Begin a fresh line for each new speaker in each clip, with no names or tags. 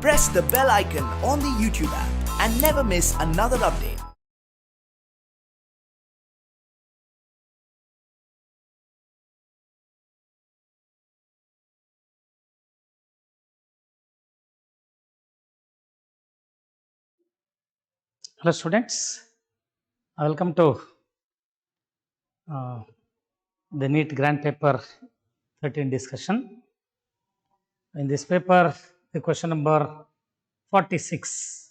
press the bell icon on the YouTube app and never miss another update.
Hello students, welcome to the Neet grant paper 13 discussion. In this paper, the question number 46.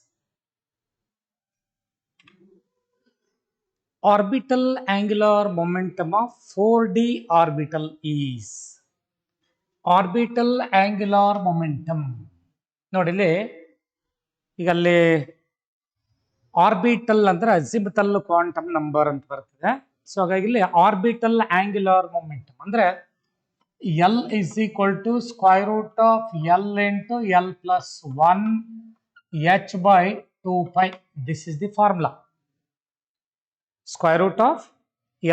Orbital angular momentum of 4D orbital is. Orbital angular momentum. ನೋಡಿಲ್ಲಿ ಈಗ ಅಲ್ಲಿ orbital ಅಂದ್ರೆ ಅಜಿಮುಥಲ್ quantum number ಅಂತ ಬರ್ತದೆ. So ಹಾಗಾಗಿ ಇಲ್ಲಿ orbital angular momentum ಅಂದ್ರೆ L is equal to square root of L into L plus 1 h by 2 pi. This is the formula. Square root of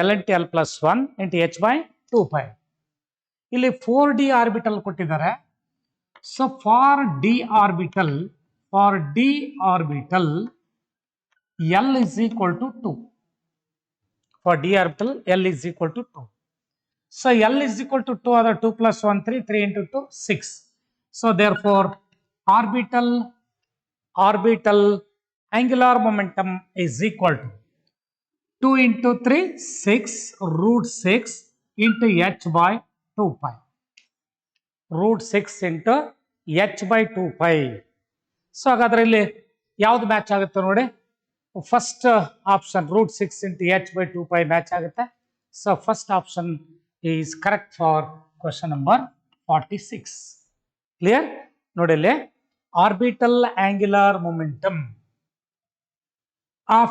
L into L plus 1 into h by 2 pi. ಇಲ್ಲಿ 4D orbital ಕೊಟ್ಟಿದ್ದಾರೆ. So for D orbital, L is equal to 2. For D orbital, L is equal to 2. So L is equal to 2 other 2 plus 1 3, 3 into 2 6. So therefore orbital angular momentum is equal to 2 into 3 6 root 6 into h by 2 pi. Root 6 into h by 2 pi. So ಹಾಗಾದ್ರೆ ಇಲ್ಲಿ ಯಾವ್ದು match ಆಗುತ್ತೆ ನೋಡಿ. First option root 6 into h by 2 pi match ಆಗುತ್ತೆ. So first option is correct for question number 46. Clear? ನೋಡಿ ಇಲ್ಲಿ orbital angular momentum of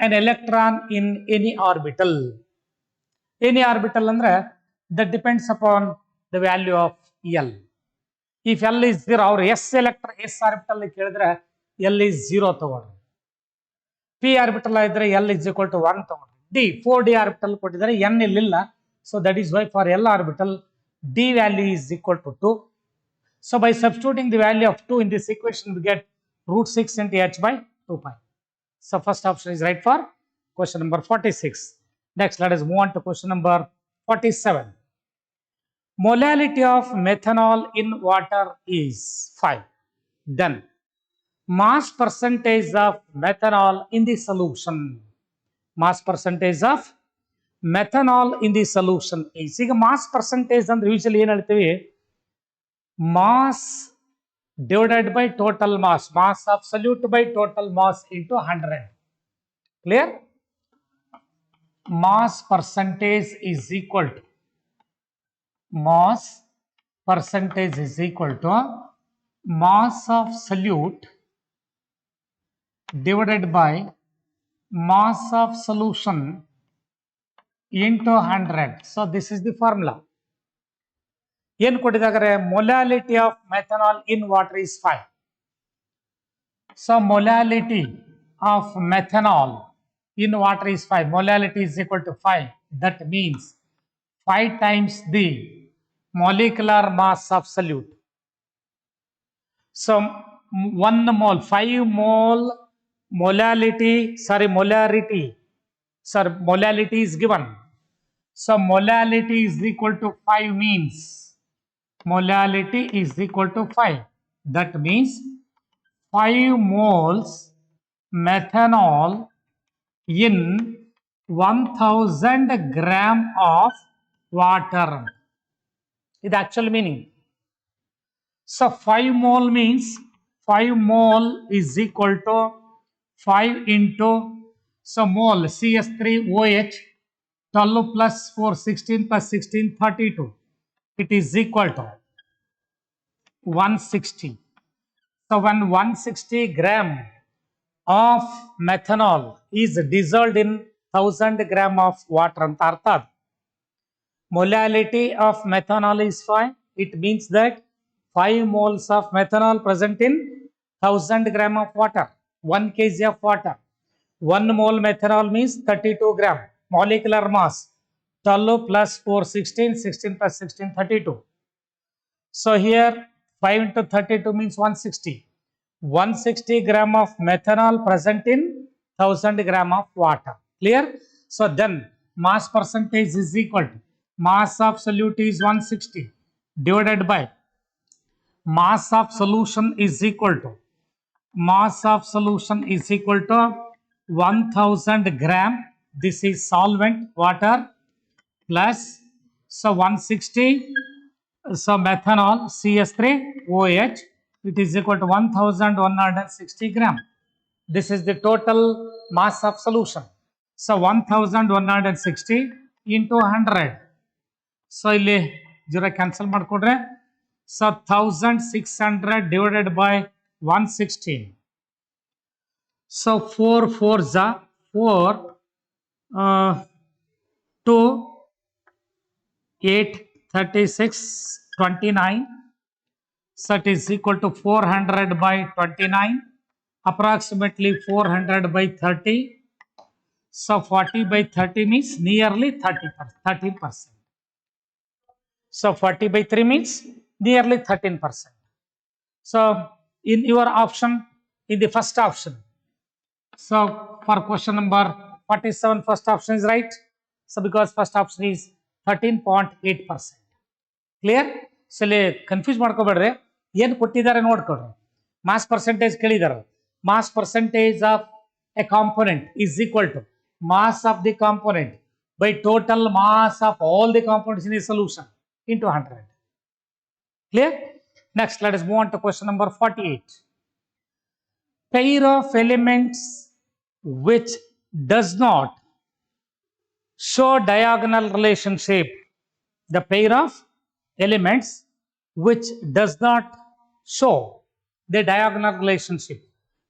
an electron in any orbital. Any orbital ಅಂದ್ರೆ that depends upon the value of L. If L is 0, ಅವ್ರು S orbital ಕೇಳಿದ್ರೆ L is 0 ತಗೊಳ್ರಿ. P orbital ಇದ್ರೆ L is equal to 1 ತಗೊಳ್ರಿ. D 4D orbital ಕೊಟ್ಟಿದ್ದಾರೆ, N ಇಲ್ಲಿಲ್ಲ. So that is why for L orbital D value is equal to 2. So by substituting the value of 2 in this equation we get root 6 into h by 2 pi. So first option is right for question number 46. Next let us move on to question number 47. Molality of methanol in water is 5. Then mass percentage of methanol in the solution. Mass percentage of methanol in the solution is. ಈಗ mass percentage ಅಂದ್ರೆ usually ಏನು ಹೇಳ್ತೀವಿ, mass divided by total mass, mass of solute by total mass into 100. Clear? Mass percentage is equal to mass of solute divided by mass of solution into 100. So this is the formula. ಏನು ಕೊಟ್ಟಿದ್ದಾರೆ, molality of methanol in water is 5. So molality of methanol in water is 5. Molality is equal to 5. That means 5 times the molecular mass of solute. So 1 mole, 5 mole molarity is given. So molality is equal to 5 means molality is equal to 5. That means 5 moles methanol in 1000 gram of water. Is the actual meaning. So 5 mole means 5 mole is equal to 5 into, so mole CS3OH 12 plus 4 16 plus 16 32. It is equal to 160. So when 160 gram of methanol is dissolved in 1000 gram of water ಅಂತ ಅರ್ಥ. Molality of methanol is 5. It means that 5 moles of methanol present in 1000 gram of water, 1 kg of water. 1 mole methanol means 32 gram. Molecular mass 12 plus 4 16, 16 plus 16 32. So here 5 into 32 means 160. 160 gram of methanol present in 1000 gram of water. Clear? So then mass percentage is equal to mass of solute is 160 divided by mass of solution is equal to 1000 gram. This is solvent water plus, so 160, so methanol CS3OH, it is equal to 1160 gram. This is the total mass of solution. So 1160 into 100. So ಇಲ್ಲಿ 0 cancel ಮಾಡಿಕೊಡ್ರೆ, so 1600 divided by 116. So 4 4s are 4, 2, 8, 36, 29. So it is equal to 400 by 29, approximately 400 by 30. So 40 by 30 means nearly 13%. So 40 by 3 means nearly 13%. So in your option, in the first option, so for question number 47, first option is right. So because first option is 13.8%. Clear? So confuse ಮಾಡ್ಕೋಬೇಡ್ರಿ, ಏನು ಕೊಟ್ಟಿದ್ದಾರೆ ನೋಡ್ಕೊಡ್ರಿ. Mass percentage ಕೇಳಿದ್ದಾರೆ. Mass percentage of a component is equal to mass of the component by total mass of all the components in a solution into 100. Clear? Next, let us move on to question number 48. Pair of elements which does not show diagonal relationship. The pair of elements which does not show the diagonal relationship.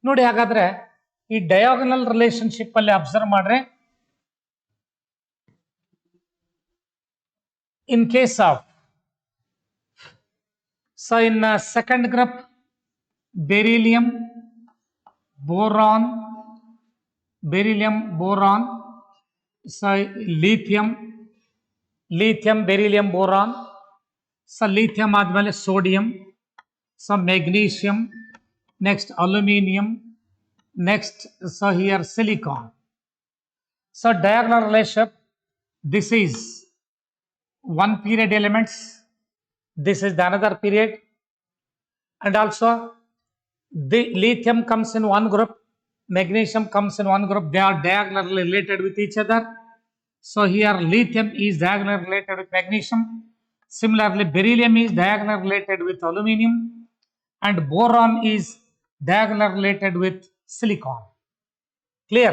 ನೋಡಿ, ಹಾಗಾದ್ರೆ ಈ diagonal relationship ಅಲ್ಲಿ observe ಮಾಡ್ರೆ, in case of, so in second group, beryllium boron, so lithium, beryllium boron, so lithium ಆದ್ಮೇಲೆ sodium, so magnesium, next aluminium, next so here silicon. So diagonal relationship, this is one period elements, this is the another period, and also the lithium comes in one group, magnesium comes in one group, they are diagonally related with each other. So here lithium is diagonally related with magnesium, similarly beryllium is diagonally related with aluminium, and boron is diagonally related with silicon. Clear?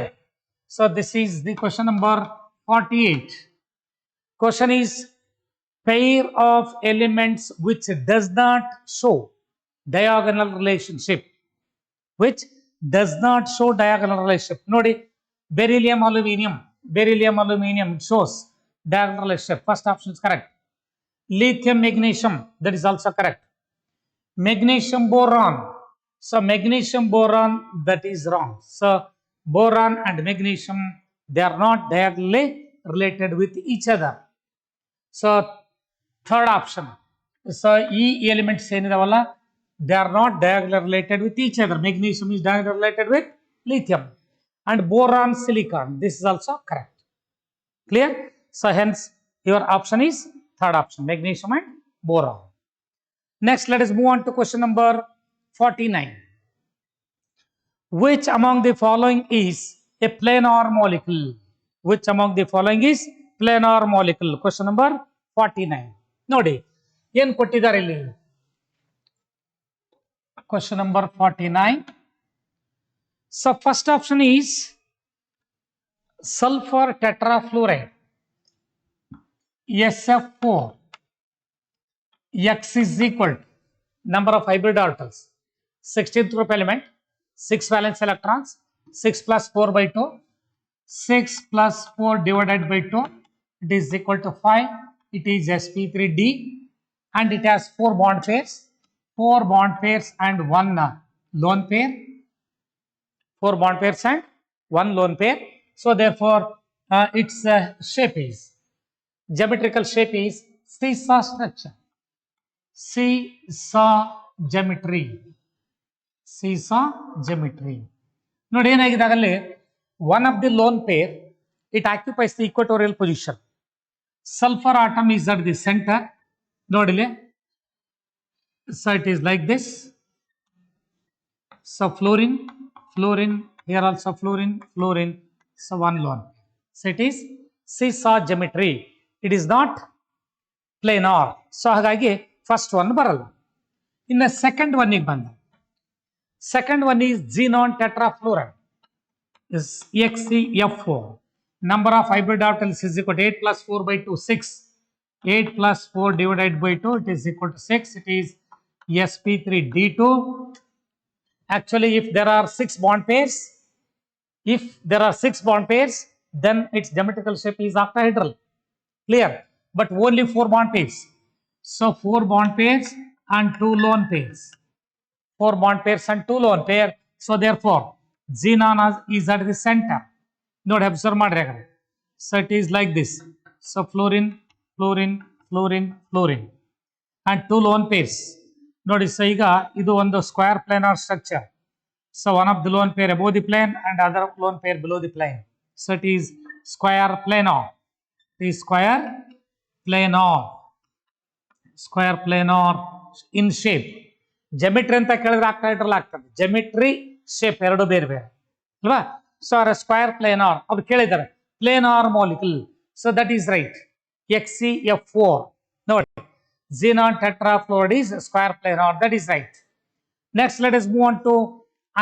So this is the question number 48. Question is pair of elements which does not show diagonal relationship. Which does not show diagonal relationship. Nodi, beryllium aluminium shows diagonal relationship. First option is correct. Lithium magnesium, that is also correct. Magnesium boron, so magnesium boron, that is wrong. So boron and magnesium, they are not diagonally related with each other. So third option, so E elements ಏನಿದಾವಲ್ಲ, they are not diagonally related with each other. Magnesium is diagonally related with lithium, and boron silicon, this is also correct. Clear? So hence your option is third option, magnesium and boron. Next, let us move on to question number 49. Which among the following is a planar molecule? Which among the following is planar molecule? Question number 49. ನೋಡಿ, ಏನು ಕೊಟ್ಟಿದ್ದಾರೆ ಇಲ್ಲಿ? Question number 49. So first option is sulfur tetrafluoride, SF4. X is equal to number of hybrid orbitals, 16th group element, 6 valence electrons, 6 plus 4 by 2, 6 plus 4 divided by 2, it is equal to 5. It is sp3d, and it has 4 bond pairs and 1 lone pair. 4 bond pairs and 1 lone pair. So therefore its shape is, geometrical shape is seesaw structure, seesaw geometry. seesaw geometry. ನೋಡಿ ಏನಾಗಿದೆ ಆಗಲ್ಲಿ one of the lone pair it occupies the equatorial position. Sulfur atom is at the center. ನೋಡಿಲಿ, so it is like this. So fluorine, fluorine, here also fluorine, fluorine, so one lone. So it is seesaw geometry. It is not planar. So ಹಾಗಾಗಿ first one ಬರಲ್ಲ. ಇನ್ನು second one ಗೆ ಬಂದ. Second one is xenon tetrafluoride. Is XCF4. Number of hybrid orbitals is equal to 8 plus 4 by 2, 6. 8 plus 4 divided by 2, it is equal to 6. It is sp3d2. Actually, if there are 6 bond pairs, then its geometrical shape is octahedral. Clear? But only 4 bond pairs. So 4 bond pairs and 2 lone pairs. 4 bond pairs and 2 lone pair. So therefore, xenon is at the center. Note, observe ಮಾಡ್ರಿ. So it is like this. So fluorine, fluorine, fluorine, fluorine, and 2 lone pairs. ನೋಡಿ, so ಈಗ ಇದು ಒಂದು square planar structure. So one of the lone pair above the plane and other lone pair below the plane. So it is square planar. It is square planar. Square planar in shape. Geometry ಅಂತ ಕೇಳಿದ್ರೆ octahedral ಆಗ್ತದೆ. Geometry shape ಎರಡು ಬೇರೆ ಬೇರೆ ಅಲ್ವಾ? So a square planar ಅದು ಕೇಳಿದ್ದಾರೆ. Planar molecule. So that is right. XCF4. ನೋಡಿ, xenon tetrafluoride is square planar. That is right. Next, let us move on to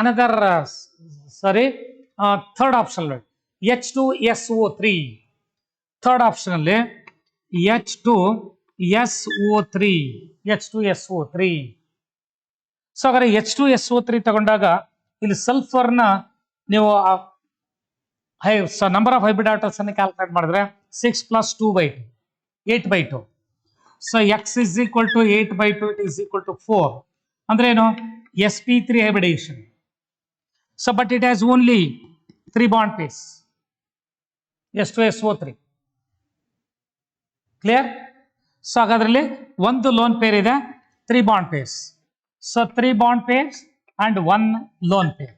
another third option. H2SO3. Third option ಅಲ್ಲಿ H2SO3. So ಹಾಗಾದ್ರೆ H2SO3 ತಗೊಂಡಾಗ ಇಲ್ಲಿ ಸಲ್ಫರ್ನ ನೀವು number of hybrid atoms ಅನ್ನು calculate ಮಾಡಿದ್ರೆ 6 plus 2 by 2, 8 by 2. So x is equal to 8 by 2, it is equal to 4. ಅಂದ್ರೆ ಏನು? sp3 hybridization. So but it has only 3 bond pairs. H2SO3. Clear? So ಹಾಗಾದ್ರಲ್ಲಿ ಒಂದು lone peer ಇದೆ, 3 bond pairs. So 3 bond pairs and 1 lone pair.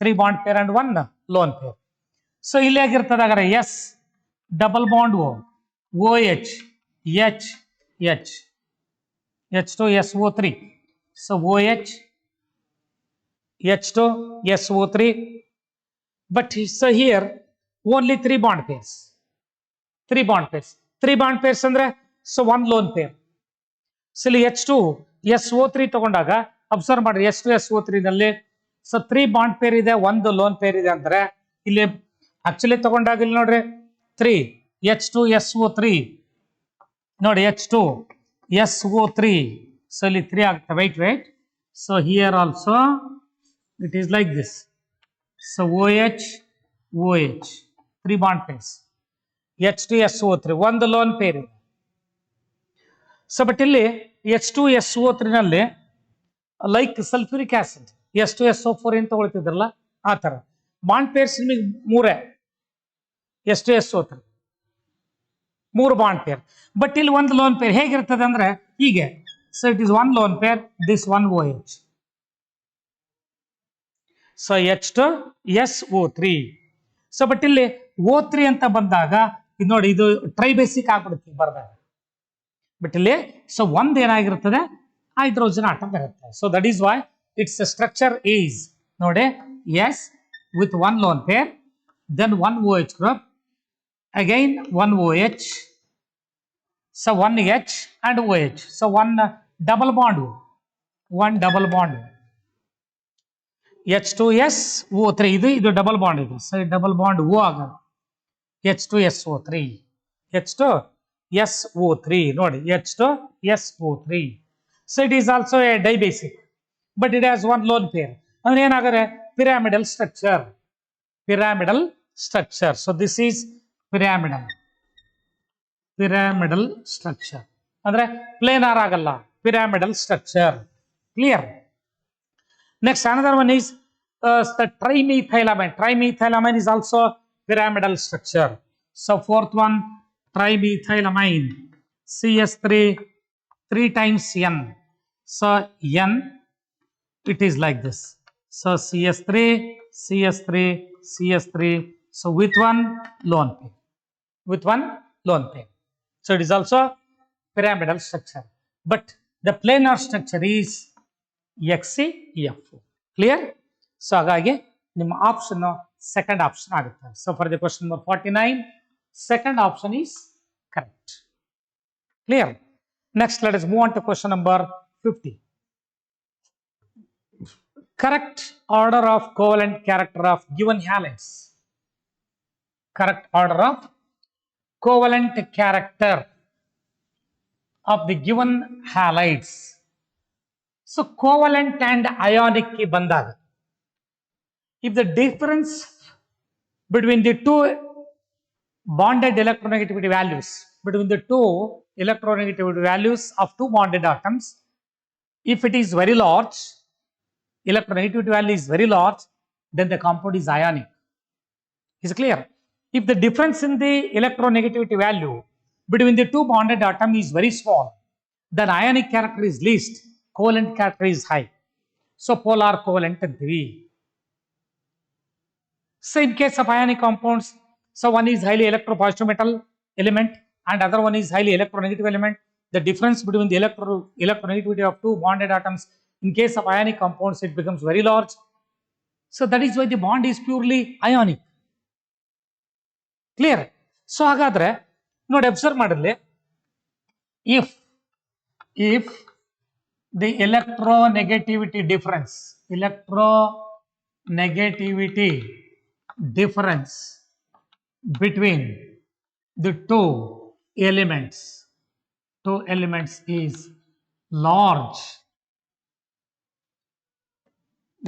3 bond pair and 1 lone pair. So ಇಲ್ಲಿ ಆಗಿರ್ತದೆ ಹಾಗಾದ್ರೆ S double bond O, OH, H, H, H2SO3. So OH, H2SO3. But so here only 3 bond pairs. 3 bond pairs. 3 bond pairs ಅಂದ್ರೆ so 1 lone pair. So ಇಲ್ಲಿ H2SO3 ತಗೊಂಡಾಗ observe ಮಾಡ್ರಿ, H2SO3 ನಲ್ಲಿ so 3 bond pair ಇದೆ, 1 lone pair ಇದೆ. ಅಂದ್ರೆ ಇಲ್ಲಿ actually ತಗೊಂಡಾಗ ಇಲ್ಲಿ ನೋಡ್ರಿ 3 H2SO3 ನೋಡಿ, H2SO3. ಸೊ ಇಲ್ಲಿ 3 ಆಗುತ್ತೆ. wait. So here also it is like this. So OH, 3 bond pairs. H2SO3 ಒಂದು ಲೋನ್ ಪೇರ್ ಇದೆ. ಸೊ ಬಟ್ ಇಲ್ಲಿ H2SO3 ನಲ್ಲಿ ಲೈಕ್ ಸಲ್ಫ್ಯೂರಿಕ್ ಆಸಿಡ್ H2SO4 ಏನು ತಗೊಳ್ತಿದ್ರಲ್ಲ ಆ ತರ ಬಾಂಡ್ ಪೇರ್ಸ್ ನಿಮಗೆ 3 H2SO3 3 ಬಾಂಡ್ ಪೇರ್. ಬಟ್ ಇಲ್ಲಿ ಒಂದು ಲೋನ್ ಪೇರ್ ಹೇಗಿರ್ತದೆ ಅಂದ್ರೆ ಹೀಗೆ. So it is 1 lone pair, this 1 OH. So H2SO3. So but ಇಲ್ಲಿ O3 ಅಂತ ಬಂದಾಗ ಇದು ನೋಡಿ, ಇದು ಟ್ರೈಬೇಸಿಕ್ ಆಗ್ಬಿಡುತ್ತೆ ಬರ್ದಾಗ. ಬಟ್ ಇಲ್ಲಿ ಸೊ ಒಂದ್ ಏನಾಗಿರ್ತದೆ, ಹೈಡ್ರೋಜನ್ ಆಟಮ್ ಇರುತ್ತೆ. So that is why it's structure is ನೋಡಿ S with 1 lone pair, then 1 OH group, again 1 OH, so 1 H and OH, so 1 double bond, 1 double bond, H2SO3 ಇದು ಡಬಲ್ ಬಾಂಡ್ ಇದೆ. So double bond O ಆಗುತ್ತೆ, H2SO3, H2SO3 ನೋಡಿ, H2SO3. So it is also a dibasic, but it has 1 lone pair. ಅಂದ್ರೆ ಏನಾಗುತ್ತೆ, pyramidal structure. So this is pyramidal structure. ಅಂದ್ರೆ planar ಆಗಲ್ಲ, pyramidal structure. Clear? Next, another one is the trimethylamine. Trimethylamine is also pyramidal structure. So fourth one, trimethylamine, CS3, 3 times N. So N, it is like this. So CS3, CS3, CS3. So with one lone pair. With one lone pair. So it is also pyramidal structure. But the planar structure is XCF. Clear? So ಹಾಗಾಗಿ ನಿಮ್ಮ option second option ಆಗುತ್ತೆ. So for the question number 49, second option is correct. Clear? Next, let us move on to question number 50. Correct order of covalent character of given halides. Correct order of covalent character of the given halides. So covalent and ionic ki bandaga, if the difference between the two bonded electronegativity values, between the two electronegativity values of two bonded atoms, if it is very large, electronegativity value is very large, then the compound is ionic. Is it clear? If the difference in the electronegativity value between the two bonded atoms is very small, then ionic character is least, covalent character is high. So polar covalent antivi. So in case of ionic compounds, so one is highly electropositive metal element and other one is highly electronegative element. The difference between the electronegativity of two bonded atoms in case of ionic compounds, it becomes very large. So that is why the bond is purely ionic. Clear? So ಹಾಗಾದ್ರೆ ನೋಡಿ observe ಮಾಡಿರ್ಲಿ, if the electronegativity difference between the two elements is large,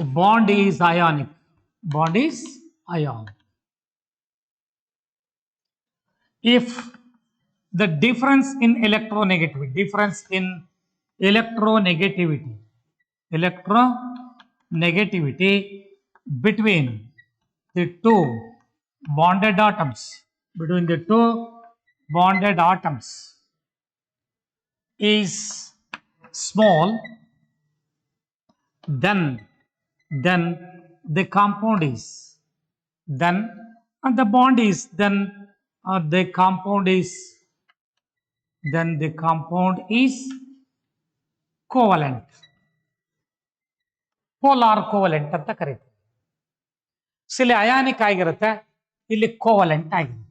the bond is ionic. If the difference in electronegativity between the two bonded atoms is small, then the compound is covalent, polar covalent ಅಂತ ಕರೀತೀವಿ. So ಇಲ್ಲಿ ionic ಆಗಿರುತ್ತೆ, ಇಲ್ಲಿ covalent ಆಗಿರುತ್ತೆ.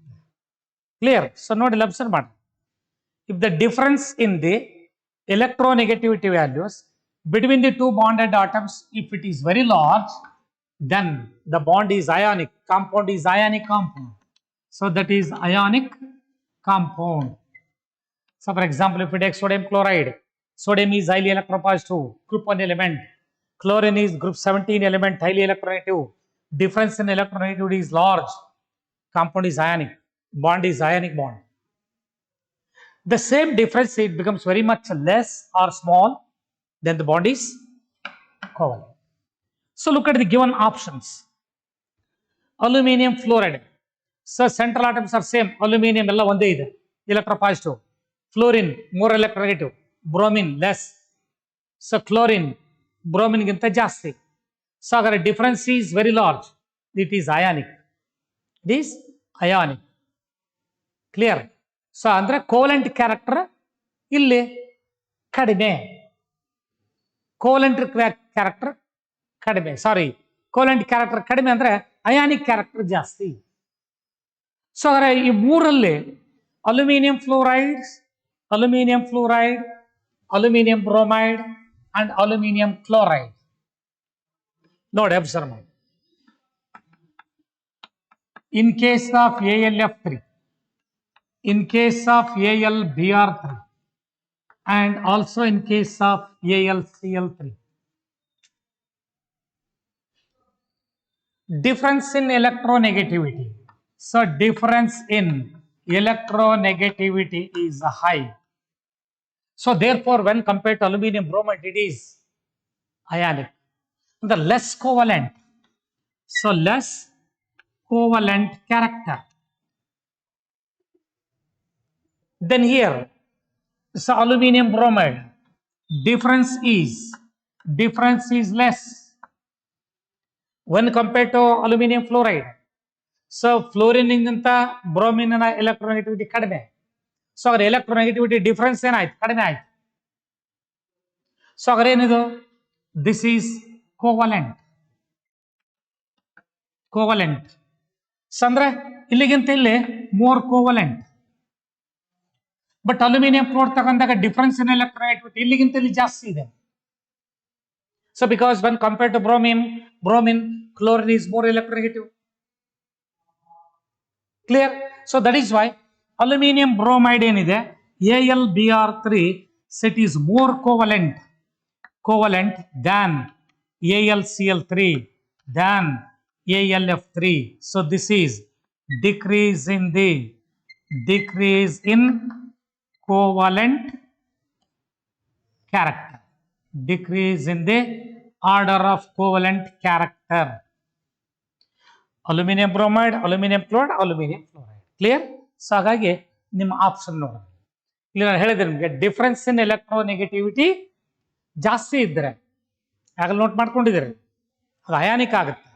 Clear? So ನೋಡಿ observe ಮಾಡಿ, if the difference in the electronegativity values between the two bonded atoms, if it is very large, then the bond is ionic, compound is ionic compound. So that is ionic compound. So for example, if we take sodium chloride, sodium is highly electropositive, group 1 element. Chlorine is group 17 element, highly electronegative. Difference in electronegativity is large, compound is ionic, bond is ionic bond. The same difference, it becomes very much less or small, then the bond is covalent. So look at the given options. Aluminium fluoride. So central atoms are same, aluminium ella onde ide, electropositive. Fluorine more electronegative, bromine less. So chlorine bromine ginta ಜಾಸ್ತಿ. So the difference is very large, it is ionic. Clear? So andre covalent character ಇಲ್ಲಿ ಕಡಿಮೆ, covalent character ಕಡಿಮೆ ಅಂದ್ರೆ ionic character ಜಾಸ್ತಿ. So ಹಾಗಾದ್ರೆ ಈ ಮೂರಲ್ಲಿ aluminium fluoride, aluminium bromide and aluminium chloride ನೋಡಿ ಅಬ್ಸರ್ವ್ ಮಾಡಿ. In case of AlF3, in case of AlBr3 and also in case of AlCl3, difference in electronegativity. So difference in electronegativity is high. So therefore when compared to aluminum bromide, it is ionic. The less covalent, so less covalent character. Then here, so aluminum bromide, difference is less, when compared to aluminum fluoride. So fluorine ಗಿಂತ bromine electronegativity ಕಡಿಮೆ. So ಅದ್ರ electronegativity difference ಏನಾಯ್ತು? ಕಡಿಮೆ ಆಯ್ತು. So ಅದ್ರ ಏನಿದು? This is covalent. Covalent ಅಂದ್ರೆ ಇಲ್ಲಿಗಿಂತ ಇಲ್ಲಿ ಮೋರ್ ಕೋವಲೆಂಟ್. ಬಟ್ ಅಲ್ಯೂಮಿನಿಯಂ ಫ್ಲೋರ್ ತಗೊಂಡಾಗ ಡಿಫರೆನ್ಸ್ ಇನ್ ಎಲೆಕ್ಟ್ರೋನೆಗೆಟಿವಿಟಿ ಇಲ್ಲಿಗಿಂತ ಇಲ್ಲಿ ಜಾಸ್ತಿ ಇದೆ. So because when compared to bromine chlorine is more electronegative. Clear? So that is why aluminum bromide ಏನಿದೆ AlBr3 set is more covalent than AlCl3 than AlF3. So this is decrease in covalent character, decrease in the order of covalent character. Aluminium bromide, aluminium chloride, aluminium fluoride. Clear? So ಹಾಗಾಗಿ ನಿಮ್ಮ option ನೋಡಿ. Clear ಹೇಳಿದ್ರೆ ನಿಮಗೆ difference in electronegativity ಜಾಸ್ತಿ ಇದ್ದರೆ ಆಗಲ್ಲ note ಮಾಡ್ಕೊಂಡಿದ್ದೀರಿ, ಅದು ಅಯಾನಿಕ್ ಆಗುತ್ತೆ.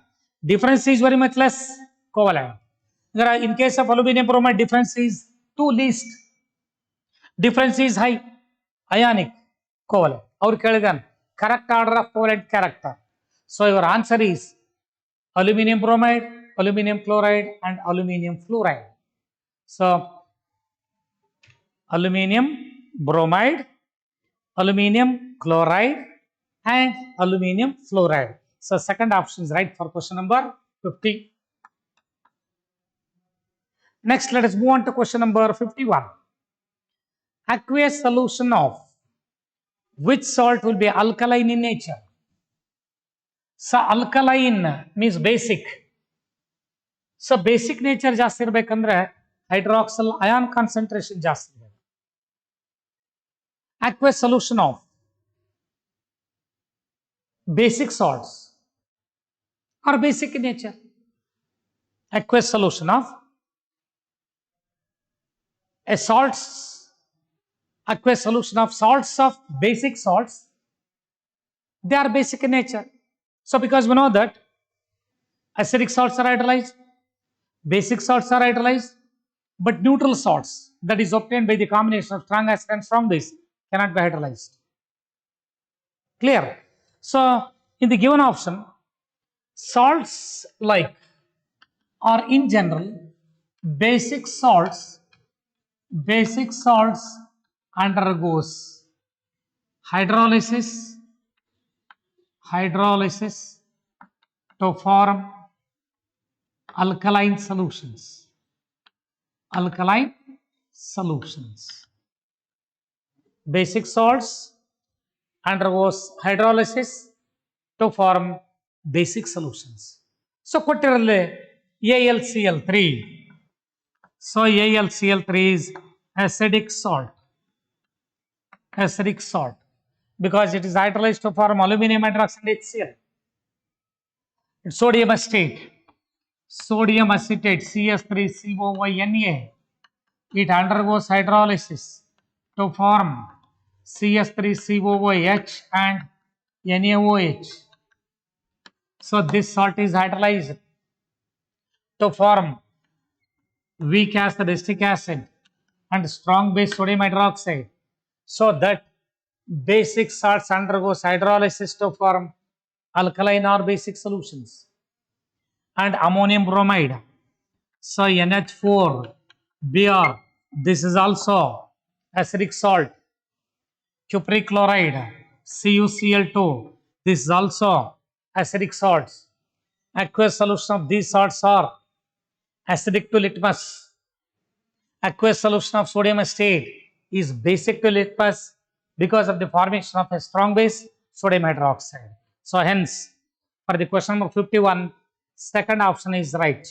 Difference is very much less, covalent. In case of aluminium bromide difference is too least, difference is high, ionic, covalent. ಅವ್ರು ಕೇಳಿದಾನೆ correct order of covalent character. So your answer is aluminum bromide, aluminum chloride and aluminum fluoride. So aluminum bromide, aluminum chloride and aluminum fluoride. So second option is right for question number 50. Next, let us move on to question number 51. Aqueous solution of which salt will be alkaline in nature? So alkaline means basic. So basic nature ಜಾಸ್ತಿ ಇರಬೇಕಂದ್ರೆ ಹೈಡ್ರಾಕ್ಸಲ್ ion concentration ಜಾಸ್ತಿ ಇರಬೇಕು. Aqueous solution of basic salts are basic in nature. Aqueous solution of aqueous solution of salts of basic salts, they are basic in nature. So because we know that acidic salts are hydrolyzed, basic salts are hydrolyzed, but neutral salts that is obtained by the combination of strong acid and strong base cannot be hydrolyzed. Clear? So in the given option, salts like are in general basic salts undergoes hydrolysis to form alkaline solutions. Basic salts undergoes hydrolysis to form basic solutions. So ಕೊಟ್ಟಿರಲಿ AlCl3. So AlCl3 is acidic salt because it is hydrolyzed to form aluminum hydroxide HCl. It's sodium acetate CS3COONA. It undergoes hydrolysis to form CS3COOH and NaOH. So this salt is hydrolyzed to form weak acid acetic acid and strong base sodium hydroxide. So that basic salts undergoes hydrolysis to form alkaline or basic solutions. And ammonium bromide, so NH4Br, this is also acidic salt. Cupric chloride, CuCl2, this is also acidic salts. Aqueous solution of these salts are acidic to litmus. Aqueous solution of sodium acetate is basic to litmus because of the formation of a strong base sodium hydroxide. So hence for the question number 51, second option is right.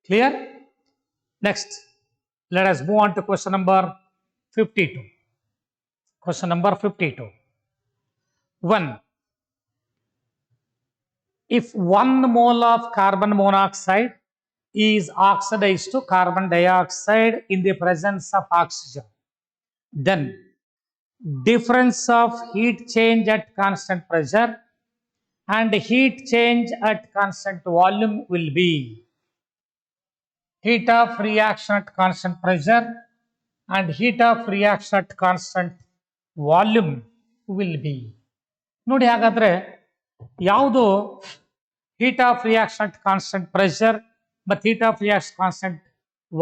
Clear? Next, let us move on to question number 52. Question number 52. 1. If 1 mole of carbon monoxide is oxidized to carbon dioxide in the presence of oxygen, then difference of heat change at constant pressure and heat change at constant volume will be heat of reaction at constant pressure and heat of reaction at constant volume will be. ನೋಡಿ ಹಾಗಾದ್ರೆ ಯಾವುದು heat of reaction at constant pressure but heat of reaction constant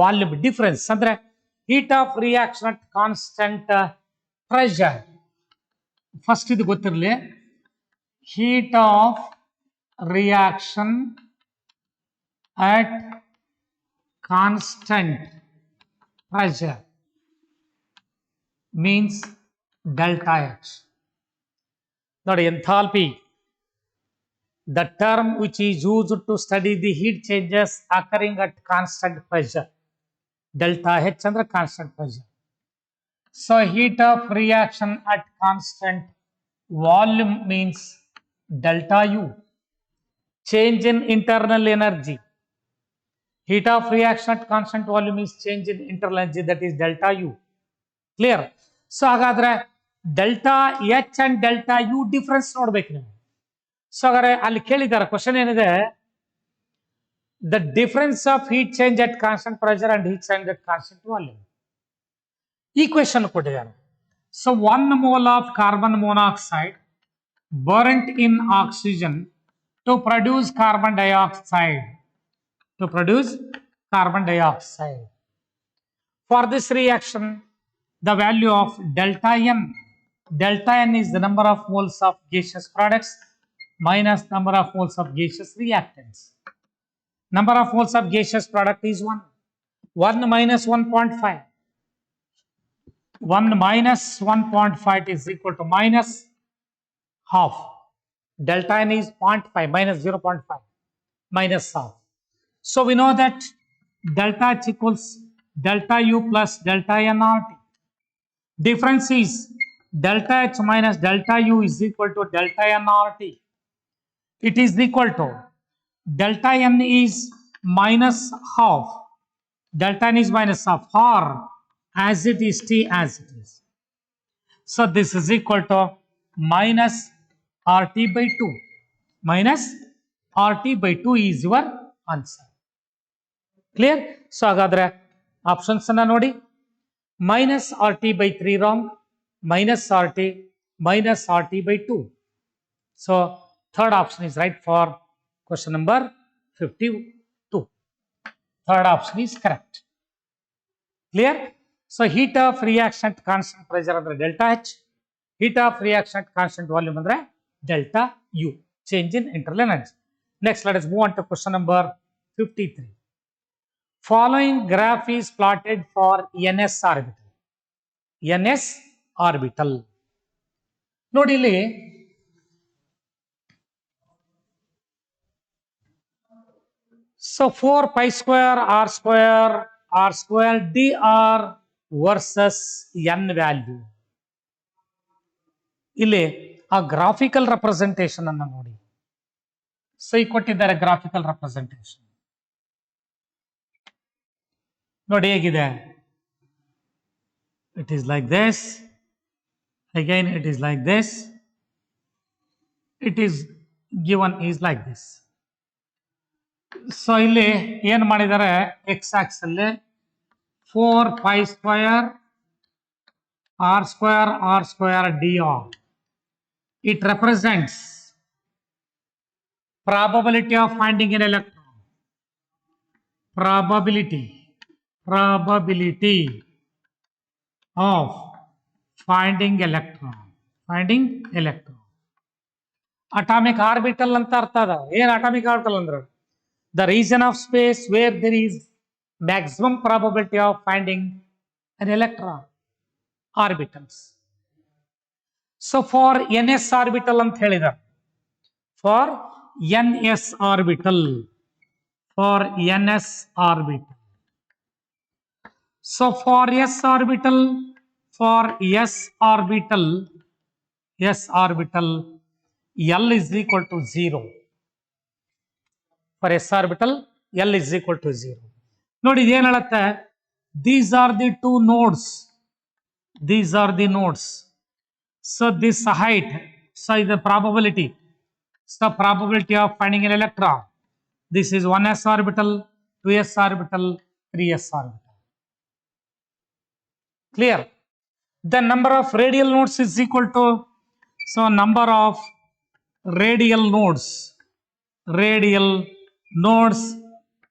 volume difference ಅಂದ್ರೆ heat of reaction at constant pressure first ಇದು ಗೊತ್ತಿರಲಿ heat of reaction at constant pressure means delta H. Not enthalpy, the term which is used to study the heat changes occurring at constant pressure. Delta H under constant pressure. So heat of reaction at constant volume means delta U. Change in internal energy. Heat of reaction at constant volume is change in internal energy, that is delta U. Clear? So ಹಾಗಾದ್ರೆ delta H and delta U difference ನೋಡ್ಬೇಕು ನೀವು. So ಹಾಗಾದ್ರೆ ಅಲ್ಲಿ ಕೇಳಿದ್ದಾರೆ question ಏನಿದೆ, the difference of heat change at constant pressure and heat change at constant volume. ಈ question ಕೊಟ್ಟಿದ್ದಾರೆ. So 1 mole of carbon monoxide burnt in oxygen to produce carbon dioxide. To produce carbon dioxide. For this reaction, the value of delta N. Delta N is the number of moles of gaseous products minus number of moles of gaseous reactants. Number of moles of gaseous product is 1. 1 minus 1.5. 1 minus 1.5 is equal to minus half. Delta N is 0.5 minus 0.5 minus half. So we know that delta H equals delta U plus delta N RT. Difference is delta H minus delta U is equal to delta N RT. It is equal to delta N is minus half. Delta N is minus half or as it is T as it is. So this is equal to minus RT by 2. Minus RT by 2 is your answer. Clear? So ಹಾಗಾದ್ರೆ options ಅನ್ನ ನೋಡಿ. minus RT by 3 wrong, minus RT, minus RT by 2. So third option is right for question number 52. Third option is correct. Clear? So heat of reaction at constant pressure under delta H, heat of reaction at constant volume under delta U, change in internal energy. Next, let us move on to question number 53. Following graph is plotted for NS orbital. NS orbital. ನೋಡಿ ಇಲ್ಲಿ so 4 pi square r square dr versus n value. ಇಲ್ಲಿ ಆ graphical representation ಅನ್ನು ನೋಡಿ. So ಈ ಕೊಟ್ಟಿದ್ದಾರೆ graphical representation ನೋಡಿ ಹೇಗಿದೆ. It is like this, again it is like this, it is given is like this. So ಇಲ್ಲಿ ಏನು ಮಾಡಿದ್ದಾರೆ, x axis ಅಲ್ಲಿ 4 pi square r square dr. It represents probability of finding an electron. Probability of finding electron. Atomic orbital ಅಂತ ಅರ್ಥ ಅದ. ಏನು atomic orbital ಅಂದ್ರೆ the region of space where there is maximum probability of finding an electron. Orbitals. So for NS orbital ಅಂತ ಹೇಳಿದ್ದಾರೆ. For NS orbital. So for S orbital, L is equal to 0. For S orbital, L is equal to 0. ನೋಡಿ ಏನು ಹೇಳುತ್ತೆ, these are the two nodes. So this height, so is the probability. So probability of finding an electron. This is 1s orbital, 2s orbital, 3s orbital. Clear? The number of radial nodes is equal to, so number of radial nodes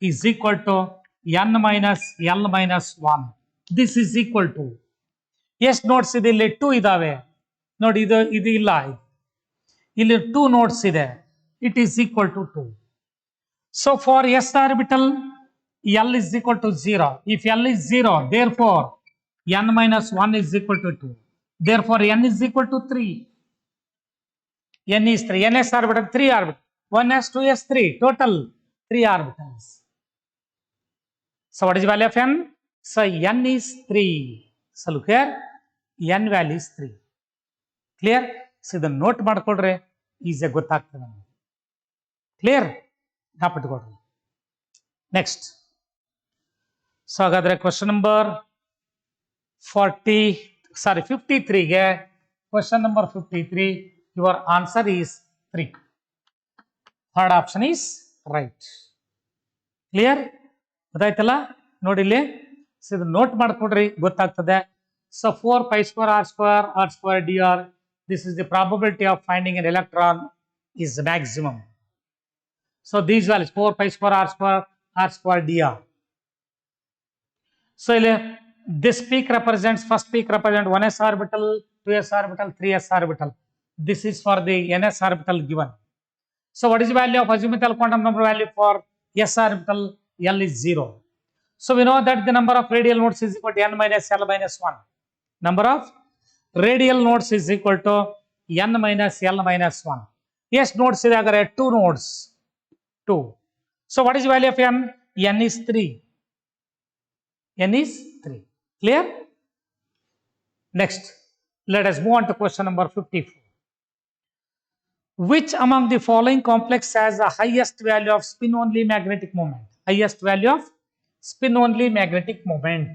is equal to n minus l minus 1. This is equal to, ಎಷ್ಟು notes ಇದೆ ಇಲ್ಲಿ? 2 ಇದಾವೆ ನೋಡಿ, ಇದು ಇಲ್ಲ, ಇಲ್ಲಿ 2 notes ಇದೆ. It is equal to 2. So for s orbital l is equal to 0. if l is 0, therefore n minus 1 is equal to 2. therefore n is equal to 3. n is 3. ns orbital 3 orbital, 1s 2s 3, total 3 orbitals. So what is the value of n? So n is 3. So look here, n value is 3. Clear? So ಇದನ್ನು note ಮಾಡ್ಕೊಳ್ರೆ ಈಸಿಯಾಗಿ ಗೊತ್ತಾಗ್ತದೆ ನಮಗೆ. Clear? ಜ್ಞಾಪಕಟ್ಕೊಳ್ರಿ. Next. So ಹಾಗಾದ್ರೆ question number 53ಗೆ question number 53, your answer is 3. Third option is right. Clear? ಗೊತ್ತಾಯ್ತಲ್ಲ ನೋಡಿ ಇಲ್ಲಿ. ಸೊ ಇದನ್ನ ನೋಟ್ ಮಾಡ್ಕೊಡ್ರಿ, ಗೊತ್ತಾಗ್ತದೆ. So 4 pi square r square dr, this is the probability of finding an electron is maximum. So these values 4 pi square r square dr. So this peak represents, first peak represents 1s orbital, 2s orbital, 3s orbital. This is for the ns orbital given. So what is the value of azimuthal quantum number value for s orbital? L is 0. So we know that the number of radial nodes is equal to n minus l minus 1. Number of radial nodes is equal to n minus l minus 1. Yes, nodes is agar 2 nodes. 2. So what is the value of n? N is 3. N is 3. Clear? Next, let us move on to question number 54. Which among the following complex has the highest value of spin only magnetic moment? Highest value of spin only magnetic moment.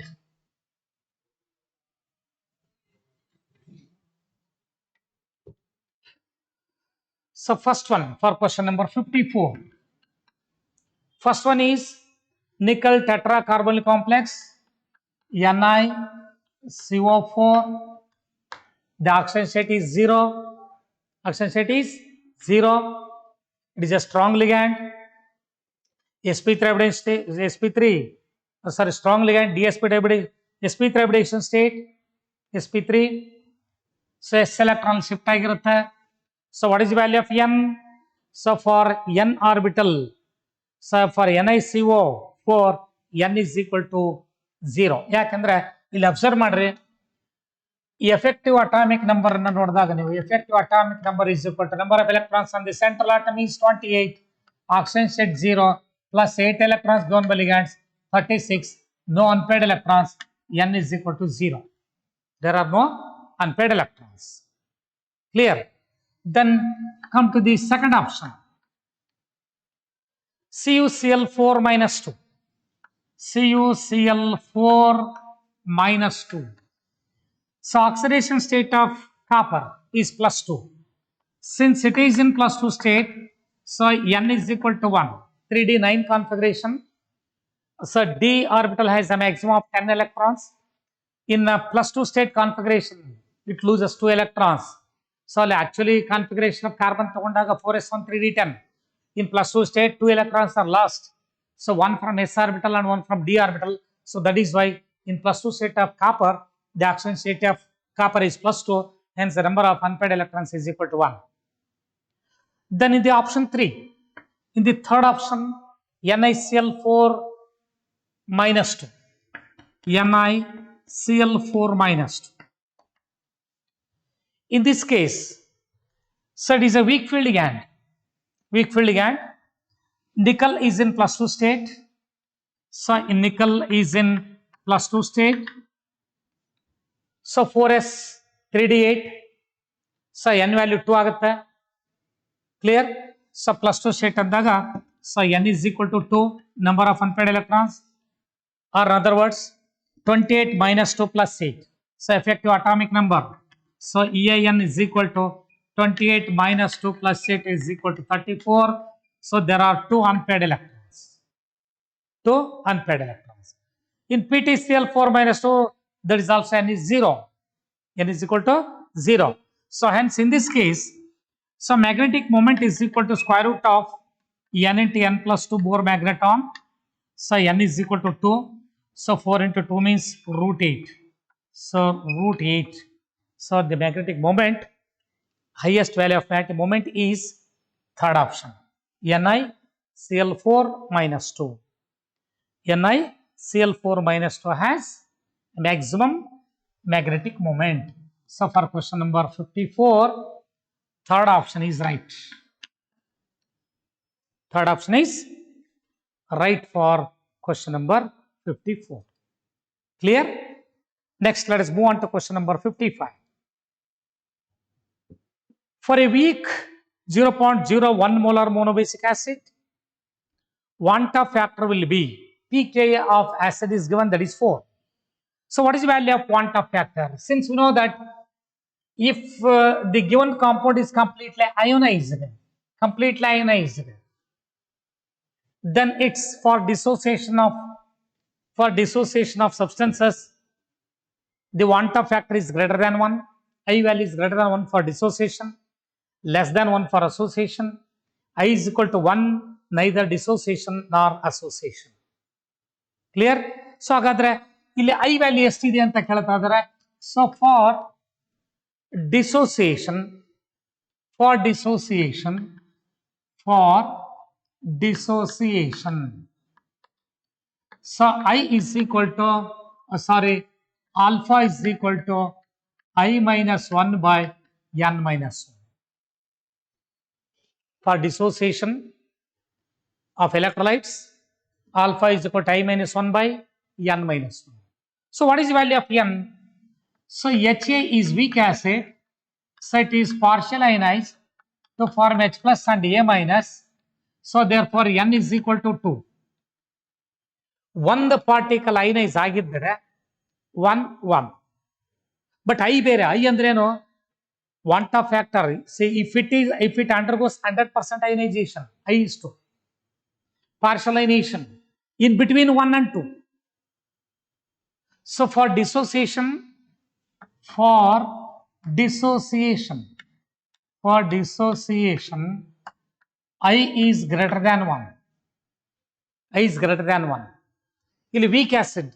So first one for question number 54. First one is nickel tetracarbonyl complex, NiCO4. The oxidation state is 0. Oxidation state is 0. It is a strong ligand. Strong ligand, sp3 hybridization state, sp3. So s electron shift ಆಗಿರುತ್ತೆ. So what is the value of n? So for n orbital, so for NiCO4, n is equal to 0. ಯಾಕಂದ್ರೆ ಇಲ್ಲಿ observe ಮಾಡ್ರಿ, ಈ effective atomic number ಅನ್ನು ನೋಡಿದಾಗ ನೀವು effective atomic number is equal to number of electrons on the central atom is 28, oxidation state 0, plus 8 electrons given by ligands 36, no unpaired electrons, n is equal to 0. There are no unpaired electrons. Clear? Then come to the second option, CuCl4 minus 2. CuCl4 minus 2. So oxidation state of copper is plus 2. Since it is in plus 2 state, so n is equal to 1. 3d9 configuration. So d orbital has a maximum of 10 electrons. In a plus 2 state configuration, it loses 2 electrons. So actually configuration of carbon tagondaga 4s1 3d10. In plus 2 state, 2 electrons are lost. So one from s orbital and one from d orbital. So that is why in plus 2 state of copper, the oxidation state of copper is plus 2, hence the number of unpaired electrons is equal to 1. Then in the option 3, in the third option, NiCl4 minus 2. NiCl4 minus 2. In this case, so it is a weak field ligand. Weak field ligand. Nickel is in plus 2 state. So in nickel is in plus 2 state. So 4s 3d8. So n value 2 ಆಗುತ್ತೆ. Clear? So plus 2 state ಅಂದಾಗ, so n is equal to 2, number of unpaired electrons, or in other words 28 minus 2 plus 8. So effective atomic number So EIN is equal to 28 minus 2 plus 8 is equal to 34. So there are two unpaired electrons. Two unpaired electrons. In PTCl 4 minus 2, that is also n is 0. N is equal to 0. So hence in this case, so magnetic moment is equal to square root of n into n plus 2 Bohr magneton. So n is equal to 2. So 4 into 2 means root 8. So root 8. So the magnetic moment, highest value of magnetic moment is third option. NiCl4 minus 2. NiCl4 minus 2 has maximum magnetic moment. So for question number 54, third option is right. Third option is right for question number 54. Clear? Next, let us move on to question number 55. For a weak 0.01 molar monobasic acid, Wanta factor will be pKa of acid is given, that is 4. So what is the value of Wanta factor? Since we know that if the given compound is completely ionized, then it's for dissociation of substances, the Wanta factor is greater than 1, I value is greater than 1 for dissociation, less than 1 for association, I is equal to 1, neither dissociation nor association. Clear? So ಹಾಗಾದ್ರೆ ಇಲ್ಲಿ I value ಎಷ್ಟಿದೆ ಅಂತ ಕೇಳ್ತಾ ಇದ್ದಾರೆ. So for dissociation, so I is equal to alpha is equal to I minus 1 by n minus 1. For dissociation of electrolytes, alpha is equal to I minus 1 by n minus 1. So what is the value of n? So HA is weak acid, so it is partial ionized to form H plus and A minus. So therefore n is equal to 2. ಒಂದು particle ಐನೈಸ್ ಆಗಿದ್ದರೆ 1 but I ಬೇರೆ. I ಅಂದ್ರೇನು? Wanta factor. See, if it undergoes 100% ionization, I is 2. Partial ionization in between 1 and 2. So for dissociation, I is greater than 1. In weak acid,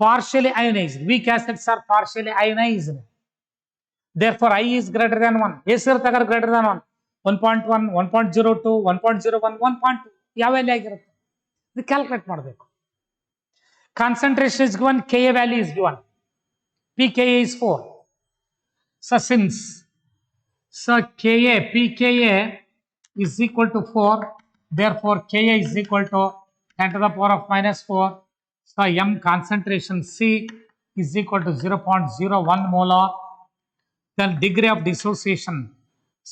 partially ionized. Weak acids are partially ionized. Therefore, I is greater than 1. Yes, greater than 1. 1.1, 1.02, 1.01, 1.2. ಯಾವ value ಆಗಿರುತ್ತೆ? ಇದು calculate ಮಾಡಬೇಕು. Concentration is given, Ka value is given. pKa is 4. So since pKa is equal to 4, therefore Ka is equal to 10 to the power of minus 4. So M concentration C is equal to 0.01 molar. Then degree of dissociation.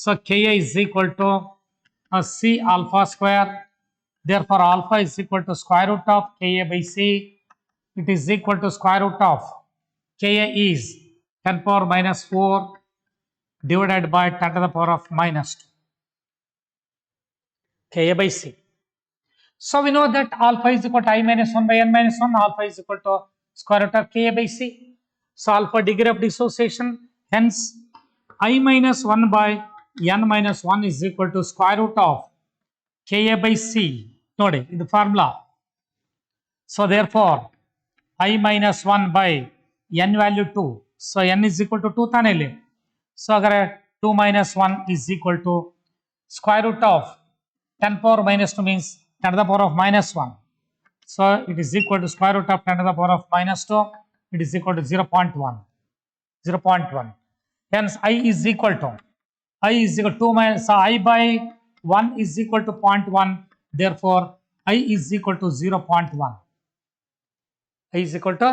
So Ka is equal to C alpha square. Therefore alpha is equal to square root of Ka by C. It is equal to square root of Ka is 10 power minus 4 divided by 10 to the power of minus 2. Ka by C. So we know that alpha is equal to I minus 1 by n minus 1. Alpha is equal to square root of Ka by C. So alpha degree of dissociation. Hence I minus 1 by n minus 1 is equal to square root of Ka by C. Nodi, the formula. So therefore I minus 1 by n value 2. So n is equal to 2 tanele. So agar 2 minus 1 is equal to square root of 10 power minus 2 means 10 to the power of minus 1. So it is equal to square root of 10 to the power of minus 2. It is equal to 0.1. Hence I is equal to 2 minus, so I by 1 is equal to 0.1. Therefore I is equal to 0.1. I is equal to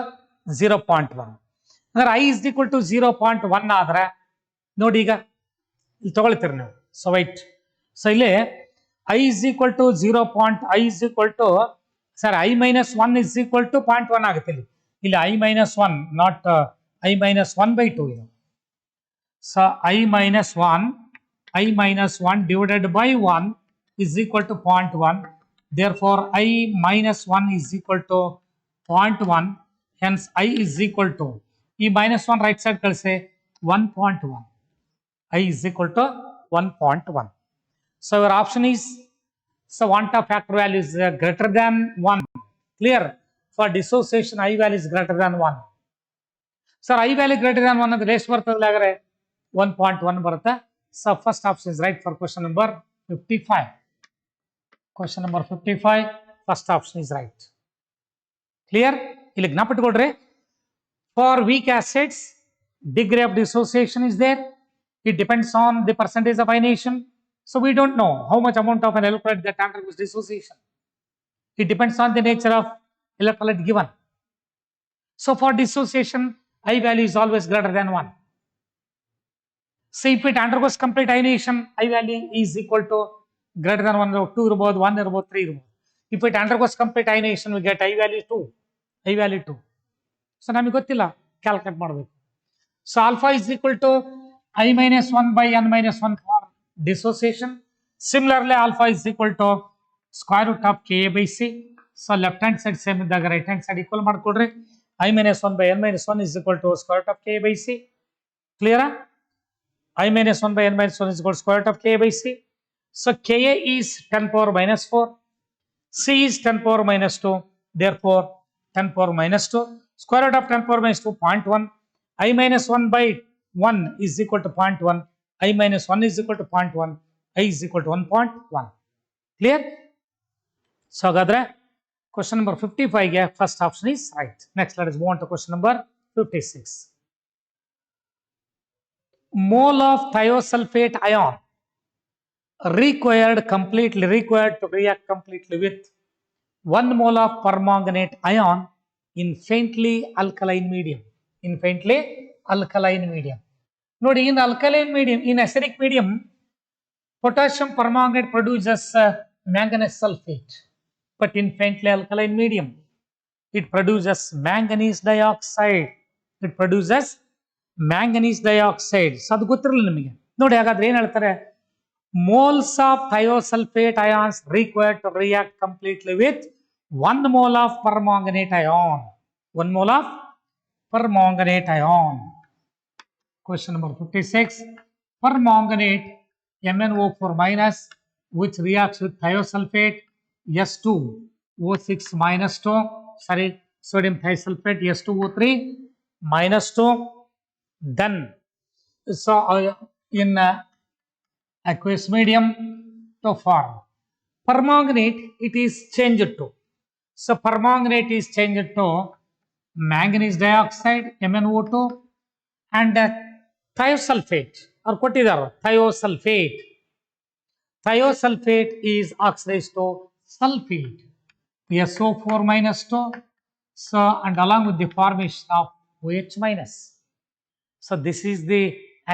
0.1. ಅಂದ್ರೆ I is equal to 0.1 ಆದ್ರೆ ನೋಡಿ, ಈಗ ಇಲ್ಲಿ ತಗೊಳ್ತೀರಿ ನೀವು. So white, so ಇಲ್ಲಿ I is equal to 0. I is equal to I minus 1 is equal to 0.1 ಆಗುತ್ತೆ. ಇಲ್ಲಿ I minus 1, not I minus 1 by 2 ಇದು. So I minus 1 divided by 1 is equal to 0.1. Therefore, I minus 1 is equal to 0.1. Hence, I is equal to, e minus 1 right side kalse 1.1. I is equal to 1.1. So your option is, so want of factor value is greater than 1. Clear? For dissociation, I value is greater than 1. Sir, I value greater than 1 ಅಂದ್ರೆ ಎಷ್ಟು ಬರ್ತದೆ ಹಾಗಾದ್ರೆ 1.1 ಬರುತ್ತೆ. So first option is right for question number 55. Question number 55, first option is right. Clear? ಇಲ್ಲಿ ಜ್ಞಾಪಕಟ್ಕೊಳ್ರಿ. For weak acids, degree of dissociation is there. It depends on the percentage of ionization. So we don't know how much amount of an electrolyte that undergoes dissociation. It depends on the nature of electrolyte given. So for dissociation, I value is always greater than 1. So if it undergoes complete ionization, I value is equal to greater than 1, 2 ಇರಬಹುದು, 1 ಇರಬಹುದು, 3 ಇರಬಹುದು. If it undergoes complete ionization, we get I value 2. I value 2. So ನಮಗೆ ಗೊತ್ತಿಲ್ಲ, calculate ಮಾಡಬೇಕು. So alpha is equal to I minus 1 by n minus 1 for dissociation. Similarly, alpha is equal to square root of Ka by C. So left hand side same ಇದ್ದಾಗ right hand side equal ಮಾಡ್ಕೊಡ್ರಿ. I minus 1 by n minus 1 is equal to square root of Ka by C. Clear? I minus 1 by n minus 1 is equal to square root of Ka by C. So Ka is 10 power minus 4. C is 10 power minus 2. Therefore, 10 power minus 2. Square root of 10 power minus 2, 0.1. I minus 1 by 1 is equal to 0.1. I minus 1 is equal to 0.1. I is equal to 1.1. Clear? So, hagadre question number 55 ge first option is right. Next, let us move on to question number 56. Mole of thiosulfate ion required to react completely with 1 mole of permanganate ion in faintly alkaline medium. Nodi, in alkaline medium, in acidic medium, potassium permanganate produces manganese sulfate. But in faintly alkaline medium, it produces manganese dioxide. So ಅದು ಗೊತ್ತಿರಲಿಲ್ಲ ನಿಮಗೆ. ನೋಡಿ, ಹಾಗಾದ್ರೆ ಏನು ಹೇಳ್ತಾರೆ? Moles of thiosulfate ions required to react completely with 1 mole of permanganate ion. 1 mole of permanganate ion. Question number 56. Permanganate MnO4 minus, which reacts with thiosulfate S2O6 minus 2. Sorry, sodium thiosulfate S2O3 minus 2. Then, so in aqueous medium to form permanganate, it is changed to. So permanganate is changed to manganese dioxide MnO2 and thiosulfate or ಕೊಟ್ಟಿದ್ದಾರೆ thiosulfate. Thiosulfate is oxidized to sulfate SO4 minus 2. So and along with the formation of OH minus. So this is the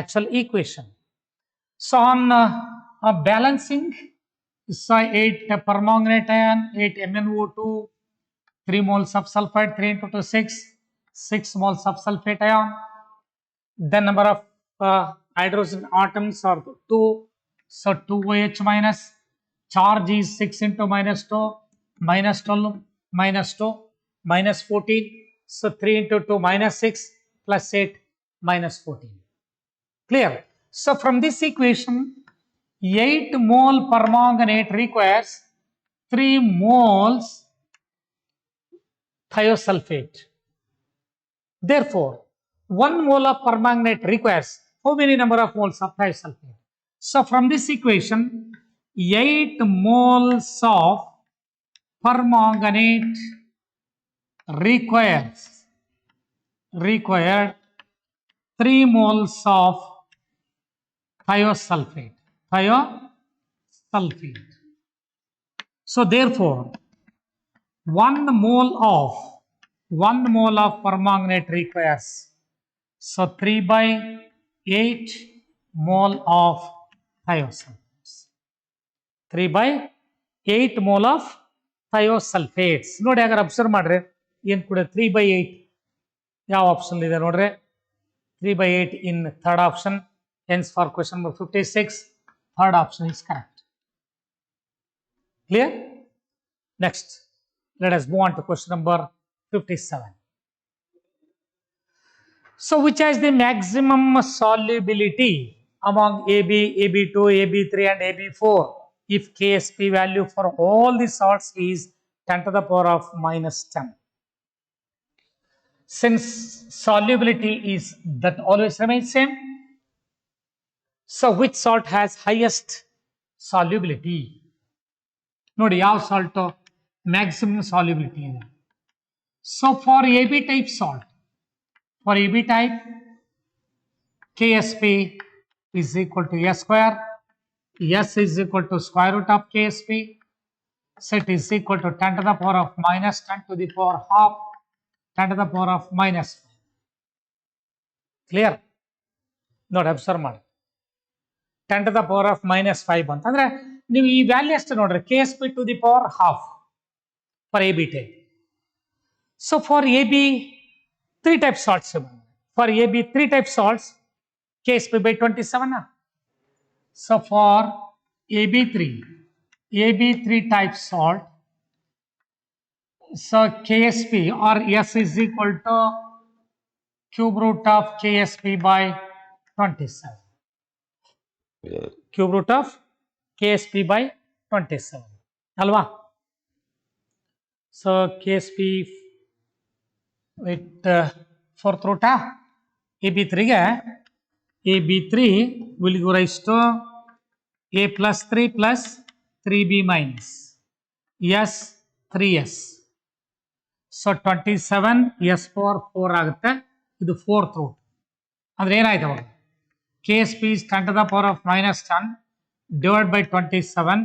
actual equation. So on balancing, so 8 permanganate ion, 8 MnO2, 3 moles of sulfide, 3 into 2, 6 moles of sulfate ion. The number of hydrogen atoms are 2, so 2 OH minus. Charge is 6 into minus 2, minus 12, minus 2, minus 14. So 3 into 2, minus 6, plus 8, minus 14. Clear? So from this equation, 8 mole permanganate requires 3 moles thiosulfate. Therefore, 1 mole of permanganate requires how many number of moles of thiosulfate? So from this equation, 8 moles of permanganate required 3 moles of thiosulfate. So therefore, 1 mole of permanganate requires, so 3 by 8 mole of thiosulfates. 3 by 8 mole of thiosulfates. ನೋಡಿ, ಹಾಗಾದ್ರೆ observe ಮಾಡ್ರಿ, ಏನು ಕೂಡ 3 by 8 ಯಾವ option ಇದೆ ನೋಡ್ರಿ? 3 by 8 in third option, Hence, for question number 56, third option is correct. Clear? Next, let us move on to question number 57. So, which has the maximum solubility among AB, AB2, AB3 and AB4 if KSP value for all the salts is 10 to the power of minus 10? Since solubility is that always remains same, so which salt has highest solubility? Nodi, yav salt maximum solubility ಇದೆ. So for AB type salt, for AB type, KSP is equal to S square, S is equal to square root of KSP, so it is equal to 10 to the power of minus 10 to the power half, 10 to the power of minus 5. Clear? ನೋಡಿ observe ಮಾಡಿ, 10 to the power of minus 5 ಅಂತಂದ್ರೆ ನೀವು ಈ value ಎಷ್ಟು ನೋಡ್ರಿ, KSP to the power half for AB type. So for AB 3 type salts, for AB 3 type salts, KSP by 27. So for AB3 type salt, so KSP or S is equal to cube root of KSP by 27. Cube root of KSP by 27. Alva. So KSP with fourth root of AB3 will go rise to A plus 3 plus 3B minus S 3S. So 27 S power 4 ಆಗುತ್ತೆ, ಇದು fourth root. ಅಂದ್ರೆ ಏನಾಯ್ತು ಅವಾಗ, KSP is 10 to the power of minus 10 divided by 27.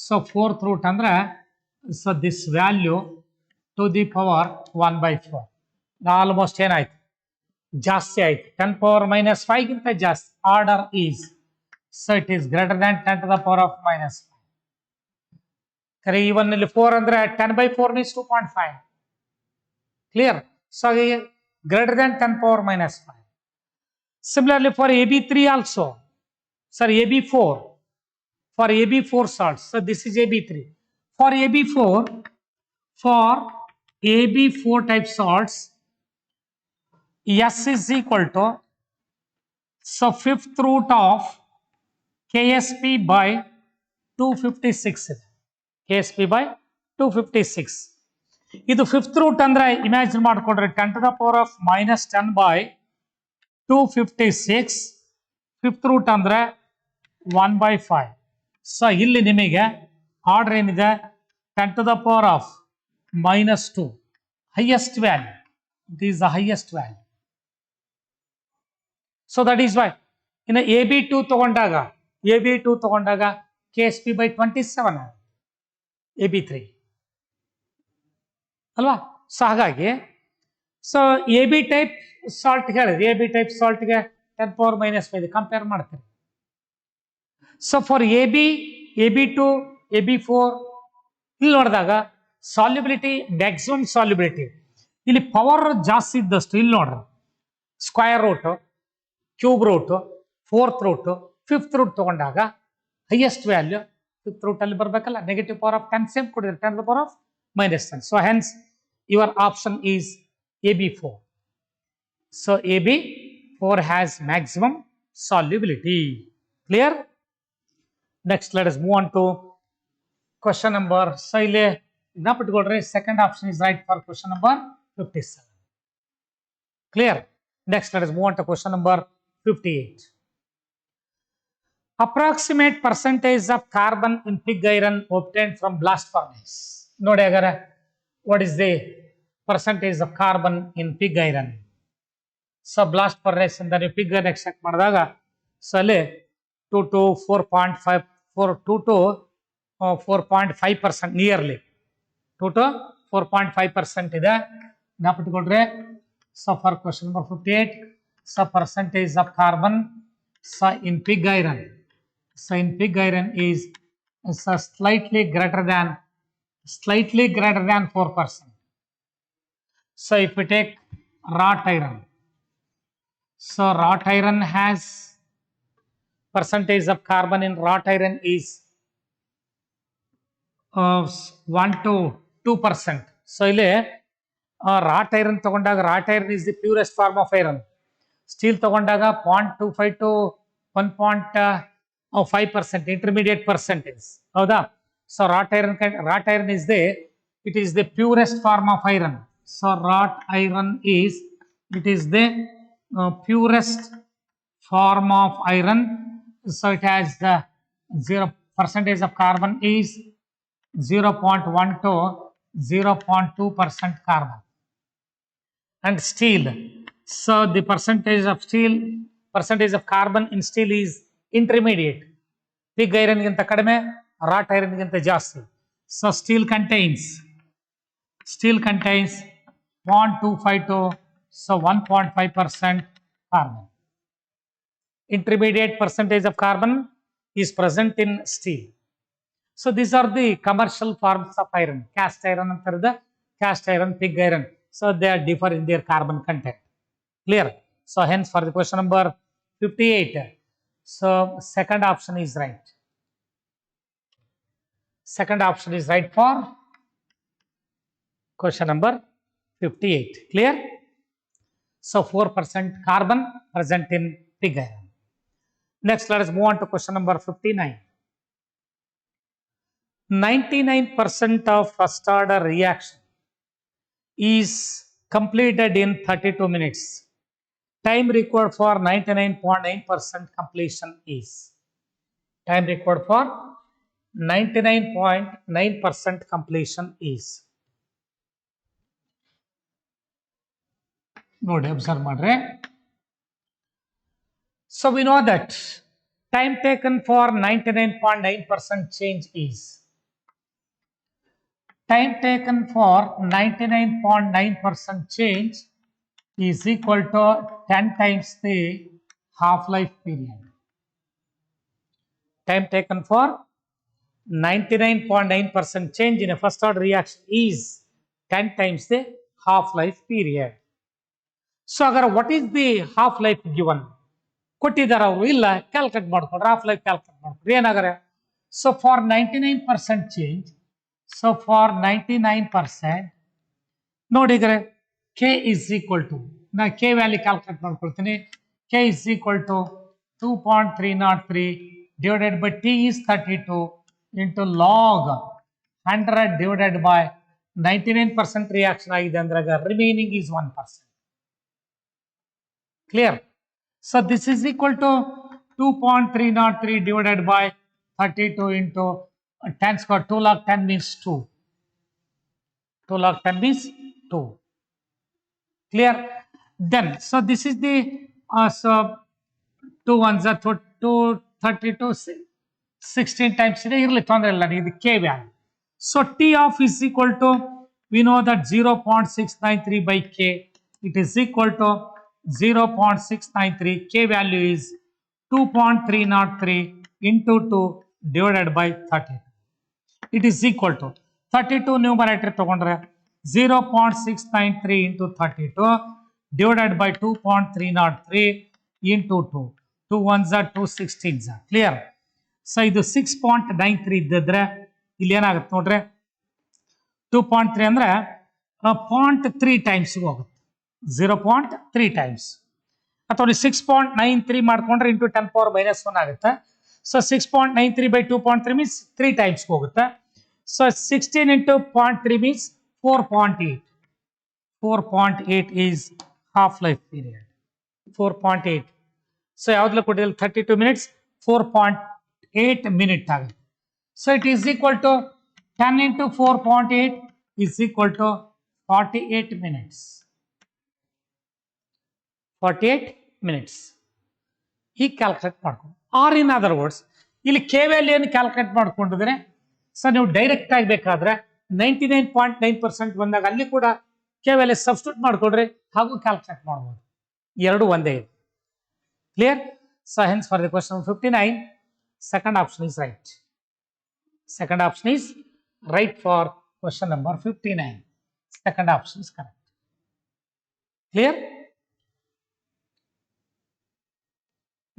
So fourth root ಅಂದ್ರೆ, so this value to the power 1 by 4. Almost ಏನಾಯ್ತು, ಜಾಸ್ತಿ ಆಯ್ತು, 10 power minus 5 ಗಿಂತ ಜಾಸ್ತಿ. Order is, so it is greater than 10 to the power of minus 5. ಕರೆ ಇವನ್ ಇಲ್ಲಿ 4 ಅಂದ್ರೆ 10 by 4 means 2.5. Clear? So greater than 10 power minus 5. Similarly for AB3 also, sorry AB4, for AB4 salts, so this is AB3. For AB4 type salts, S is equal to, so fifth root of KSP by 256. KSP by 256. ಇದು fifth root ಅಂದ್ರೆ imagine ಮಾಡ್ಕೊಂಡ್ರೆ 10 to the power of minus 10 by 256. Fifth root ಅಂದ್ರೆ 1 by 5. So ಇಲ್ಲಿ ನಿಮಗೆ order ಏನಿದೆ, 10 to the power of minus 2, highest value. This is the highest value. So that is why ಇನ್ನು AB2 ತಗೊಂಡಾಗ KSP by 27 AB3 ಅಲ್ವಾ. So ಹಾಗಾಗಿ so AB type salt ಹೇಳಿದ್ರೆ, AB type ಸಾಲ್ಟ್ಗೆ 10 power minus 5 ಕಂಪೇರ್ ಮಾಡ್ತೀರಿ. So for AB2, AB4 ಇಲ್ಲಿ ನೋಡಿದಾಗ solubility, maximum solubility, ಇಲ್ಲಿ ಪವರ್ ಜಾಸ್ತಿ ಇದ್ದಷ್ಟು ಇಲ್ಲಿ ನೋಡ್ರಿ, square root, cube root, fourth root, fifth root ತಗೊಂಡಾಗ ಹೈಯೆಸ್ಟ್ ವ್ಯಾಲ್ಯೂ ಫಿಫ್ತ್ ರೂಟ್ ಅಲ್ಲಿ ಬರಬೇಕಲ್ಲ. ನೆಗೆಟಿವ್ ಪವರ್ ಆಫ್ 10 ಸೇಮ್ ಕೊಡಿದ್ರೆ 10 to the power of minus 10. So hence your option is AB4. So AB4 has maximum solubility. Clear? Next, let us move on to question number, so ಇಲ್ಲಿ ಜ್ಞಾಪಿಟ್ಕೊಳ್ರಿ, second option is right for question number 57. Clear? Next, let us move on to question number 58. Approximate percentage of carbon in pig iron obtained from blast furnace. ನೋಡಿ ಹಾಗಾದ್ರೆ, what is the percentage of carbon in pig iron? So blast furnace ಇಂದ ನೀವು pig ಅನ್ನು extract ಮಾಡಿದಾಗ, so ಅಲ್ಲಿ 2 to 4.5% nearly 2 to 4.5% ಇದೆ. ಜ್ಞಾಪಿಟ್ಕೊಳ್ರಿ. So for question number 58, so percentage of carbon so in pig iron, so in pig iron is slightly greater than 4%. So if we take wrought iron, so wrought iron has percentage of carbon in wrought iron is 1 to 2%. So ಇಲ್ಲಿ wrought iron ತಗೊಂಡಾಗ wrought iron is the purest form of iron. Steel ತಗೊಂಡಾಗ 0.25 to 1.5% intermediate percentage. ಹೌದಾ? So wrought iron is the it is the purest form of iron. So wrought iron is it is the purest form of iron. So it has the 0 percentage of carbon is 0.1 to 0.2% carbon. And steel, so the percentage of carbon in steel is intermediate. Pig iron ginta kadime, wrought iron ginta jaasti. So steel contains 0.25 to 1.5% carbon. Intermediate percentage of carbon is present in steel. So these are the commercial forms of iron. Cast iron antarada, cast iron, pig iron. So they are differ in their carbon content. Clear? So hence for the question number 58. So second option is right. Second option is right for question number 58. Clear? So 4% carbon present in pig iron. Next, let us move on to question number 59. 99% of first order reaction is completed in 32 minutes. Time required for 99.9% completion is. Time required for 99.9% completion is. ನೋಡಿ observe ಮಾಡ್ರೆ. So we know that time taken for 99.9% change is. Time taken for 99.9% change is equal to 10 times the half-life period. Time taken for 99.9% change in a first order reaction is 10 times the half-life period. So agar what is the half-life given? ಕೊಟ್ಟಿದ್ದಾರೆ ಅವರು, ಇಲ್ಲ calculate ಮಾಡ್ಕೊಂಡ್ರೆ half life calculate ಮಾಡ್ಕೊಂಡ್ರೆ ಏನಾಗರೆ. So for 99% change, so for 99% ನೋಡಿದ್ರೆ K is equal to, ನಾ K value calculate ಮಾಡ್ಕೊಳ್ತೀನಿ. K is equal to 2.303 divided by t is 32 into log 100 divided by 99% reaction ಆಗಿದೆ ಅಂದ್ರಾಗ remaining is 1%. Clear? So this is equal to 2.303 divided by 32 into 10 square. 2 log 10 means 2. 2 log 10 means 2. Clear? Then, so this is the, so 2 ones are 232, 16 times ಇದೆ ಇರಲಿ, ತೊಂದರೆ ಇಲ್ಲ, ಇದು K value. So T of is equal to, we know that 0.693 by K, it is equal to 0.693. K value is 2.303 into 2 divided by 32. It is equal to 32 numerator ತಗೊಂಡ್ರೆ 0.693 into 32 divided by 2.303 into 2. 2 ones are 2 16s are. Clear? So ಇದು 6.93 ಇದ್ದಿದ್ರೆ ಇಲ್ಲಿ ಏನಾಗುತ್ತೆ ನೋಡ್ರೆ, 2.3 ಅಂದ್ರೆ 0.3 times ಹೋಗುತ್ತೆ, 0.3 times. ಅಥವಾ 6.93 ಮಾಡ್ಕೊಂಡ್ರೆ ಇಂಟು 10⁻⁻1 ಆಗುತ್ತೆ. ಸೊ 6.93 by 2.3 ಮೀನ್ಸ್ 3 ಟೈಮ್ಸ್ ಹೋಗುತ್ತೆ. So 16 into 0.3 means 4.8. 4.8 is half life period. 4.8. So ಯಾವ್ದ್ರಲ್ಲಿ ಕೊಟ್ಟಿಲ್ಲ, 32 minutes 4.8 minute ಆಗುತ್ತೆ. So it is equal to 10 into 4.8 is equal to 48 minutes. 48 minutes. ಹೀಗೆ ಕ್ಯಾಲ್ಕುಲೇಟ್ ಮಾಡ್ಕೊಂಡು, ಆರ್ ಇನ್ ಅದರ್ ವರ್ಡ್ಸ್ ಇಲ್ಲಿ K value ಏನು calculate ಮಾಡ್ಕೊಂಡಿದ್ರೆ, so ನೀವು ಡೈರೆಕ್ಟ್ ಆಗಬೇಕಾದ್ರೆ 99.9% ಬಂದಾಗ ಅಲ್ಲಿ ಕೂಡ ಕೆ ವ್ಯಾಲ್ಯೂ ಸಬ್ಸ್ಟಿಟ್ಯೂಟ್ ಮಾಡ್ಕೊಡ್ರಿ, ಹಾಗೂ ಕ್ಯಾಲ್ಕುಲೇಟ್ ಮಾಡ್ಬೋದು, ಎರಡು ಒಂದೇ ಇದೆ. Clear? So hence for the question 59, second option is right. Second option is right for question number 59. Second option is correct. Clear?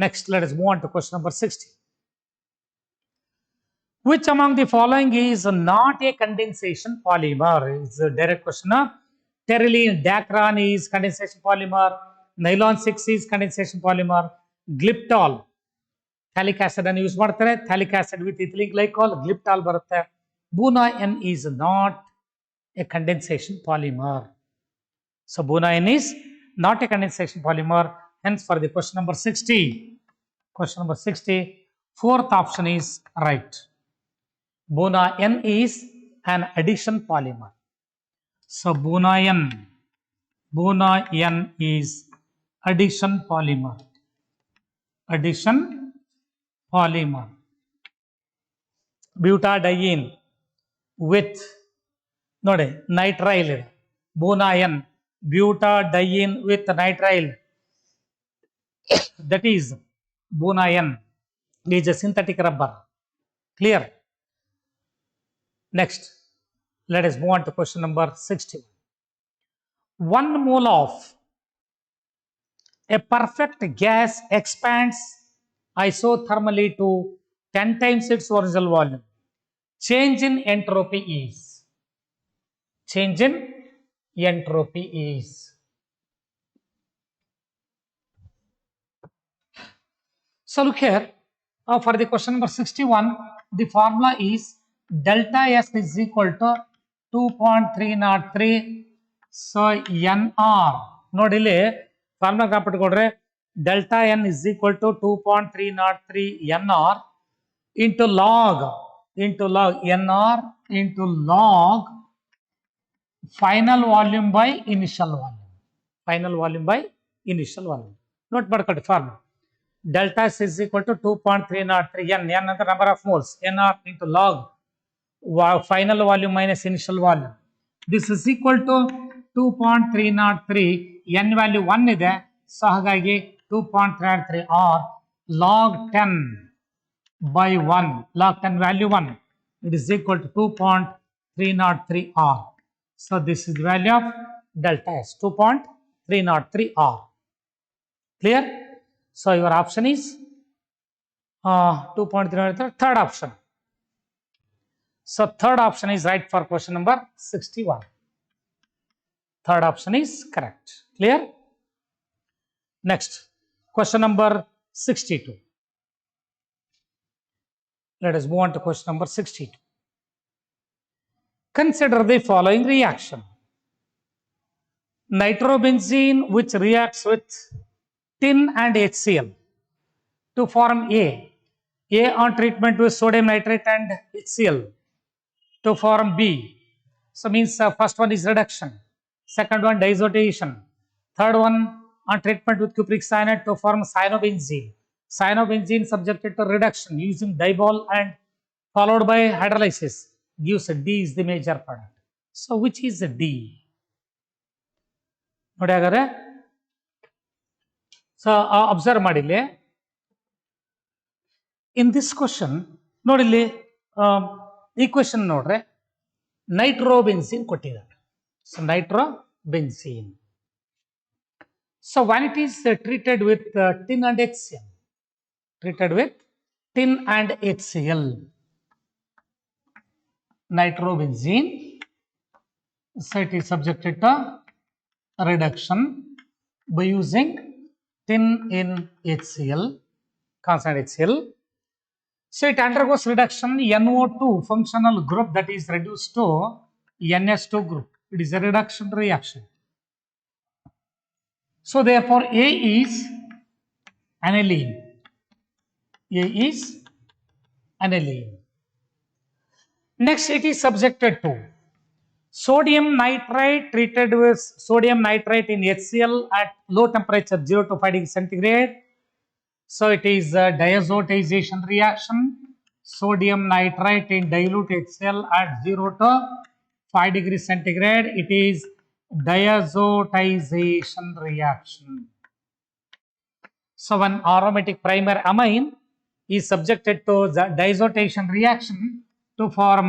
Next, let us move on to question number 60. Which among the following is not a condensation polymer? It's a direct question. Terylene dacron is condensation polymer. Nylon 6 is condensation polymer. Glyptol, phthalic acid ಅನ್ನು use ಮಾಡ್ತಾರೆ. Phthalic acid with ethylene glycol, glyptal ಬರುತ್ತೆ. Buna N is not a condensation polymer. So Buna N is not a condensation polymer. Hence, for the question number 60, fourth option is right. Buna N is an addition polymer. So Buna N is addition polymer. Addition polymer. Butadiene with ನೋಡಿ ನೈಟ್ರೈಲ್ ಇದೆ. Buna N, butadiene with nitrile, that is Buna N is a synthetic rubber. Clear? Next, let us move on to question number 61. 1 mole of a perfect gas expands isothermally to 10 times its original volume. Change in entropy is. Change in entropy is. So look here, for the question number 61, the formula is delta S is equal to 2.303. So NR, ನೋಡಿ ಇಲ್ಲಿ formula ಕಾಪಿಟ್ಕೊಡ್ರೆ delta N is equal to 2.303 NR into log NR into log final volume by initial volume. Final volume by initial volume. Note ಮಾಡ್ಕೊಳ್ಳಿ formula. Delta S is equal to 2.303 N ಅಂತ number of moles, NR into log final volume minus initial volume. This is equal to 2.303. N value 1 ಇದೆ, so ಹಾಗಾಗಿ 2.303 or log 10 by 1, log 10 value 1, it is equal to 2.303 R. So this is the value of delta S, 2.303 R. Clear? So your option is 2.303, third option. So third option is right for question number 61. Third option is correct. Clear? Next, question number 62. Let us move on to question number 62. Consider the following reaction. Nitrobenzene which reacts with tin and HCl to form A on treatment with sodium nitrate and HCl to form B. So means first one is reduction, second one diazotization, third one on treatment with cupric cyanide to form cyanobenzene. Cyanobenzene subjected to reduction using diol and followed by hydrolysis gives a D is the major product. So which is the D? ನೋಡಿ ಹಾಗಾದ್ರೆ, so observe ಮಾಡಿಲ್ಲಿ in this question ನೋಡಿಲ್ಲಿ ಈ question ನೋಡ್ರೆ nitrobenzene ಕೊಟ್ಟಿದ್ದಾರೆ. So nitrobenzene, so when it is treated with tin and HCl, nitrobenzene, so it is subjected to reduction by using tin in HCl, constant HCl. So it undergoes reduction, NO2 functional group that is reduced to NS2 group. It is a reduction reaction. So therefore A is aniline. Next, it is subjected to sodium nitrite treated with sodium nitrite in HCl at low temperature 0 to 5 degrees centigrade. So it is a diazotization reaction. Sodium nitrite in dilute HCl at 0 to 5 degrees centigrade. It is diazotization reaction. So when aromatic primer amine is subjected to the diazotization reaction to form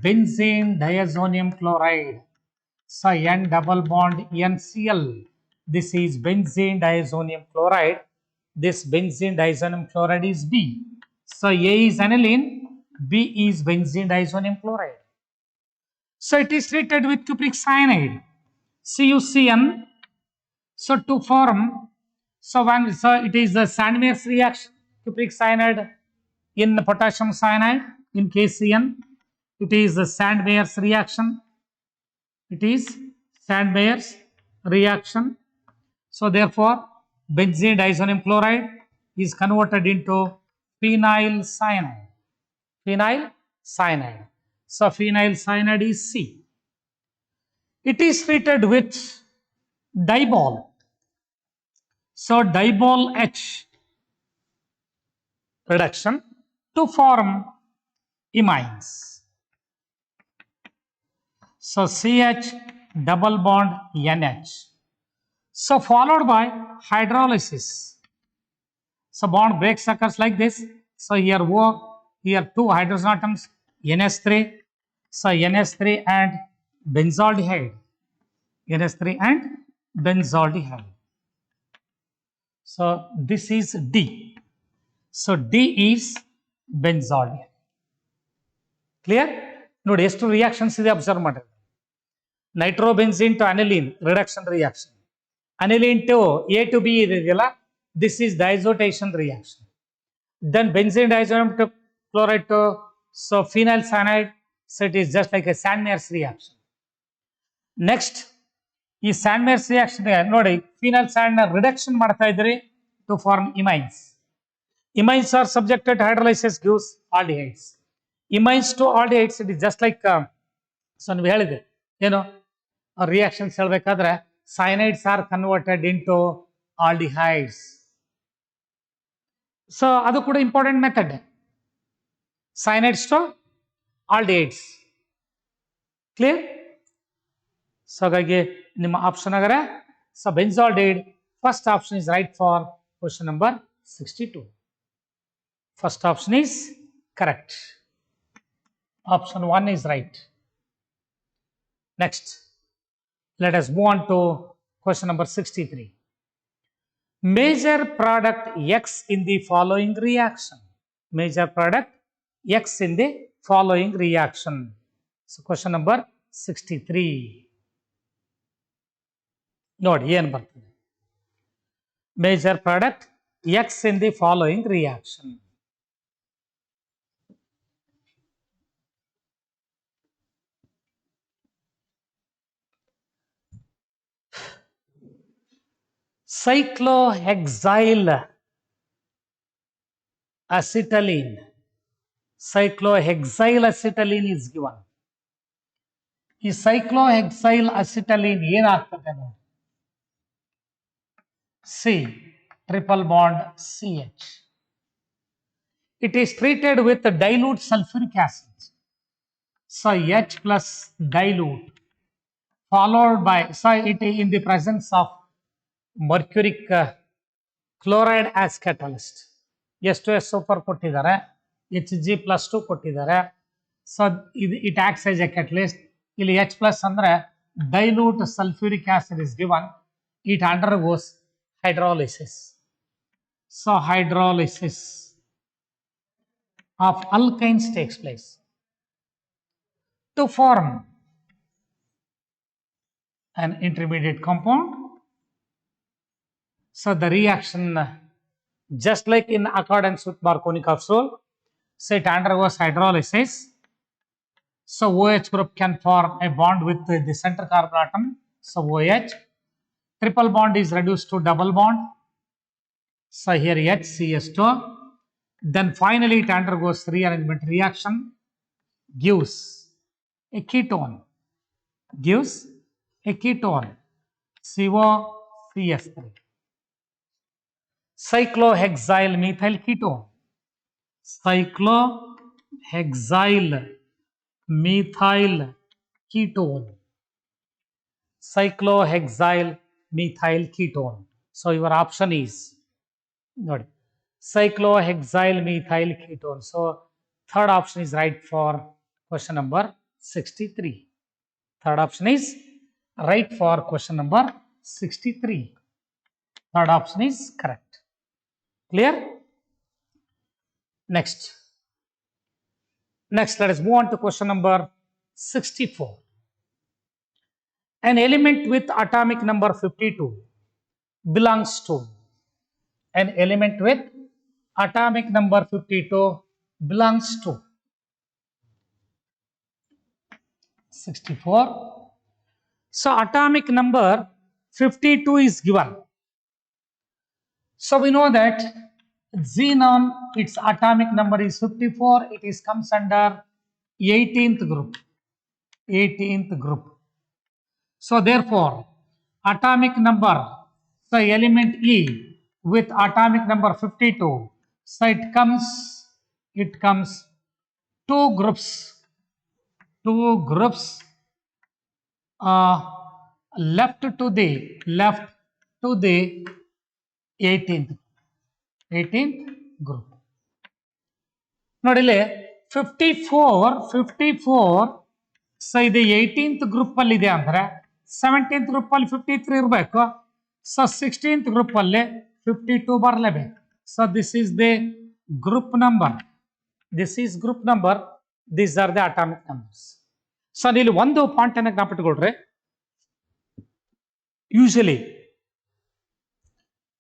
benzene diazonium chloride. So N double bond NCl. This is benzene diazonium chloride. this benzene diazoxide chloride is B. So A is aniline, B is benzene diazoxide chloride. So it is treated with cupric cyanide, CuCN. So to form, so it is the Sandmeier's reaction, cupric cyanide in potassium cyanide in KCN. It is the Sandmeier's reaction. It is Sandmeier's reaction. So therefore, benzene diazoxide chloride is converted into phenyl cyanide. Phenyl cyanide. So phenyl cyanide is C. It is treated with dibol. So dibol H reduction to form imines. So CH double bond NH. So followed by hydrolysis. So bond breaks occurs like this. So here O, here two hydrogen atoms, NS3. So NS3 and benzaldehyde. NS3 and benzaldehyde. So this is D. So D is benzaldehyde. Clear? ನೋಡಿ ಎಷ್ಟು reactions ಇದೆ observe ಮಾಡಿ. Nitrobenzene to aniline reduction reaction, aniline to A to B ಇದೆಯಲ್ಲ, this is diazotization reaction. Then benzene diazoxide to chloride to so phenyl cyanide, so it is just like a Sandmeier's reaction. Next ಈ Sandmeier's reaction ನೋಡಿ phenyl cyanide reduction ಮಾಡ್ತಾ ಇದ್ರಿ to form imines. Imines are subjected to hydrolysis gives aldehydes. Imines to aldehydes, it is just like so ನೀವು ಹೇಳಿದ್ರಿ ಏನು reactions ಹೇಳಬೇಕಾದ್ರೆ cyanide are converted into aldehydes. So ಅದು ಕೂಡ important method, cyanide to aldehydes. Clear? So ಹಾಗಾಗಿ ನಿಮ್ಮ option ಆಗರೆ so benzaldehyde, first option is right for question number 62. First option is correct. Option 1 is right. Next, let us move on to question number 63. Major product X in the following reaction. Major product X in the following reaction. So question number 63. ನೋಡಿ ಏನು ಬರ್ತದೆ. Major product X in the following reaction. Cyclohexyl acetylene. Cyclohexyl acetylene is given. ಈ cyclohexyl acetylene ಏನಾಗ್ತದೆ ನೋಡಿ, C triple bond CH. It is treated with dilute sulfuric acid. So H plus dilute followed by, so it is in the presence of mercuric chloride as catalyst. ಎಷ್ಟು yes super ಕೊಟ್ಟಿದ್ದಾರೆ, Hg+2 ಕೊಟ್ಟಿದ್ದಾರೆ. So it acts as A catalyst. ಇಲ್ಲಿ H plus ಅಂದ್ರೆ dilute sulfuric acid is given. It undergoes hydrolysis. So hydrolysis of alkynes takes place to form an intermediate compound. So the reaction, just like in accordance with Markovnikov's rule, so it undergoes hydrolysis. So OH group can form a bond with the center carbon atom. So OH, triple bond is reduced to double bond. So here HCS2. Then finally it undergoes rearrangement reaction, gives a ketone. Gives a ketone, COCS3. Cyclohexyl methyl ketone. Cyclohexyl methyl ketone. Cyclohexyl methyl ketone. So your option is not cyclohexyl methyl ketone. So third option is right for question number 63. Third option is right for question number 63. Third option is correct. Clear? Next, let us move on to question number 64. An element with atomic number 52 belongs to, an element with atomic number 52 belongs to 64. So atomic number 52 is given. So we know that xenon, its atomic number is 54. It is comes under 18th group. 18th group. So therefore, atomic number, so element E with atomic number 52. So it comes two groups uh, left to the 18th group. ನೋಡಿ ಇಲ್ಲಿ 54 so ಇದು 18th group ಅಲ್ಲಿ ಇದೆ ಅಂದ್ರೆ 17th group ಅಲ್ಲಿ 53 ಇರಬೇಕು. So 16th group ಅಲ್ಲಿ 52 ಬರಲೇಬೇಕು. So this is the group number. These are the atomic numbers. So ಇಲ್ಲಿ ಒಂದು ಪಾಯಿಂಟ್ ಅನ್ನ ಜ್ಞಾಪಕಟ್ಕೊಳ್ರಿ. ಯೂಶಲಿ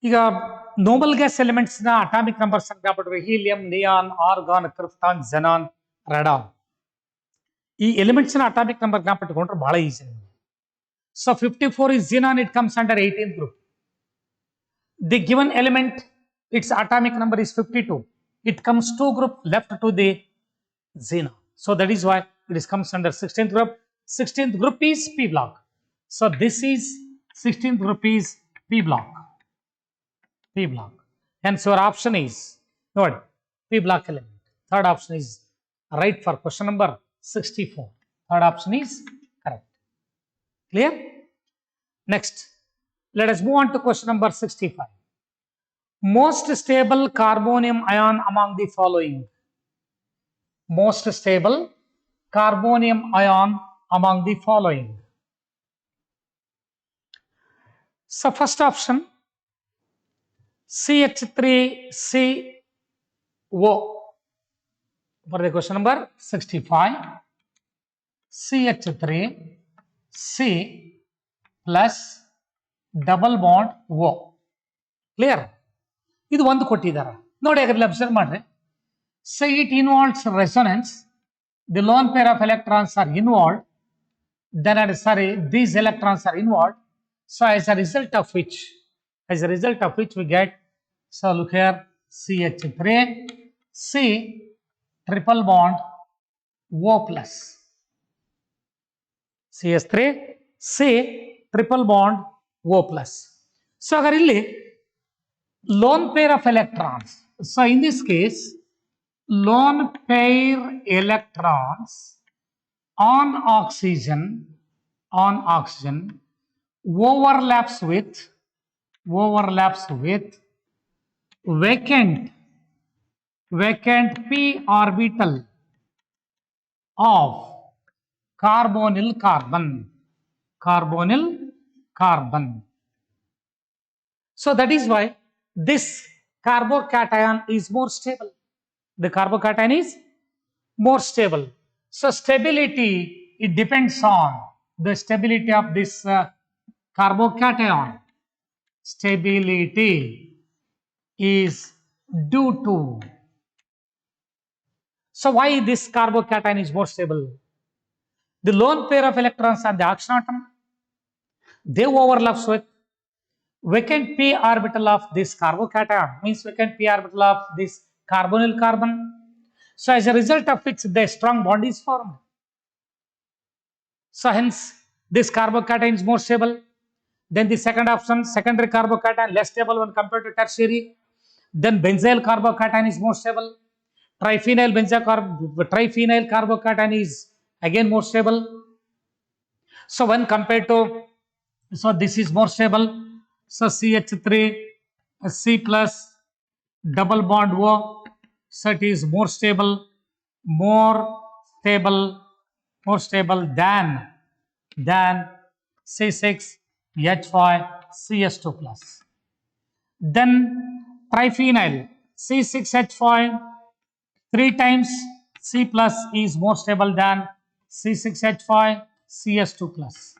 ಈಗ ನೋಬಲ್ ಗ್ಯಾಸ್ ಎಲಿಮೆಂಟ್ಸ್ ನ ಅಟಾಮಿಕ್ ನಂಬರ್ಸ್ ಜ್ಞಾಪಕಟ್ಕೊಳ್ರಿ. Helium, neon, argon, krypton, xenon, radon. ಈ ಎಲಿಮೆಂಟ್ಸ್ ನ ಅಟಾಮಿಕ್ ನಂಬರ್ ಜ್ಞಾಪಕಟ್ಕೊಂಡ್ರೆ ಬಹಳ easy. So 54 is xenon, it comes under 18th group. The given element, its atomic number is 52. It comes two group left to the xenon. So that is why it is comes under 16th group. 16th group is P block. So this is 16th group is P block. Hence your option is what? P block element. Third option is right for question number 64. Third option is correct. Clear? Next, let us move on to question number 65. Most stable carbonium ion among the following. Most stable carbonium ion among the following. So first option, CH3CO. For the question number 65, CH3C plus double bond O. Clear? ಇದು ಒಂದು ಕೊಟ್ಟಿದ್ದಾರೆ ನೋಡಿ. ಹಾಗಾದ್ರೆ observe ಮಾಡ್ರಿ. So it involves resonance. The lone pair of electrons are involved. These electrons are involved. So as a result of which we get, so look here, CH3 C triple bond O plus. CH3 C triple bond O plus. So agar illi lone pair of electrons. So in this case, lone pair electrons on oxygen overlaps with vacant p orbital of carbonyl carbon. So that is why this carbocation is more stable. The carbocation is more stable. So stability, it depends on the stability of this carbocation. Stability is due to. So why this carbocation is more stable? The lone pair of electrons on the oxygen atom, they overlaps with vacant p orbital of this carbocation, means vacant p orbital of this carbonyl carbon. So as a result of which the strong bond is formed. So hence this carbocation is more stable. Then the second option, secondary carbocation less stable when compared to tertiary. Then benzyl carbocation is more stable. Triphenyl carbocation is again more stable. So when compared to, so this is more stable. So CH3 C plus double bond O, so it is more stable than C6H5 CS2 plus. Then Triphenyl C6H5 3 times C plus is more stable than C6H5 CS2 plus.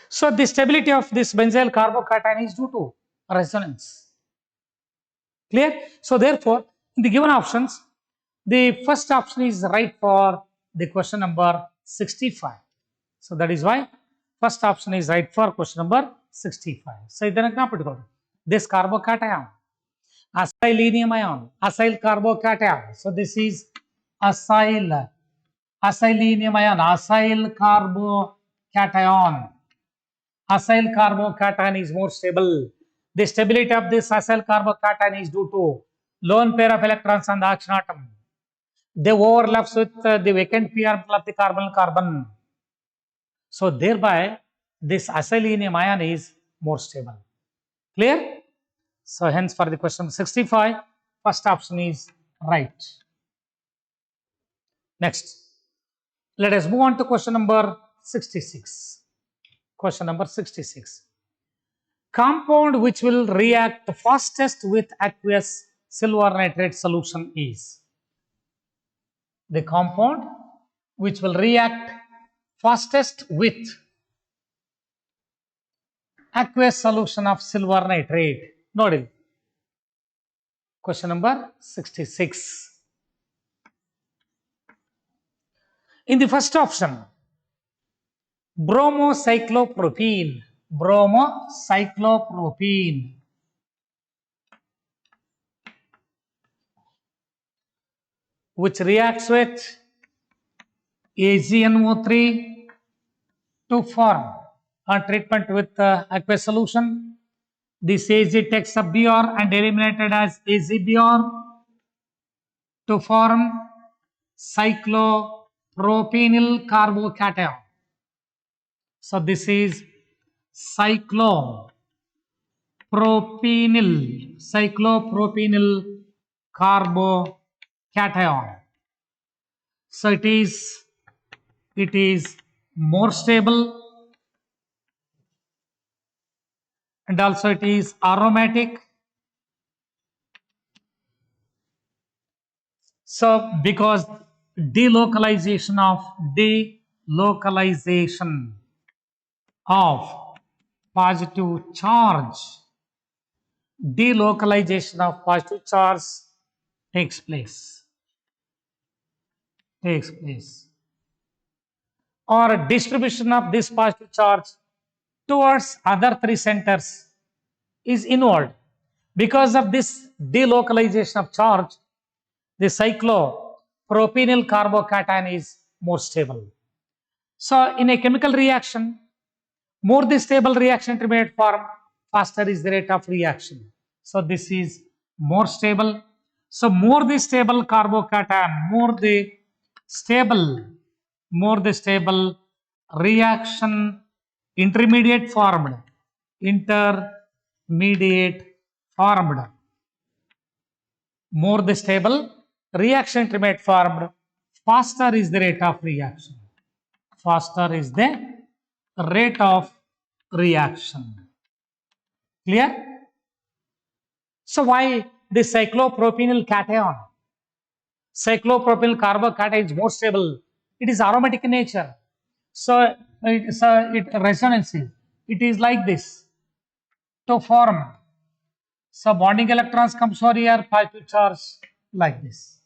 So the stability of this benzyl carbocation is due to resonance. Clear? So therefore, in the given options, the first option is right for the question number 65. So that is why first option is right for question number 65. So this carbocation, acylenium ion, acyl carbocation. So this is acylenium ion, acyl carbocation. Acyl carbocation is more stable. The stability of this acyl carbocation is due to lone pair of electrons on the action atom. They overlaps with the vacant p orbital of the carbon. So thereby this acylenium ion is more stable. Clear? So hence for the question 65, first option is right. Next, let us move on to question number 66. Question number 66. Compound which will react fastest with aqueous silver nitrate solution is the compound which will react fastest with aqueous solution of silver nitrate. Nodil. Question number 66. In the first option, bromocyclopropene, which reacts with AgNO3 to form a treatment with aqueous solution. This Ag takes up Br and eliminated as AgBr to form cyclopropenyl carbocation. So this is cyclopropenyl carbocation. So it is more stable and also it is aromatic. So because delocalization of positive charge takes place or distribution of this positive charge towards other three centers is involved. Because of this delocalization of charge, the cyclopropenyl carbocation is more stable. So in a chemical reaction, more the stable reaction intermediate form, faster is the rate of reaction. So this is more stable. So more the stable carbocation, more the stable reaction intermediate formed. More the stable reaction intermediate formed, faster is the rate of reaction. Clear? So why this cyclopropenyl cation? Cyclopropyl carbocation is more stable. It is aromatic in nature. So it resonance. It is like this to form. So bonding electrons comes over here, positive charge like this.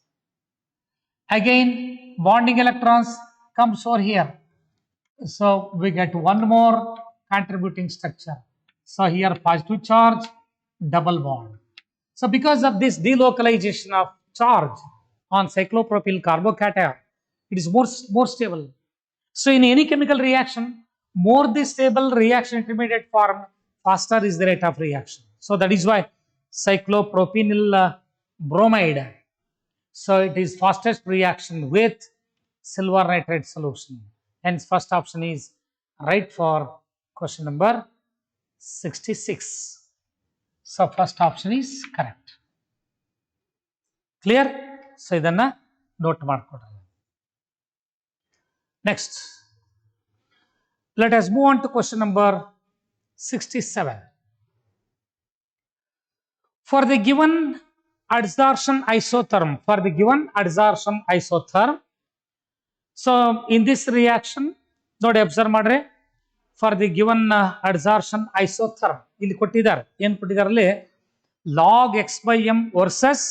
Again, bonding electrons comes over here. So we get one more contributing structure. So here positive charge, double bond. So because of this delocalization of charge on cyclopropyl carbocation, it is more stable. So in any chemical reaction, more the stable reaction intermediate form, faster is the rate of reaction. So that is why cyclopropenyl bromide. So it is fastest reaction with silver nitrate solution. Hence first option is right for question number 66. So first option is correct. Clear? So idanna note ಮಾಡ್ಕೊಳ್ಳಿ. Next, let us move on to question number 67. For the given adsorption isotherm, so in this reaction ನೋಡಿ observe ಮಾಡ್ರಿ, for the given ಅಡ್ಸಾರ್ಷನ್ isotherm ಇಲ್ಲಿ ಕೊಟ್ಟಿದ್ದಾರೆ. ಏನ್ ಕೊಟ್ಟಿದ್ದಾರೆ ಅಲ್ಲಿ? Log X by M versus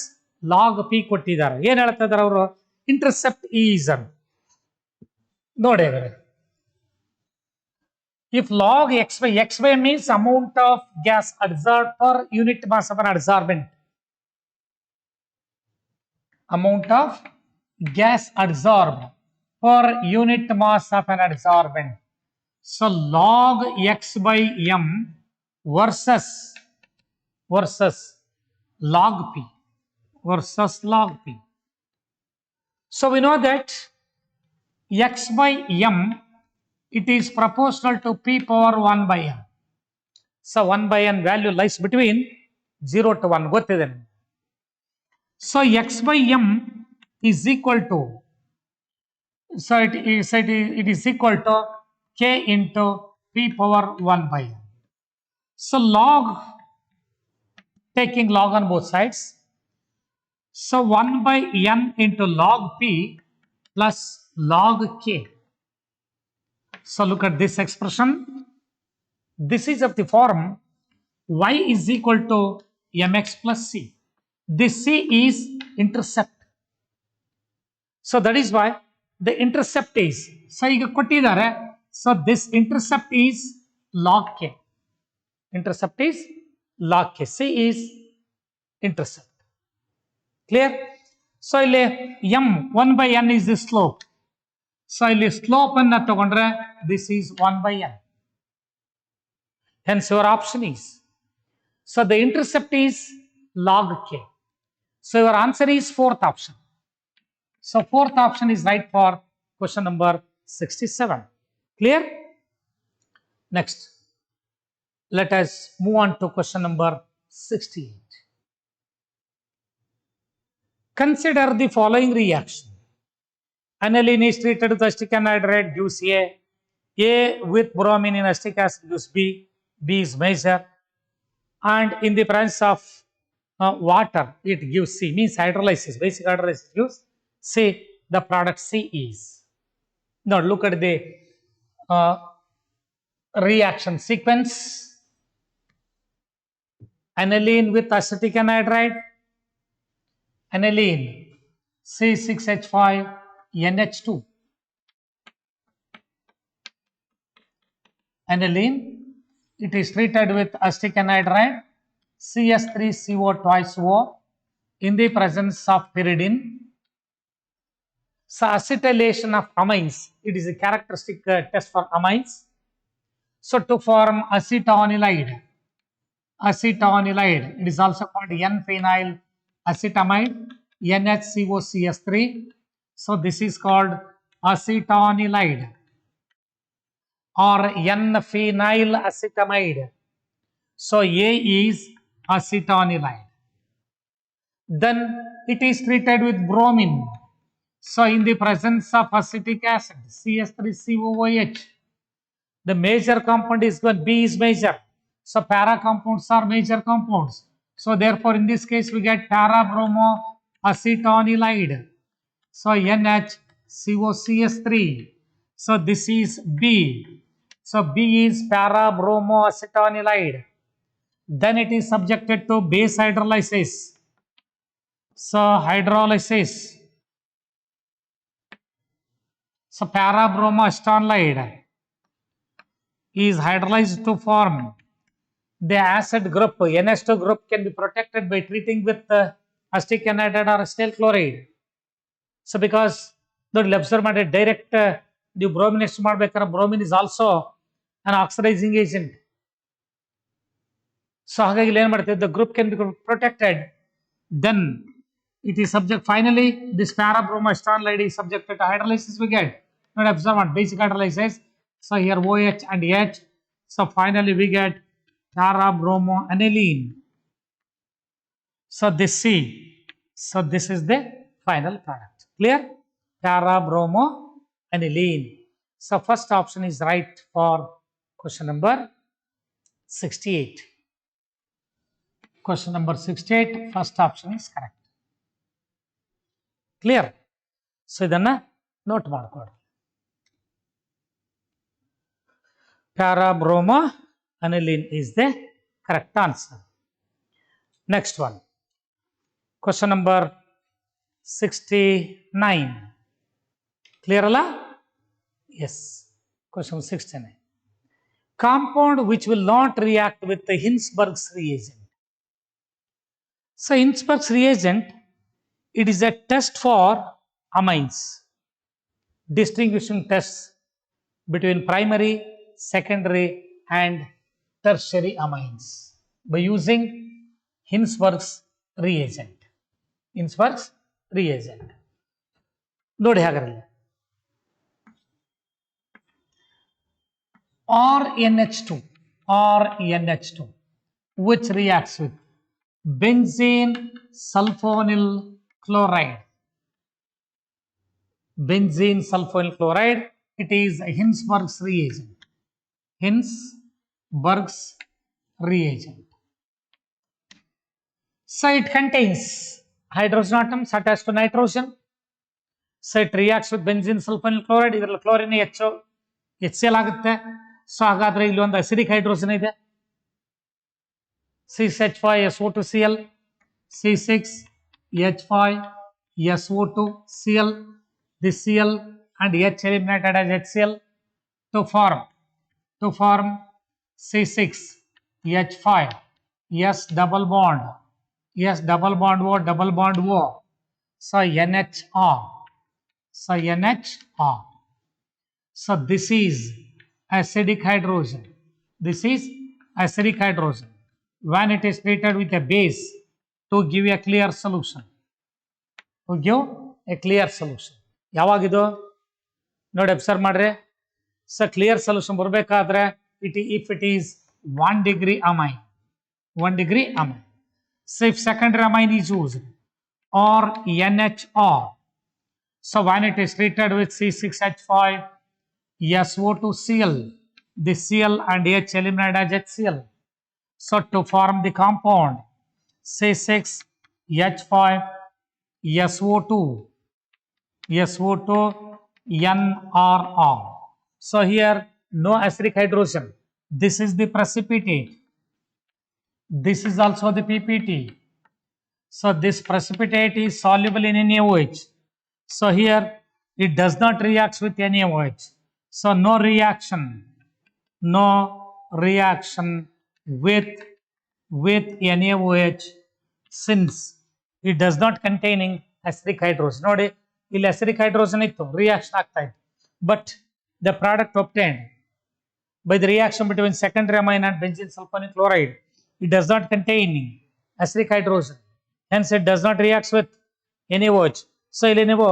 log P ಕೊಟ್ಟಿದ್ದಾರೆ. ಏನ್ ಹೇಳ್ತಾ ಇದಾರೆ ಅವರು? ಇಂಟರ್ಸೆಪ್ಟ್ ಈಸ್ ಅಂತ ನೋಡಿ. If log x by means amount of gas adsorbed per unit mass of an adsorbent. Amount of gas adsorbed per unit mass of an adsorbent. So log x by m versus log p. So we know that x by m, it is proportional to p power 1 by n. So 1 by n value lies between 0 to 1. ಗೊತ್ತಿದೆ. So x by m is equal to, so it is equal to k into p power 1 by n. So log, taking log on both sides, so 1 by n into log p plus log k. So look at this expression. This is of the form y is equal to mx plus c. This c is intercept. So that is why the intercept is, so ಈಗ ಕೊಟ್ಟಿದ್ದಾರೆ, so this intercept is log k. Intercept is log k. C is intercept. Clear? So ಇಲ್ಲಿ m 1 by n is the slope. So ಇಲ್ಲಿ slope ಅನ್ನ ತಗೊಂಡ್ರೆ this is 1 by n. Hence your option is, so the intercept is log k. So your answer is fourth option. So fourth option is right for question number 67. Clear? Next, let us move on to question number 68. Consider the following reaction. Aniline is treated with acetic anhydride, gives A with bromine in acetic acid gives B. B is major, and in the presence of water it gives C, means hydrolysis, basic hydrolysis gives C. The product C is. Now look at the reaction sequence. Aniline with acetic anhydride, aniline C6H5 NH2, aniline, it is treated with acetic anhydride CS3CO twice O in the presence of pyridine. So acetylation of amines, it is a characteristic test for amines. So to form acetonilide, it is also called N-phenyl acetamide, NHCOCS3. So this is called acetonilide or N-phenyl acetamide. So A is acetonilide. Then it is treated with bromine. So in the presence of acetic acid, CS3COOH, the major compound is going, B is major. So para compounds are major compounds. So therefore in this case we get para bromo acetonilide. So NHCOCS3. So this is B. So B is para bromo acetonilide. Then it is subjected to base hydrolysis. So hydrolysis. So para bromo acetonilide is hydrolyzed to form the acid group. NH2 group can be protected by treating with acetic anhydride or acetyl chloride. So because the observe ಮಾಡಿದ್ರೆ direct ನೀವು bromine ಎಷ್ಟು ಮಾಡಬೇಕಾದ್ರೆ bromine is also an oxidizing agent. So ಹಾಗಾಗಿ ಏನು ಮಾಡ್ತೀವಿ, the group can be protected. Then it is subject, finally this para bromo acetonilide is subjected to hydrolysis. We get, not observe what basic hydrolysis. So here OH and H. So finally we get para bromo aniline. So this C. So this is the final product. Clear? Para bromo aniline. So first option is right for question number 68. Question number 68, first option is correct. Clear? So ಇದನ್ನ note ಮಾಡ್ಕೊಳ್ಳಿ. Parabromo aniline is the correct answer. Next one. Question number 69. Clear alla? Yes. Question 69. Compound which will not react with the Hinsberg's reagent. So Hinsberg's reagent, it is a test for amines, distinguishing tests between primary, secondary and tertiary amines by using Hinsberg's reagent. Hinsberg's reagent. ನೋಡಿ ಹಾಗಾದ್ರೆ RNH2 which reacts with benzene sulfonyl chloride. Benzene sulfonyl chloride, it is a Hinsberg's reagent. Hinsberg's reagent. So it contains hydrogen atoms attached to nitrogen. So it reacts with benzene sulfonyl chloride. ಇದರಲ್ಲಿ chlorine HCl ಆಗುತ್ತೆ. So ಹಾಗಾದ್ರೆ ಇಲ್ಲಿ ಒಂದು acidic hydrogen ಇದೆ, C6H5SO2Cl, C6H5SO2Cl. This Cl and H eliminated as HCl to form C6H5 S double bond O double bond O. So NHR. So this is acidic hydrogen. When it is treated with a base to give a clear solution. ಯಾವಾಗಿದು ನೋಡಿ observe ಮಾಡ್ರಿ. So clear solution ಬರಬೇಕಾದ್ರೆ if it is 1 degree amine. So if secondary amine is used or NHR, so when it is treated with C6H5SO2Cl, this Cl and H eliminated as HCl. So to form the compound C6H5SO2NRR. So here no acidic hydrogen. This is the precipitate. This is also the PPT. So this precipitate is soluble in NaOH. So here it does not react with NaOH. So no reaction with NaOH since it does not containing acidic hydrogen. ನೋಡಿ ಇಲ್ಲಿ acidic hydrogen ಇತ್ತು, reaction ಆಗ್ತಾ ಇತ್ತು, but the product obtained by the reaction between secondary amine and benzene sulfonyl chloride, it does not contain acidic hydrogen, hence it does not react with NaOH. So ಇಲ್ಲಿ ನೀವು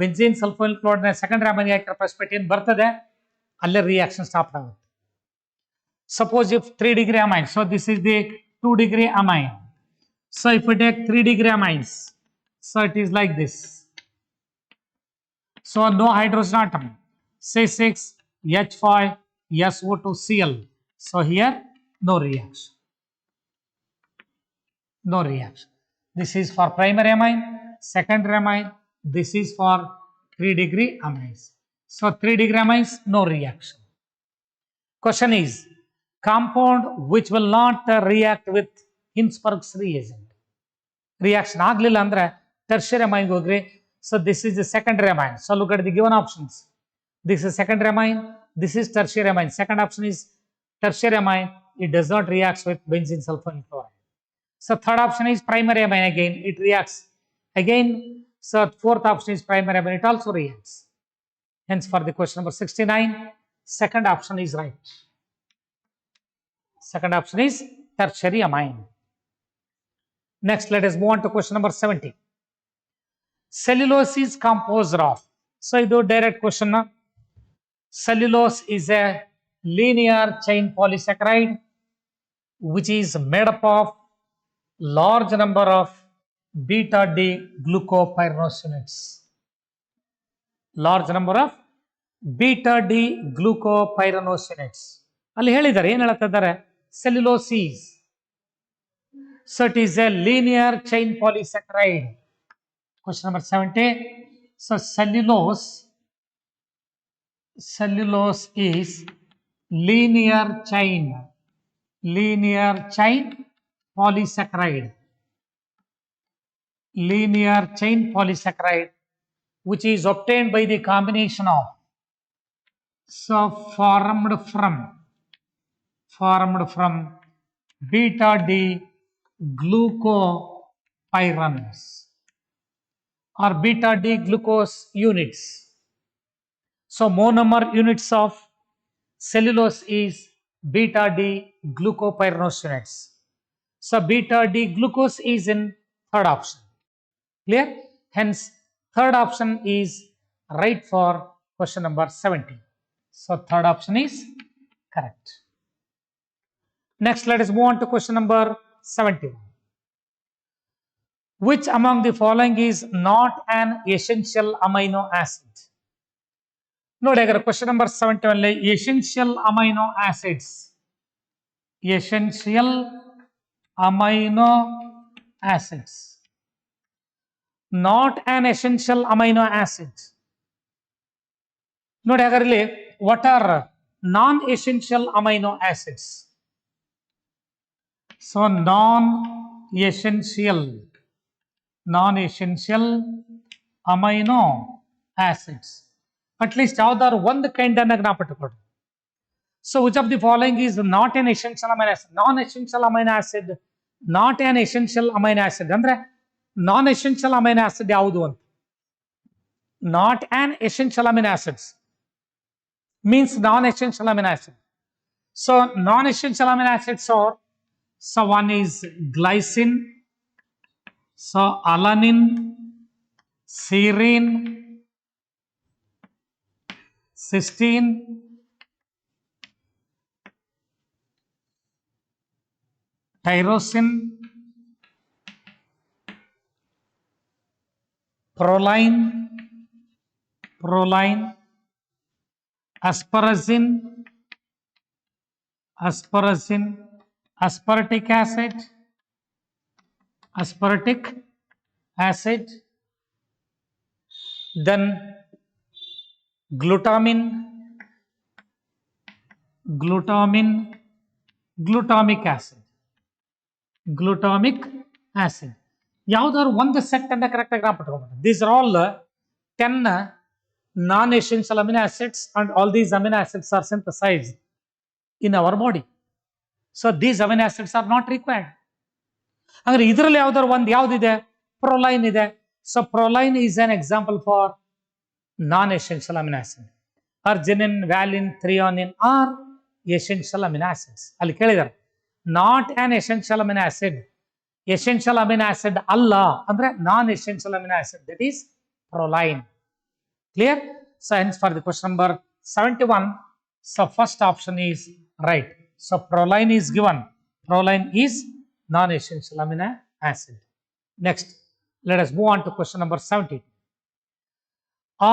benzene sulfonyl chloride secondary amine ಹಾಕಿರೋ precipitate ಏನು ಬರ್ತದೆ ಅಲ್ಲೇ reaction stop ಆಗುತ್ತೆ. Suppose if 3 degree amine, so this is the 2 degree amine. So if we take 3 degree amines, so it is like this. So no hydrogen atom, C6H5SO2Cl. So here no reaction. This is for primary amine, secondary amine. This is for 3 degree amines. So 3 degree amines, no reaction. Question is, compound which will not react with Hinsberg's reagent. Reaction ಆಗ್ಲಿಲ್ಲ ಅಂದ್ರೆ tertiary amine ಹೋಗ್ರಿ. So this is the secondary amine. So look at the given options. This is secondary amine, this is tertiary amine. Second option is tertiary amine, it does not react with benzene sulfonyl chloride. So third option is primary amine, again it reacts again. So fourth option is primary amine, it also reacts. Hence for the question number 69, second option is right. Second option is tertiary amine. Next, let us move on to question number 70. Cellulose is composed of. So, this is direct question. Cellulose is a linear chain polysaccharide which is made up of large number of beta D glucopyranosides. Large number of beta D glucopyranosides. ಅಲ್ಲಿ ಹೇಳಿದ್ದಾರೆ, ಏನು ಹೇಳ್ತಾ ಇದ್ದಾರೆ? ಸೆಲ್ಯುಲೋಸಿಸ್ So it is a linear chain polysaccharide. Question number 70. So cellulose is linear chain polysaccharide, which is obtained by the combination of formed from beta D glucopyranes or beta D glucose units. So monomer units of cellulose is beta D glucopyranose units. So beta D glucose is in third option. Clear? Hence, third option is right for question number 70. So third option is correct. Next, let us move on to question number 71. Which among the following is not an essential amino acid? ನೋಡಿ ಹಾಗಾದ್ರೆ question number 71 essential amino acids, not an essential amino acid. ನೋಡಿ ಹಾಗಾದ್ರೆ ಇಲ್ಲಿ what are non-essential amino acids? So non-essential amino acids. At least ಯಾವ್ದಾದ್ರು ಒಂದು kind ಅನ್ನ ಜ್ಞಾಪಕಟ್ಕೊಳ್ಳಿ. So which of the following is not an essential amino acid? Non-essential amino acid, not an essential amino acid ಅಂದ್ರೆ non-essential amino acid ಯಾವುದು ಅಂತ? Not an essential amino acids means non-essential amino acid. So non-essential amino acids are, so one is glycine, so alanine, serine, cysteine, tyrosine, proline, asparagine, aspartic acid, then glutamic acid. ಯಾವ್ದಾದ್ರು ಒಂದು set ಅನ್ನ correct ಆಗಿ ಜ್ಞಾಪಕಟ್ಕೊಬೇಕು. These are all 10 non-essential amino acids, and all these amino acids are synthesized in our body. So these amino acids are not required. ಅಂದ್ರೆ ಇದರಲ್ಲಿ ಯಾವ್ದಾದ್ರು ಒಂದು ಯಾವ್ದಿದೆ? proline ಇದೆ. So proline is an example for non-essential amino acid. Arginine, valine, threonine are essential amino acids. ಅಲ್ಲಿ ಕೇಳಿದ್ದಾರೆ not an essential amino acid. Essential amino acid ಅಲ್ಲ ಅಂದ್ರೆ non-essential amino acid, that is proline. Clear? So hence for the question number 71, so first option is right. So proline is given. Proline is non-essential amino acid. Next, let us move on to question number 70.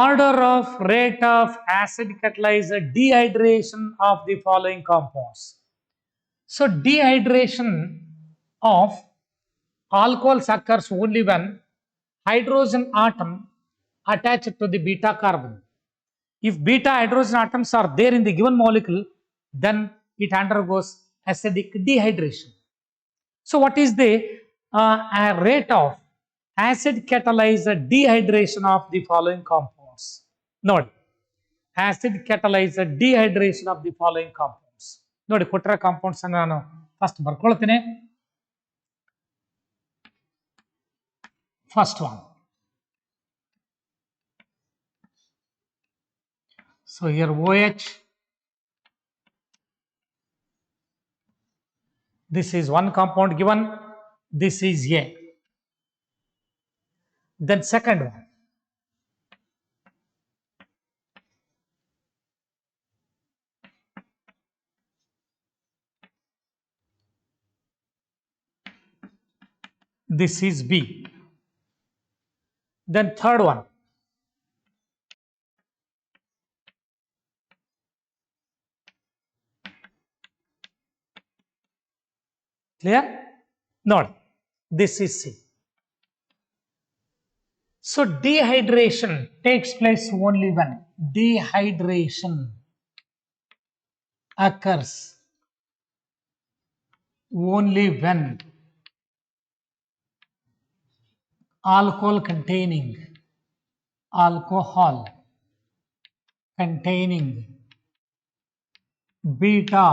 Order of rate of acid catalyzer dehydration of the following compounds. So dehydration of alcohols occurs only when hydrogen atom attached to the beta carbon. If beta hydrogen atoms are there in the given molecule, then it undergoes acidic dehydration. So what is the rate of acid catalyzer dehydration of the following compounds? Note, acid catalyzer dehydration of the following compounds. ನೋಡಿ ಕೊಟ್ಟರೆ compounds ಅನ್ನು ನಾನು first ಬರ್ಕೊಳ್ತೀನಿ. First one. So here OH, this is one compound given, this is A. Then second one, this is B. Then third one, clear? Note, This is C. So dehydration takes place only when dehydration occurs only when alcohol containing beta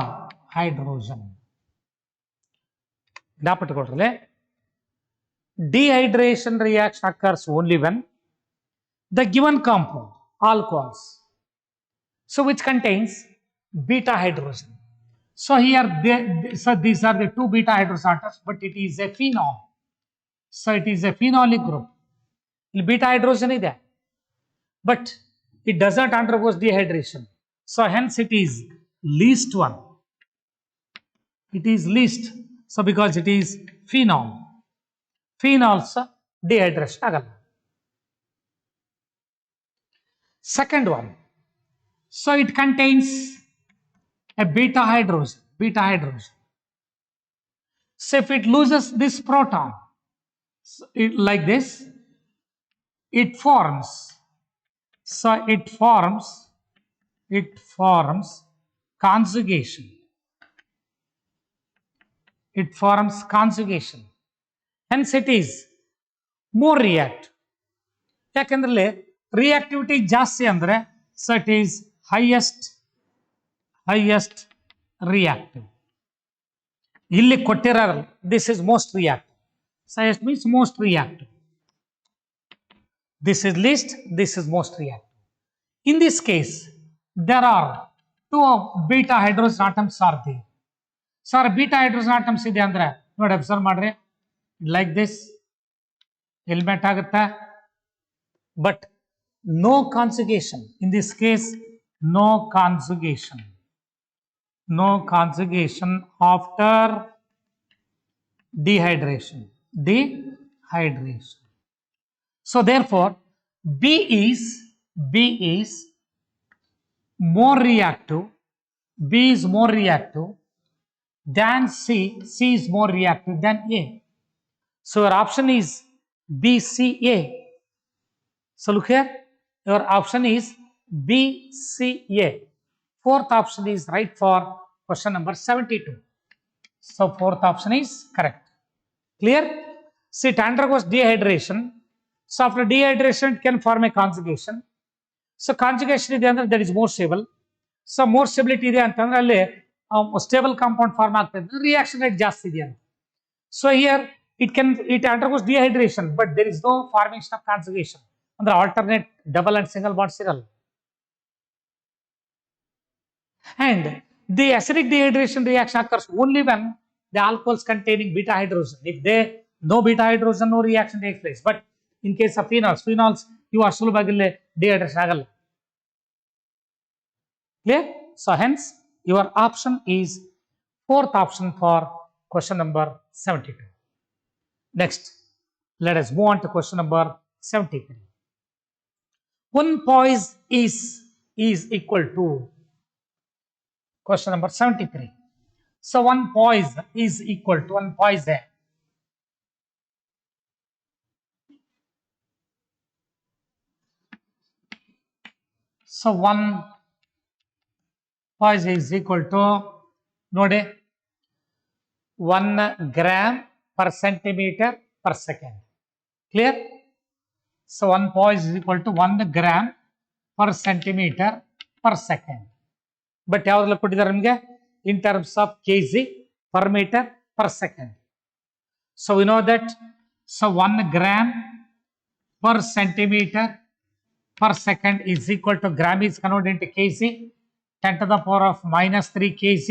hydrogen. Dehydration reaction occurs only when the given compound, alcohols, so which contains beta hydrogen. So here, so these are the two beta hydrogens, but it is a phenol. So it is a phenolic group. Beta hydrogen is there, but it does not undergo dehydration. So hence it is least one. It is least. So because it is phenol, phenols dehydration agalla. Second one. So it contains a beta hydrogen. So if it loses this proton, like this, it forms. So it forms conjugation. It forms conjugation. Hence it is more reactive. ಯಾಕಂದ್ರೆ reactivity ಜಾಸ್ತಿ ಅಂದ್ರೆ so it is highest reactive. ಇಲ್ಲಿ ಕೊಟ್ಟಿರಲ್ಲ, this is most reactive. Highest means most reactive. This is least, this is most reactive. In this case, there are two beta hydrogen atoms are there. So beta hydrogen atoms ಇದೆ ಅಂದ್ರೆ ನೋಡಿ observe ಮಾಡ್ರಿ, like this element ಆಗುತ್ತೆ, but no conjugation. In this case, no conjugation after dehydration. So therefore B is more reactive. B is more reactive than C. C is more reactive than A. So your option is BCA. So look here, your option is BCA. Fourth option is right for question number 72. So fourth option is correct. Clear? See, it undergoes dehydration. So after dehydration, it can form a conjugation. So conjugation is the that is more stable. So more stability ಇದೆ ಅಂತಂದ್ರೆ ಅಲ್ಲಿ stable compound form ಆಗ್ತದೆ, reaction rate ಜಾಸ್ತಿ ಇದೆ ಅಂತ. So here it undergoes dehydration, but there is no formation of conjugation. ಅಂದ್ರೆ alternate double and single bonds ಇರಲ್ಲ. And the acidic dehydration reaction occurs only when the alcohols containing beta hydrogen. If no beta hydrogen, no reaction takes place. But in case of phenols you are ಸುಲಭವಾಗಿ dehydration ಆಗಲ್ಲ. Clear? So hence your option is fourth option for question number 72. Next, let us move on to question number 73. One poise is equal to question number 73. So one poise is equal to one poise. So one poise is equal to ನೋಡಿ 1 gram per centimeter per second. Clear? So one poise is equal to 1 gram per centimeter per second. But ಯಾವ್ದೆಲ್ಲ ಕೊಟ್ಟಿದ್ದಾರೆ ನಿಮಗೆ in terms of kg per meter per second. So we know that, so 1 gram per centimeter per second is equal to, gram is converted into kg, 10 to the power of minus 3 kg.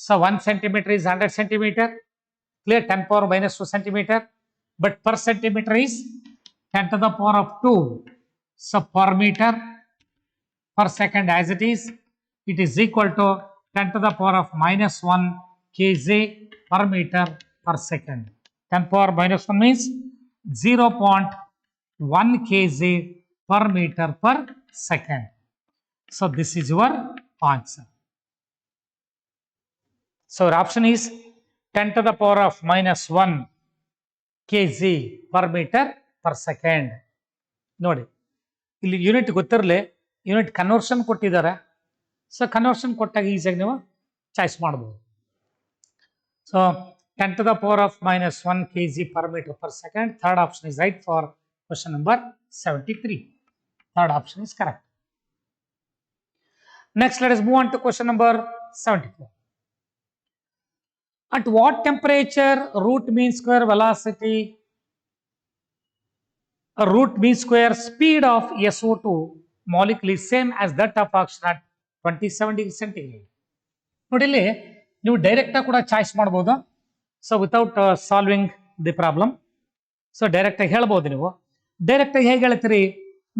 So 1 centimeter is 100 centimeter. Clear? 10 power minus 2 centimeter. But per centimeter is 10 to the power of 2. So per meter per second as it is equal to 10 to the power of minus 1 kg per meter per second. 10 power minus 1 means 0.1 kg per meter per second. So this is your answer. So our option is 10 to the power of minus 1 kg per meter per second. ನೋಡಿ ಇಲ್ಲಿ unit ಗೊತ್ತಿರಲಿ, unit conversion ಕೊಟ್ಟಿದ್ದಾರೆ. So conversion ಕೊಟ್ಟಾಗ ಈಸಿಯಾಗಿ ನೀವು choice ಮಾಡ್ಬೋದು. So 10 to the power of -1 kg per meter per second. Third option is right for question number 73. Third option is correct. Next, let us move on to question number 74. At what temperature root mean square velocity, root mean square speed of SO2 molecule is same as that of oxygen at 27 degree centigrade? ನೋಡಿ ಇಲ್ಲಿ ನೀವು direct ಆಗಿ ಕೂಡ choice ಮಾಡ್ಬೋದು. So without solving the problem. So direct ಆಗಿ ಹೇಳ್ಬೋದು. ನೀವು direct ಆಗಿ ಹೇಗೆ ಹೇಳ್ತೀರಿ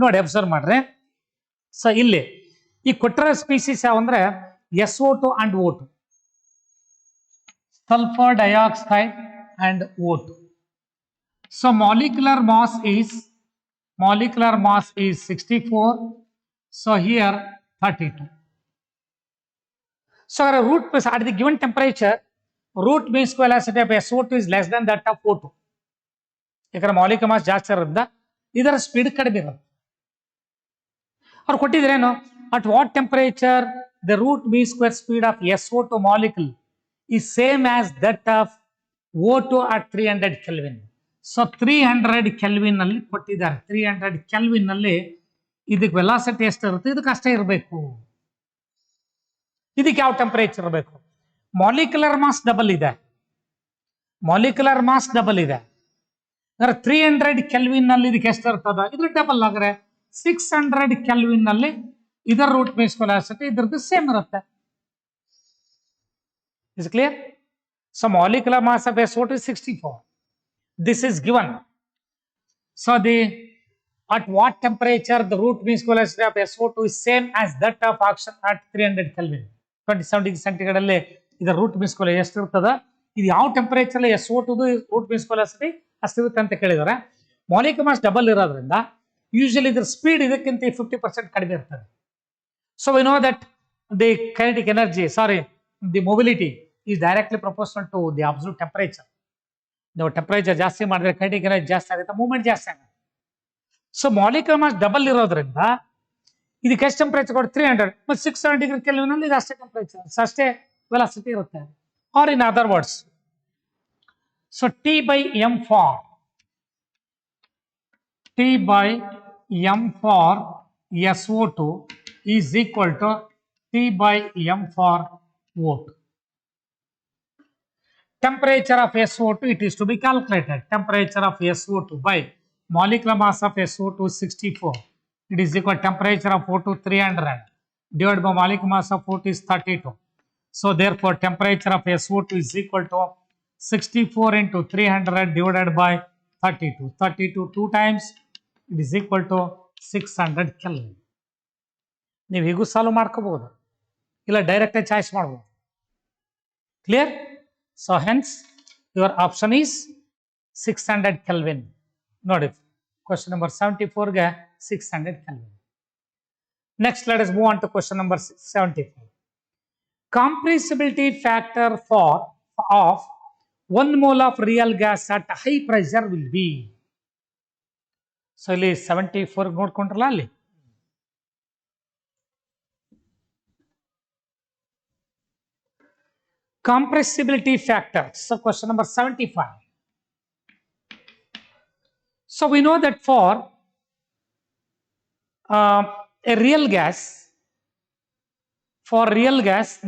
ನೋಡಿ, ಅಬ್ಸರ್ವ್ ಮಾಡ್ರಿ. ಸೊ ಇಲ್ಲಿ ಈ ಕೊಟ್ಟಿರೋ ಸ್ಪೀಸೀಸ್ ಯಾವ ಅಂದ್ರೆ SO2 and O2, sulfur dioxide and O2. So molecular mass is 64. So here 32. So root at the given temperature, root mean square velocity of SO2 is less than that of O2. ಯಾಕಂದ್ರೆ molecular mass ಜಾಸ್ತಿ ಇರೋದ್ರಿಂದ ಇದರ speed ಕಡಿಮೆ ಇರುತ್ತೆ. ಅವ್ರು ಕೊಟ್ಟಿದ್ರೇನು, at what temperature the root mean square speed of SO2 molecule is same as that of O2 at 300 Kelvin. So 300 kelvin ನಲ್ಲಿ ಕೊಟ್ಟಿದ್ದಾರೆ. 300 kelvin ನಲ್ಲಿ ಇದಕ್ಕೆ ವೆಲಾಸಿಟಿ ಎಷ್ಟು ಇರುತ್ತೆ, ಇದಕ್ಕೆ ಅಷ್ಟೇ ಇರಬೇಕು. ಇದಕ್ಕೆ ಯಾವ ಟೆಂಪರೇಚರ್ ಇರಬೇಕು? ಮಾಲಿಕ್ಯುಲರ್ ಮಾಸ್ ಡಬಲ್ ಇದೆ. ಮಾಲಿಕ್ಯುಲರ್ ಮಾಸ್ ಡಬಲ್ ಇದೆ. 300 ಕೆಲ್ವಿನ್ ನಲ್ಲಿ ಇದಕ್ಕೆ ಎಷ್ಟು ಇರ್ತದ, ಇದ್ರ ಡಬಲ್ ಆಗ್ರೆ 600 ಕೆಲ್ವಿನ್ ನಲ್ಲಿ ಇದರ ರೂಟ್ ಮೀನ್ ಸ್ಕ್ವೇರ್ ವೆಲಾಸಿಟಿ ಇದ್ರದ್ದು ಸೇಮ್ ಇರುತ್ತೆ. Is clear? So molecular mass of SO2 is 64. This is given. So at what temperature the root mean square velocity of SO2 is same as that of oxygen at 300 Kelvin. 27 degree centigrade ಅಲ್ಲಿ ಇದರ root mean square ಎಷ್ಟು ಇರ್ತದ, ಇದು ಯಾವ temperature ಅಲ್ಲಿ SO2 root mean square velocity ಅಷ್ಟಿರುತ್ತೆ ಅಂತ ಕೇಳಿದ್ದಾರೆ. ಮಾಲಿಕ್ಯುಲರ್ ಮಾಸ್ ಡಬಲ್ ಇರೋದ್ರಿಂದ ಯೂಶಲಿ ಇದರ ಸ್ಪೀಡ್ ಇದಕ್ಕಿಂತ 50% ಕಡಿಮೆ ಇರ್ತದೆ. So we know that the kinetic energy, the mobility is directly proportional to the absolute temperature. ನೀವು ಟೆಂಪರೇಚರ್ ಜಾಸ್ತಿ ಮಾಡಿದ್ರೆ ಕೈನೆಟಿಕ್ ಎನರ್ಜಿ ಜಾಸ್ತಿ ಆಗುತ್ತೆ, ಮೂವ್ಮೆಂಟ್ ಜಾಸ್ತಿ ಆಗುತ್ತೆ. ಸೊ ಮಾಲಿಕ್ಯುಲರ್ ಮಾಸ್ ಡಬಲ್ ಇರೋದ್ರಿಂದ ಇದಕ್ಕೆ ಎಷ್ಟು ಟೆಂಪರೇಚರ್ ಕೊಟ್ಟು 300 ಮತ್ತು 600 ಡಿಗ್ರಿ ಕೆಲ್ವಿನ್ ಅಲ್ಲಿ ಇದು ಅಷ್ಟೇ ಟೆಂಪರೇಚರ್, ಅಷ್ಟೇ ವೆಲಾಸಿಟಿ ಇರುತ್ತೆ. Or in other words, so T/m for SO2 is equal to T/m for O2. Temperature of SO2, it is to be calculated. Temperature of SO2 by molecular mass of SO2 64. It is equal to temperature of O2 300 divided by molecular mass of O2 is 32. So therefore temperature of SO2 is equal to 64 into 300 divided by 32. 32 2 times, it is equal to 600 Kelvin. ನೀವು ಹೀಗೂ solve ಮಾಡ್ಕೋಬಹುದು, ಇಲ್ಲ direct choice ಮಾಡಬಹುದು. Clear? So hence your option is 600 Kelvin. ನೋಡಿ question number 74 ಗೆ 600 Kelvin. Next, let us move on to question number 75. Compressibility factor of 1 mole of real gas at high pressure will be. So ಇಲ್ಲಿ 74 ನೋಡ್ಕೊಂಡ್ರಲ್ಲ, ಅಲ್ಲಿ compressibility factor. So question number 75. So we know that for a real gas,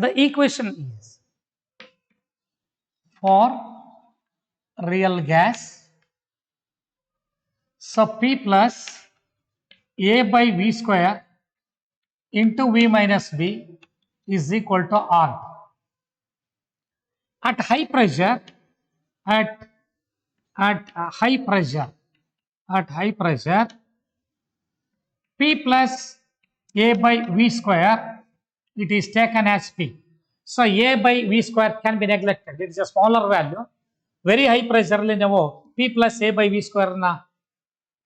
the equation is, for real gas, so P plus A by V square into V minus V is equal to R. At high pressure, at high pressure, P plus A by V square, it is taken as P. So A by V square can be neglected. It is a smaller value. Very high pressure ಅಲ್ಲಿ ನಾವು P plus A by V square na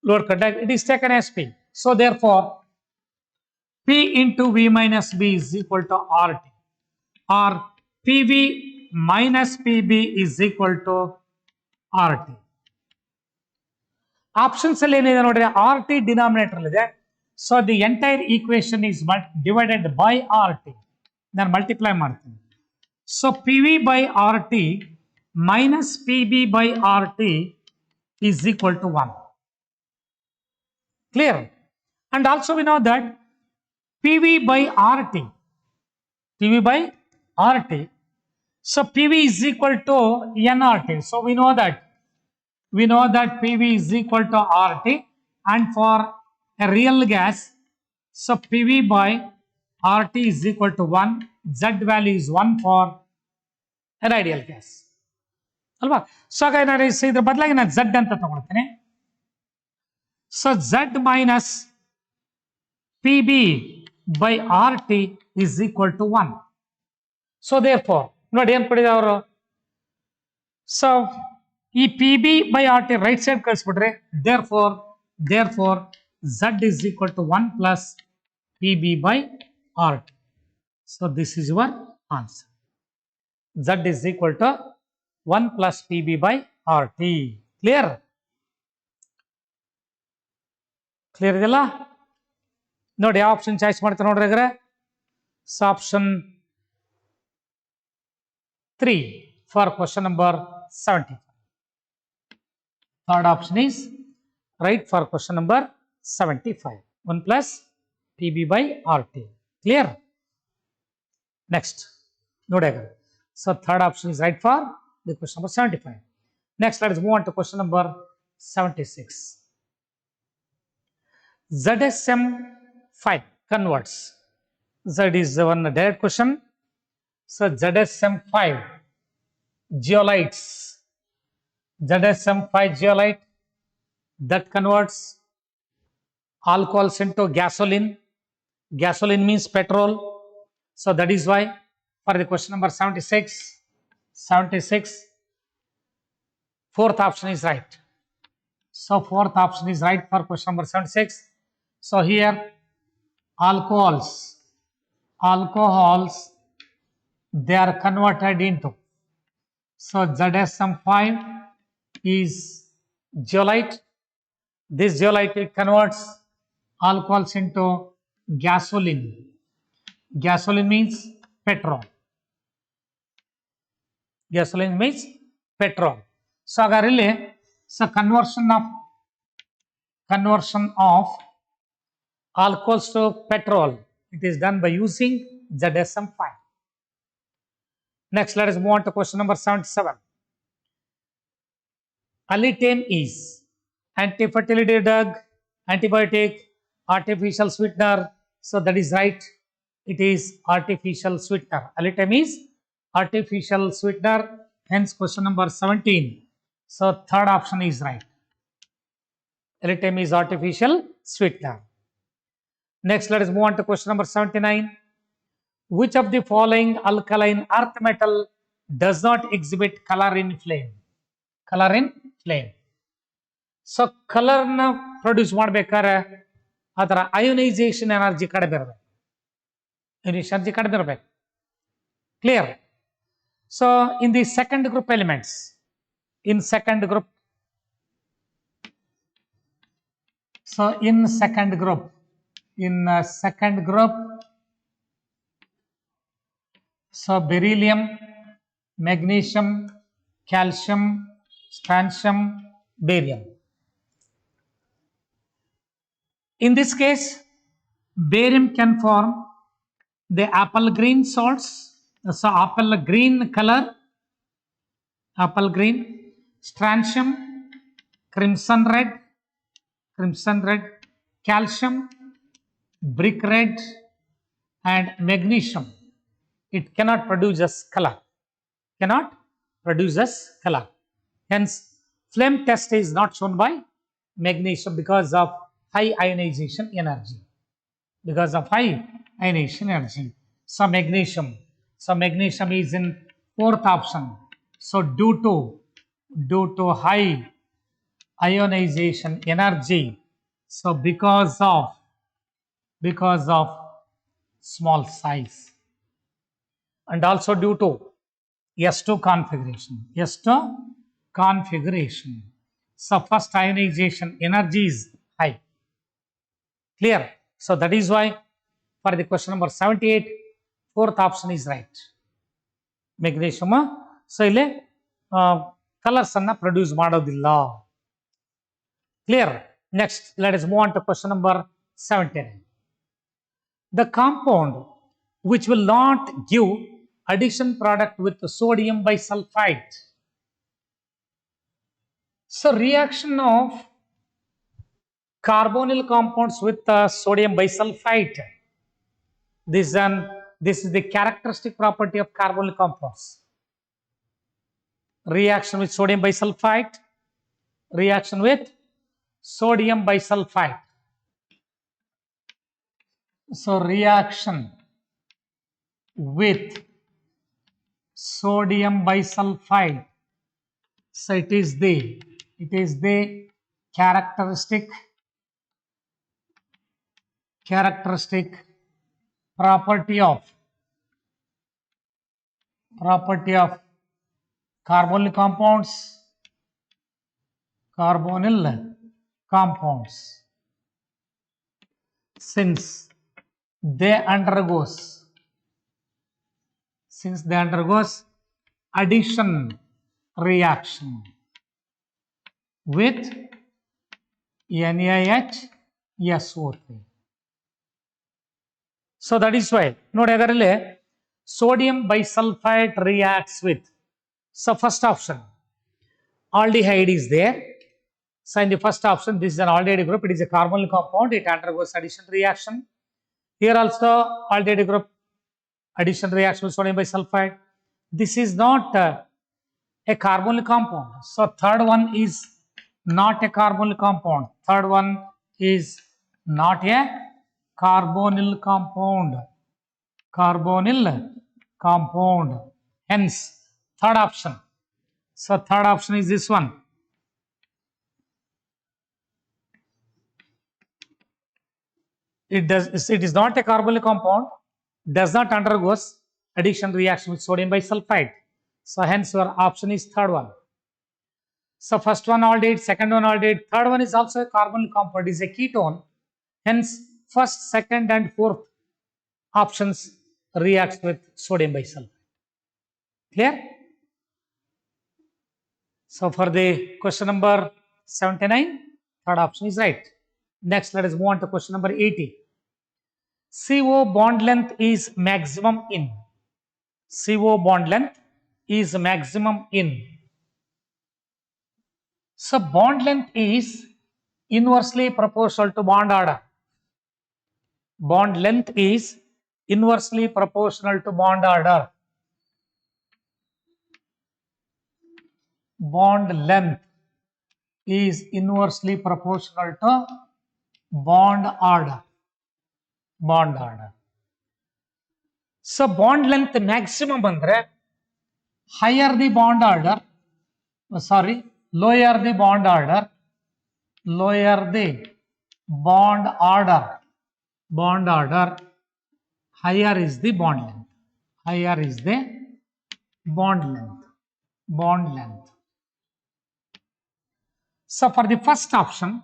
load contact, it is taken as P. So therefore P into V minus B is equal to RT, or PV minus PB is equal to RT. Options ಅಲ್ಲಿ ಏನಿದೆ ನೋಡ್ರಿ, R T denominator ಇದೆ. So the entire equation is divided by R T. ನಾನು multiply ಮಾಡ್ತೀನಿ. So P V by R T minus PB by RT is equal to 1. Clear? And also we know that PV by RT, PV by RT. So PV is equal to nRT. So we know that PV is equal to RT, and for a real gas, so PV by RT is equal to 1. Z value is 1 for an ideal gas. ಅಲ್ವಾ? So ಹಾಗಾಗಿ ನಾನು ಇದ್ರ ಬದಲಾಗಿ ನಾನು Z ಅಂತ ತಗೊಳ್ತೇನೆ. So Z minus P B by R T is equal to 1. So therefore ನೋಡಿ ಏನ್ ಕೊಡಿದೆ ಅವರು. ಸೊ ಈ P B by R T right side ಕಳಿಸ್ಬಿಟ್ರೆ therefore Z is equal to 1 plus P B by R T. So this is your answer. Z is equal to 1 plus PB by RT. Clear? Clear ಇದೆಲ್ಲ? ನೋಡಿ ಯಾವ option choice ಮಾಡ್ತಾರೆ ನೋಡ್ರಿ ಹಾಗಾದ್ರೆ. So option 3 for question number 75. Third option is right for question number 75. 1 plus PB by RT. Clear? Next. ನೋಡಿ ಹಾಗಾದ್ರೆ. So third option is right for the question number 75. Next, let us move on to question number 76. ZSM 5 converts. Z is the one direct question. So ZSM 5 zeolites. ZSM 5 zeolite that converts alcohols into gasoline. Gasoline means petrol. So that is why for the question number 76, fourth option is right. So fourth option is right for question number 76. So here alcohols they are converted into. So ZSM5 is zeolite. This zeolite it converts alcohols into gasoline. Gasoline means petrol. Gasoline means petrol. So agarilli so conversion of alcohols to petrol, it is done by using ZSM5. Next, let us move on to question number 77. Allicin is anti-fertility drug, antibiotic, artificial sweetener. So that is right. It is artificial sweetener. Allicin is artificial sweetener. Hence question number 17. So third option is right. Allicin is artificial sweetener. Next, let us move on to question number 79. Which of the following alkaline earth metal does not exhibit color in flame? Color in flame. So color na produce ಮಾಡಬೇಕಾದ್ರೆ ಅದರ ionization energy ಕಡಿಮೆ ಇರಬೇಕು. Ionization energy ಕಡಿಮೆ ಇರಬೇಕು. Clear? So in the second group elements, in second group, so in second group, so beryllium, magnesium, calcium, strontium, barium. In this case, barium can form the apple green salts. So apple green color, apple green, strontium, crimson red, calcium, brick red, and magnesium. It cannot produce as color. Hence, flame test is not shown by magnesium because of high ionization energy. So magnesium is in fourth option. So due to high ionization energy, so because of small size, and also due to S2 configuration. So first ionization energy is high. Clear? So that is why for the question number 78, fourth option is right. Magnesium. So ಇಲ್ಲಿ colours ಅನ್ನ produce ಮಾಡೋದಿಲ್ಲ. Clear? Next, let us move on to question number 79. The compound which will not give addition product with sodium bisulfite. So reaction of carbonyl compounds with sodium bisulfite. This is the characteristic property of carbonyl compounds. Reaction with sodium bisulfite. Reaction with sodium bisulfite. So reaction with sodium bisulfite. So it is the characteristic property of carbonyl compounds since they undergoes addition reaction with NaHSO3. So that is why ನೋಡಿ ಅದರಲ್ಲಿ sodium bisulfite reacts with, so first option aldehyde is there. So in the first option, this is an aldehyde group, it is a carbonyl compound, it undergoes addition reaction. Here also aldehyde group, addition reaction with sodium bisulfite. This is not a carbonyl compound. So third one is not a carbonyl compound. Third one is not a carbonyl compound. Hence third option. So third option is this one. It is not a carbonyl compound, does not undergoes addition reaction with sodium bisulfite. So hence your option is third one. So first one aldehyde, second one aldehyde, third one is also a carbonyl compound, is a ketone. Hence first, second and fourth options reacts with sodium bisulfite. Clear? So for the question number 79, third option is right. Next, let us move on to question number 80. CO bond length is maximum in. CO bond length is maximum in. So bond length is inversely proportional to bond order. Bond length is inversely proportional to bond order. Bond length is inversely proportional to bond order. So bond length maximum andre higher the bond order, lower the bond order, higher is the bond length. So for the first option,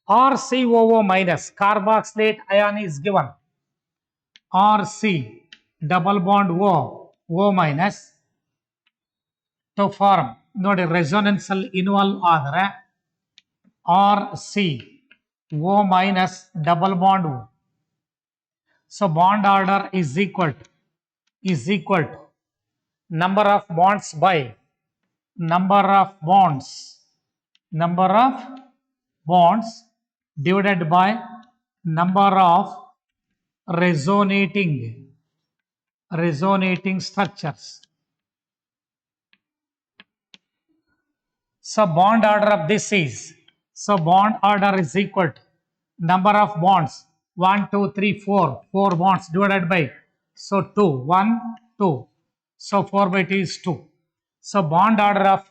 RCOO minus carboxylate ion is given. RC double bond O minus to form ನೋಡಿ resonance ಅಲ್ಲಿ involve ಆದರೆ RCO minus double bond O. So bond order is equal to number of bonds by number of bonds divided by number of resonating structures. So bond order of this is, bond order is equal to number of bonds 1 2 3 4 bonds divided by 2 1 2, so 4 by 2 is 2. So bond order of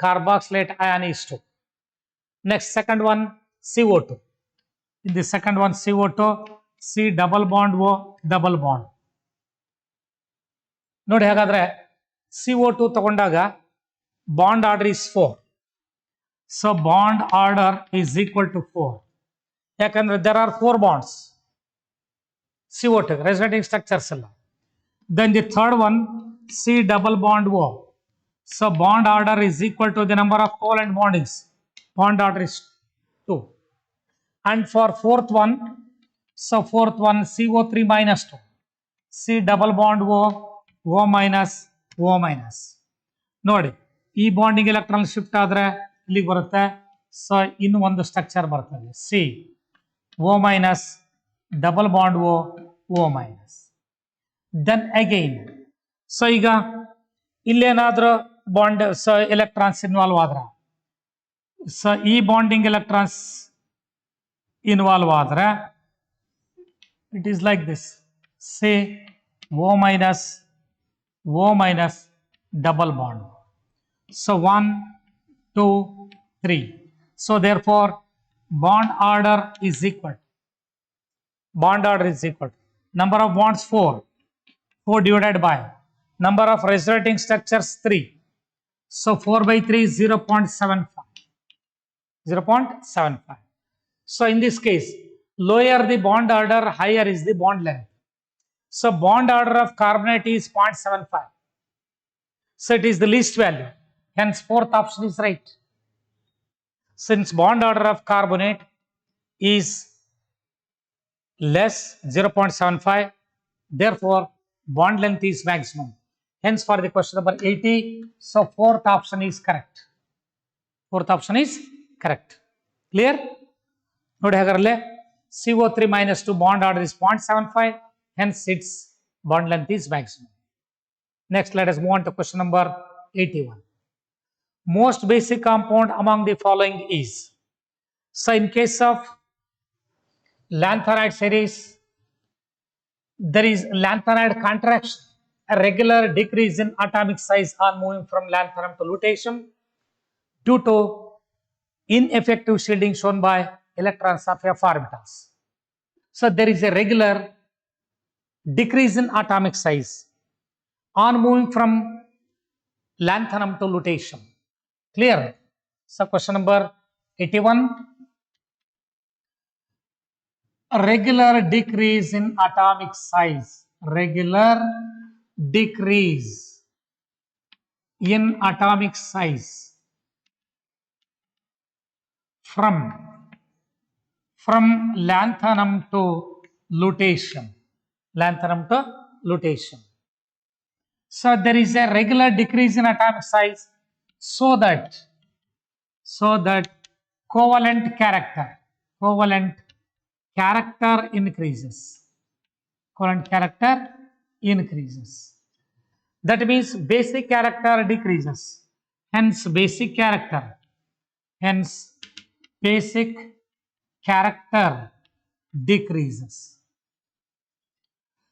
carboxylate ion is 2. Next, second one CO2. In the second one CO2, C double bond O double bond. ನೋಡಿ ಹಾಗಾದ್ರೆ CO2 ತಗೊಂಡಾಗ bond order is 4. So bond order is equal to 4. Yakandre there are 4 bonds. CO2 resonating structures. Then the third one, C double bond O. So bond order is equal to the number of covalent bondings. Bond order is 2. And for fourth one, so fourth one CO3 minus 2. C double bond O, O minus, O minus. ನೋಡಿ ಈ bonding electron shift ಆದ್ರೆ ಇಲ್ಲಿಗೆ ಬರುತ್ತೆ. So ಇನ್ನು ಒಂದು structure ಬರ್ತದೆ C O minus double bond O O minus. Then again so ಈಗ ಇಲ್ಲೇನಾದ್ರೂ ಬಾಂಡ್ ಸೊ ಎಲೆಕ್ಟ್ರಾನ್ಸ್ ಇನ್ವಾಲ್ವ್ ಆದ್ರೆ ಸೊ ಈ ಬಾಂಡಿಂಗ್ ಎಲೆಕ್ಟ್ರಾನ್ಸ್ ಇನ್ವಾಲ್ವ್ ಆದ್ರೆ it is like this C O minus double bond. So 1, 2, 3. So therefore bond order is equal. Bond order is equal. Number of bonds 4. 4 divided by number of resonating structures 3. So 4 by 3 is 0.75. 0.75. So in this case, lower the bond order, higher is the bond length. So bond order of carbonate is 0.75. So it is the least value. Hence fourth option is right. Since bond order of carbonate is less 0.75, therefore bond length is maximum. Hence for the question number 80, so fourth option is correct. Fourth option is correct. Clear? Nodi hagaralle CO3 minus 2 bond order is 0.75, hence its bond length is maximum. Next, let us move on to question number 81. Most basic compound among the following is. So in case of lanthanide series, there is lanthanide contraction, a regular decrease in atomic size on moving from lanthanum to lutetium due to ineffective shielding shown by electrons of f orbitals. So there is a regular decrease in atomic size on moving from lanthanum to lutetium. Clear? So question number 81. A regular decrease in atomic size. Regular decrease in atomic size from lanthanum to lutetium. Lanthanum to lutetium. So there is a regular decrease in atomic size so that covalent character increases. Covalent character increases. That means basic character decreases. Hence basic character decreases.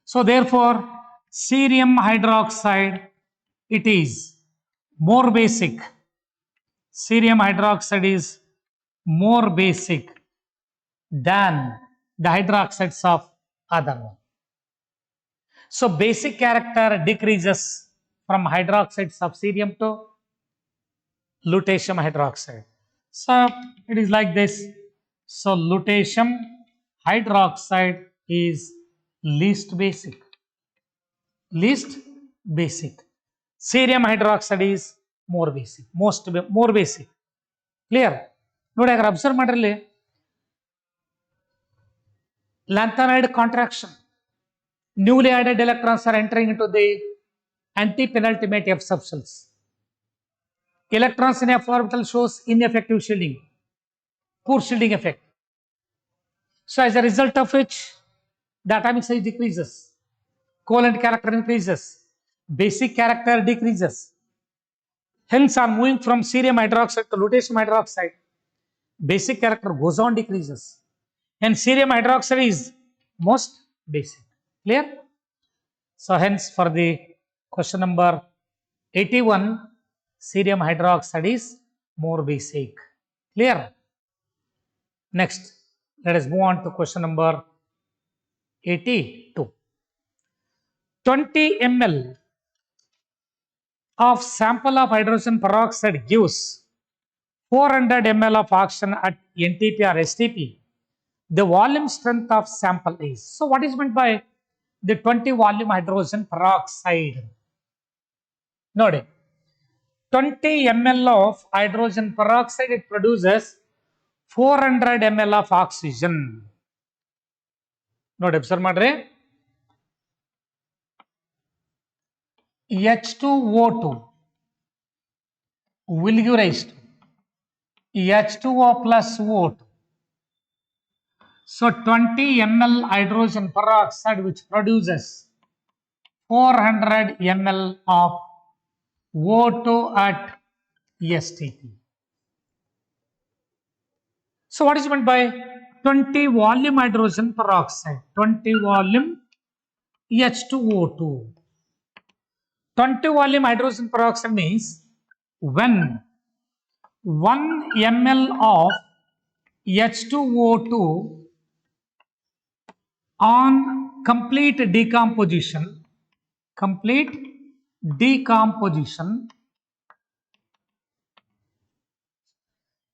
So therefore cerium hydroxide, it is more basic. Cerium hydroxide is more basic than the hydroxides of other one. So basic character decreases from hydroxides of cerium to lutetium hydroxide. So it is like this. So lutetium hydroxide is least basic. Cerium hydroxide is more basic. More basic. Clear? ನೋಡಿ ಹಾಗಾದ್ರೆ observe ಮಾಡಿರಲಿ lanthanide contraction. Newly added electrons are entering into the anti-penultimate F subshells. Electrons in F orbital shows ineffective shielding, poor shielding effect. So as a result of which the atomic size decreases, covalent character increases, basic character decreases. Hence on moving from cerium hydroxide to lutetium hydroxide, basic character goes on decreases. And cerium hydroxide is most basic. Clear? So hence for the question number 81, cerium hydroxide is more basic. Clear? Next, let us move on to question number 82. 20 ml of sample of hydrogen peroxide gives 400 ml of oxygen at NTP or STP, the volume strength of sample is. So what is meant by the 20 volume hydrogen peroxide? Note, 20 ml of hydrogen peroxide, it produces 400 ml of oxygen. Note, observe madre. H2O2 will give rise to H2O plus O2. So 20 ml hydrogen peroxide which produces 400 ml of O2 at STP. So what is meant by 20 volume hydrogen peroxide? 20 volume H2O2. 20 volume hydrogen peroxide means when 1 ml of H2O2 on complete decomposition,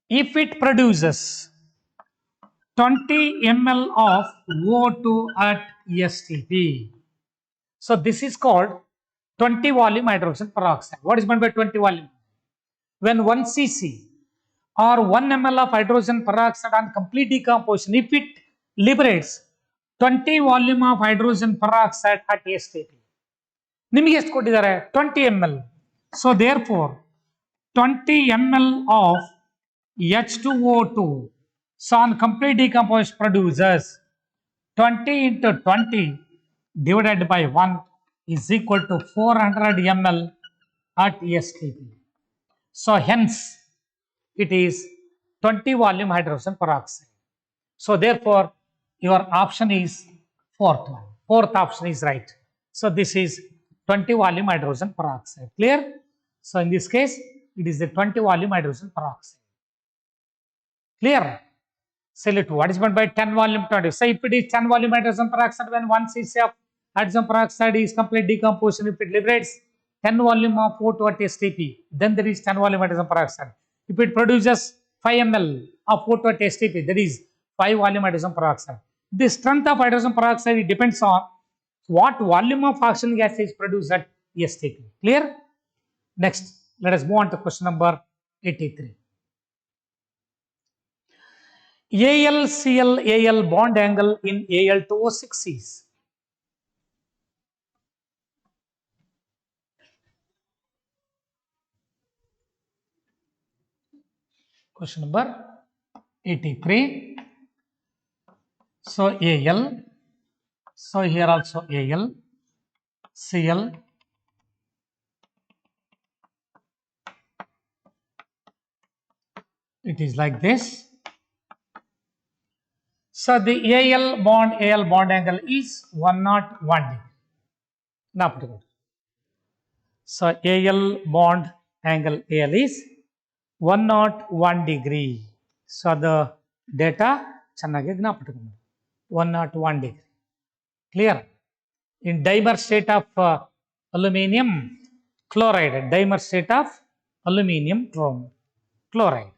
if it produces 20 ml of O2 at STP. So this is called 20 volume hydrogen peroxide. What is meant by 20 volume? When 1 cc or 1 ml of hydrogen peroxide on complete decomposition, if it liberates 20 volume of hydrogen peroxide at STP. ನಿಮಗೆ ಎಷ್ಟು ಕೊಟ್ಟಿದ್ದಾರೆ 20 ml. So therefore 20 ml of H2O2 so on complete decomposition produces 20 into 20 divided by 1 is equal to 400 ml at STP. So hence it is 20 volume hydrogen peroxide. So therefore your option is fourth one. Fourth option is right. So this is 20 volume hydrogen peroxide. Clear? So in this case it is the 20 volume hydrogen peroxide. Clear? Salute. What is meant by 10 volume 20? So if it is 10 volume hydrogen peroxide, when 1 cc of hydrogen peroxide is complete decomposition, if it liberates 10 volume of O2 at STP, then there is 10 volume hydrogen peroxide. If it produces 5 ml of O2 at STP, there is 5 volume hydrogen peroxide. The strength of hydrogen peroxide depends on what volume of oxygen gas is produced at STP. Clear? Next, let us move on to question number 83. AlCl-Al bond angle in Al2O6 is. Question number 83. So Al, so here also Al, Cl, it is like this. So the Al bond angle is 101 degree. Now put it. So Al bond angle Al is 101 degree. So the data ಚೆನ್ನಾಗಿ ಜ್ಞಾಪಕಟ್ಕೊಂಡು 101 degree. Clear? In dimer state of aluminum chloride, dimer state of aluminum chloride.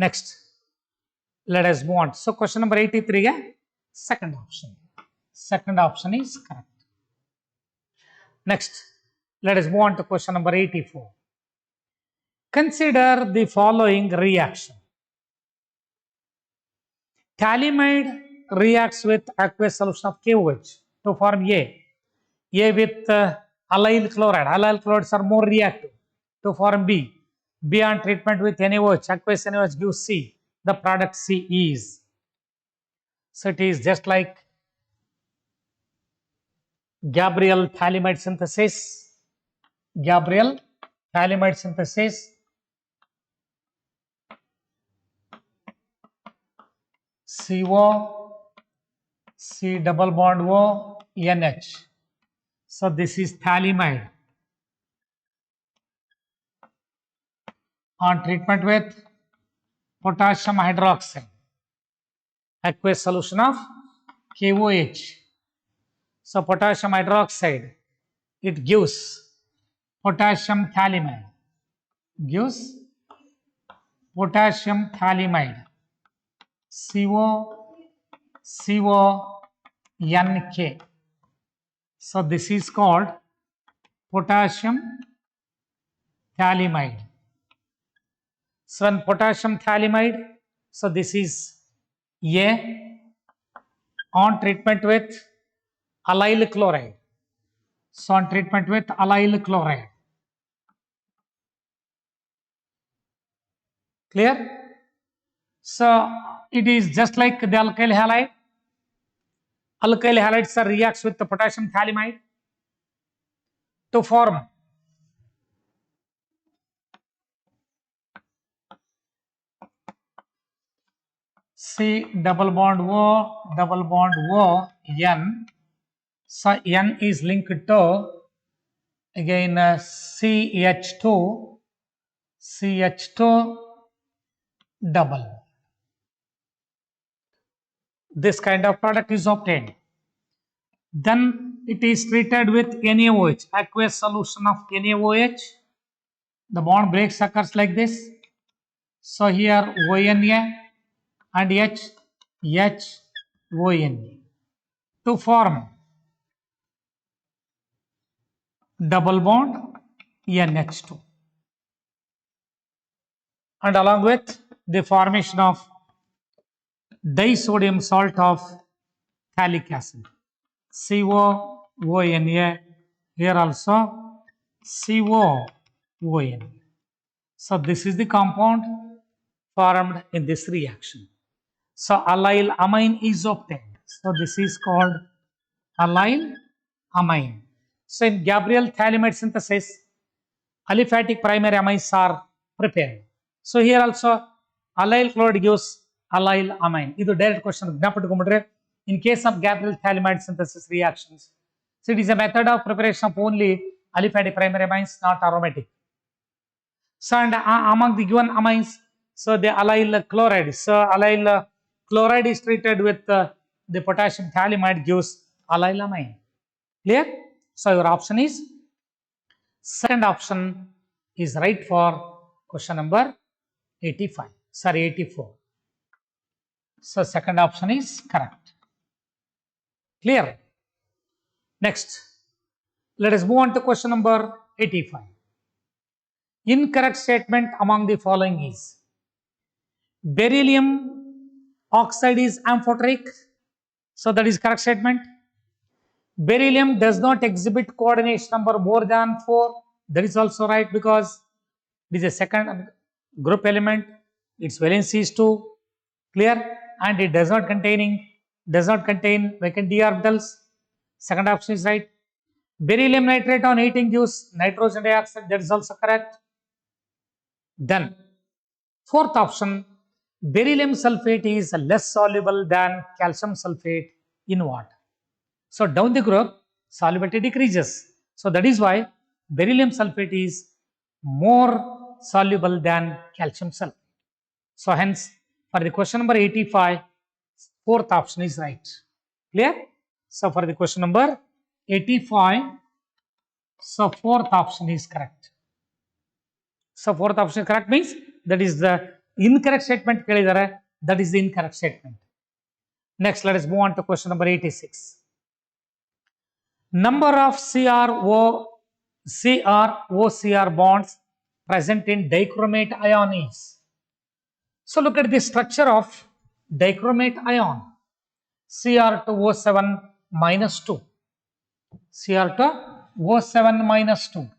Next, let us move on. So question number 83, second option. Second option is correct. Next, let us move on to question number 84. Consider the following reaction. Thalamide reacts with aqueous solution of KOH to form A with allyl chloride. Allyl chlorides are more reactive to form B on treatment with NaOH, aqueous NaOH gives C. The product C is. So it is just like Gabriel thalamide synthesis. Gabriel thalamide synthesis. CO, C double bond O, NH. So this is thalamide. On treatment with potassium hydroxide, aqueous solution of KOH. So potassium hydroxide, it gives potassium thalamide gives potassium thalamide CONK. So this is called potassium thalamide. So when potassium thalamide, so this is A on treatment with allyl chloride. So on treatment with allyl chloride. Clear? So it is just like the alkyl halide. Alkyl halide sir reacts with the potassium thalamide to form C double bond O N. So N is linked to again CH2 double. This kind of product is obtained. Then it is treated with NaOH, aqueous solution of NaOH. The bond breaks occurs like this. So here ONA and HONA to form double bond NH2. And along with the formation of disodium salt of phthalic acid, COONA, here also COONA. So this is the compound formed in this reaction. So allyl amine is obtained. So this is called allyl amine. So in Gabriel thalamide synthesis, aliphatic primary amines are prepared. So here also allyl chloride gives allyl amine. This is a direct question. In case of Gabriel thalamide synthesis reactions, so it is a method of preparation of only aliphatic primary amines, not aromatic. So and among the given amines, so the allyl chloride. So allyl chloride is treated with the potassium thalamide gives allyl amine. Clear? So your option is second option is right for question number 85. Sorry, 84. So second option is correct. Clear? Next, let us move on to question number 85. Incorrect statement among the following is beryllium oxide is amphoteric. So that is correct statement. Beryllium does not exhibit coordination number more than 4. That is also right because it is a second group element. Its valency is 2. Clear? And it does not contain vacant d orbitals. Second option is right. Beryllium nitrate on heating gives nitrogen dioxide. That is also correct. Then fourth option, beryllium sulfate is less soluble than calcium sulfate in water. So down the group, solubility decreases. So that is why beryllium sulfate is more soluble than calcium sulfate. So hence, for the question number 85, fourth option is right. Clear? So for the question number 85, so fourth option is correct. So fourth option correct means that is the incorrect statement. That is the incorrect statement. Next, let us move on to question number 86. Number of CR-OCR bonds present in dichromate ion is. So look at the structure of dichromate ion. Cr2O7 minus 2. Cr2O7 minus 2.